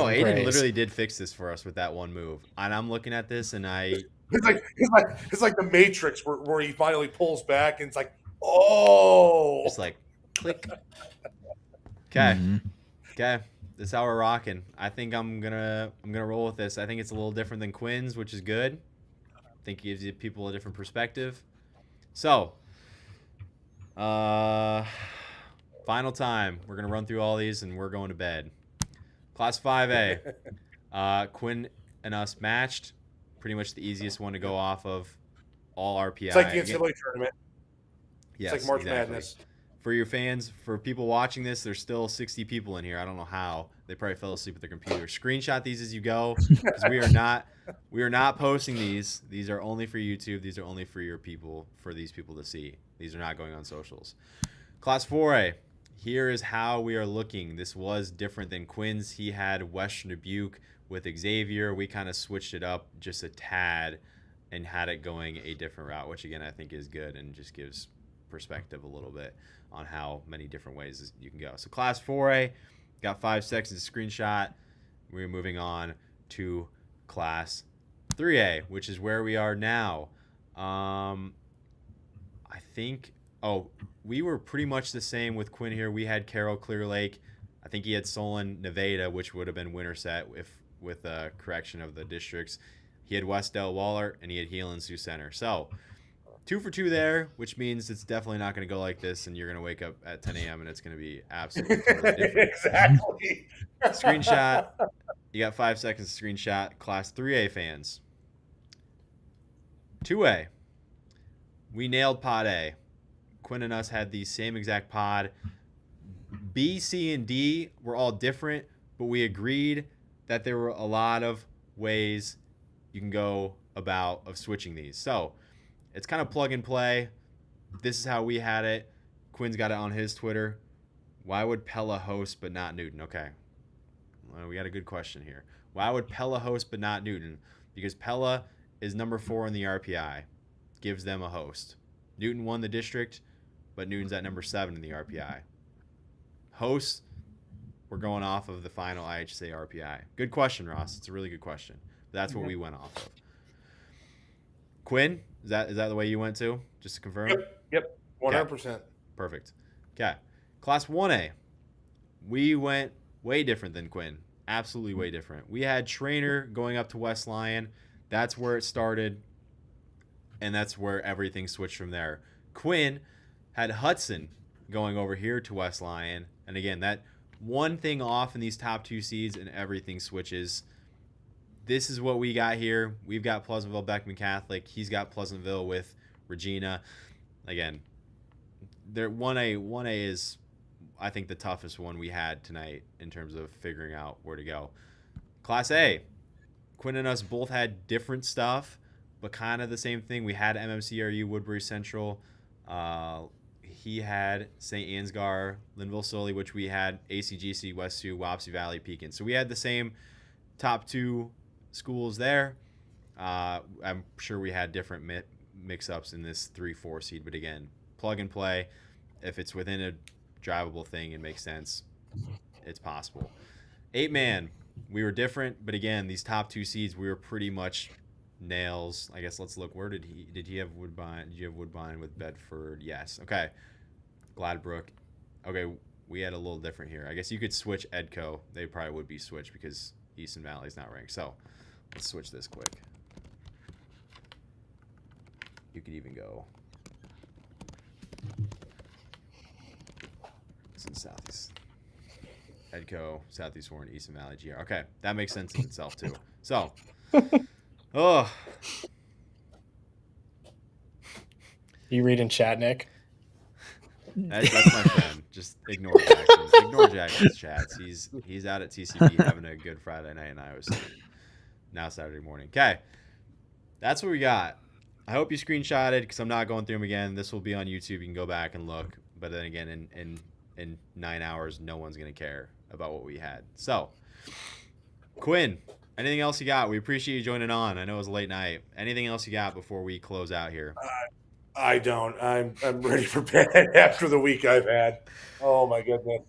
Aiden literally did fix this for us with that one move. And I'm looking at this and it's like the Matrix where he finally pulls back and it's like, oh. Just like click. Okay. Okay. This is how we're rocking. I think I'm gonna roll with this. I think it's a little different than Quinn's, which is good. I think it gives you people a different perspective. So Final time. We're gonna run through all these and we're going to bed. Class 5A. Quinn and us matched. Pretty much the easiest one to go off of. All RPI. It's like the NCAA tournament. Yes, it's like March exactly. Madness. For your fans, for people watching this, there's still 60 people in here. I don't know how. They probably fell asleep with their computer. Screenshot these as you go, because we are not posting these. These are only for YouTube. These are only for your people, for these people to see. These are not going on socials. Class 4A. Here is how we are looking. This was different than Quinn's. He had Western Dubuque with Xavier. We kind of switched it up just a tad and had it going a different route, which again I think is good and just gives perspective a little bit on how many different ways you can go. So Class 4A, got 5 seconds to screenshot. We're moving on to Class 3A, which is where we are now. I think, we were pretty much the same with Quinn here. We had Carroll, Clear Lake. I think he had Solon, Nevada, which would have been Winterset if with a correction of the districts. He had West Del Waller, and he had Heelan Sioux Center. So 2 for 2 there, which means it's definitely not going to go like this, and you're going to wake up at 10 a.m. and it's going to be absolutely totally different. Exactly. Screenshot. You got 5 seconds to screenshot. Class 3A fans. 2A. We nailed Pod A. Quinn and us had the same exact pod. B, C, and D were all different, but we agreed that there were a lot of ways you can go about of switching these. So it's kind of plug and play. This is how we had it. Quinn's got it on his Twitter. Why would Pella host but not Newton? Okay. Well, we got a good question here. Why would Pella host but not Newton? Because Pella is number 4 in the RPI. Gives them a host. Newton won the district, but Newton's at number 7 in the RPI. Hosts, we're going off of the final IHSA RPI. Good question, Ross. It's a really good question. That's what we went off of. Quinn, is that the way you went to? Just to confirm? Yep. 100%. Perfect. Okay. Class 1A. We went way different than Quinn. Absolutely way different. We had Trainer going up to West Lyon. That's where it started, and that's where everything switched from there. Quinn had Hudson going over here to West Lyon, and again, that one thing off in these top 2 seeds and everything switches. This is what we got here. We've got Pleasantville Beckman Catholic. He's got Pleasantville with Regina. Again, 1A is, I think, the toughest one we had tonight in terms of figuring out where to go. Class A, Quinn and us both had different stuff, but kind of the same thing. We had MMCRU, Woodbury Central. He had St. Ansgar, Linville Sully, which we had ACGC, West Sioux, Wapsie Valley, Pekin. So we had the same top 2 schools there. I'm sure we had different mix-ups in this 3-4 seed, but again, plug and play. If it's within a drivable thing and makes sense, it's possible. 8-man, we were different, but again, these top 2 seeds, we were pretty much nails. I guess let's look. Where did he have Woodbine? Did you have Woodbine with Bedford? Yes. Okay. Gladbrook. Okay, we had a little different here. I guess you could switch Edco. They probably would be switched because Easton Valley is not ranked. So let's switch this quick. You could even go. It's in Southeast. Edco, Southeast Warren, Easton Valley, GR. Okay, that makes sense in itself too. So, You reading chat, Nick? That's my friend. Just ignore Jackson. Ignore Jackson's chats. He's out at TCP having a good Friday night in Iowa City. Now Saturday morning. Okay, that's what we got. I hope you screenshotted because I'm not going through them again. This will be on YouTube. You can go back and look. But then again, in 9 hours, no one's going to care about what we had. So, Quinn, anything else you got? We appreciate you joining on. I know it was a late night. Anything else you got before we close out here? I don't. I'm ready for bed after the week I've had. Oh my goodness.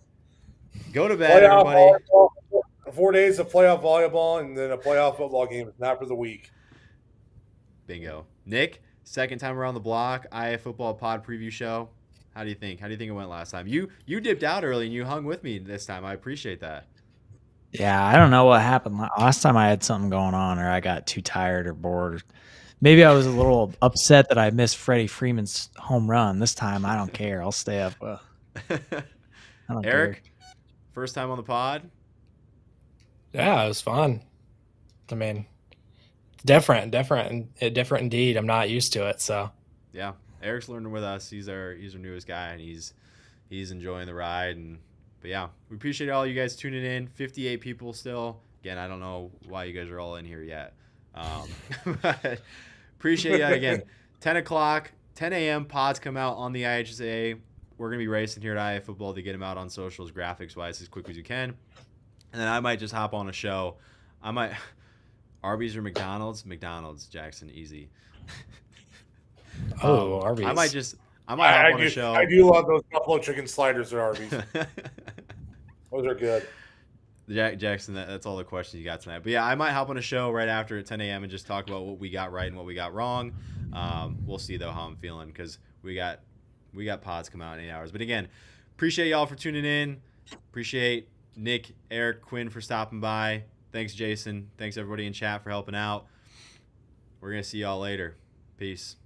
Go to bed, Playoff everybody. volleyball, 4 days of playoff volleyball and then a playoff football game. It's not for the week. Bingo. Nick, second time around the block, Iafootball pod preview show. How do you think? How do you think it went last time? You dipped out early and you hung with me this time. I appreciate that. Yeah, I don't know what happened. Last time I had something going on or I got too tired or bored. Maybe I was a little upset that I missed Freddie Freeman's home run. This time, I don't care. I'll stay up. I don't Eric, care. first time on the pod. Yeah, it was fun. I mean, different indeed. I'm not used to it, so Yeah, Eric's learning with us. He's our newest guy, and he's enjoying the ride. But yeah, we appreciate all you guys tuning in. 58 people still. Again, I don't know why you guys are all in here yet. But appreciate you again. 10 o'clock, 10 a.m. pods come out on the IHSA. We're gonna be racing here at Iafootball to get them out on socials, graphics wise, as quick as you can. And then I might just hop on a show. I might Arby's or McDonald's. McDonald's, Jackson, easy. oh, Arby's. I might hop on a show. I do love those buffalo chicken sliders at Arby's. Those are good. Jackson, that's all the questions you got tonight. But yeah, I might hop on a show right after at 10 a.m. and just talk about what we got right and what we got wrong. We'll see though how I'm feeling because we got pods come out in 8 hours. But again, appreciate y'all for tuning in. Appreciate Nick, Eric, Quinn for stopping by. Thanks, Jason. Thanks everybody in chat for helping out. We're gonna see y'all later. Peace.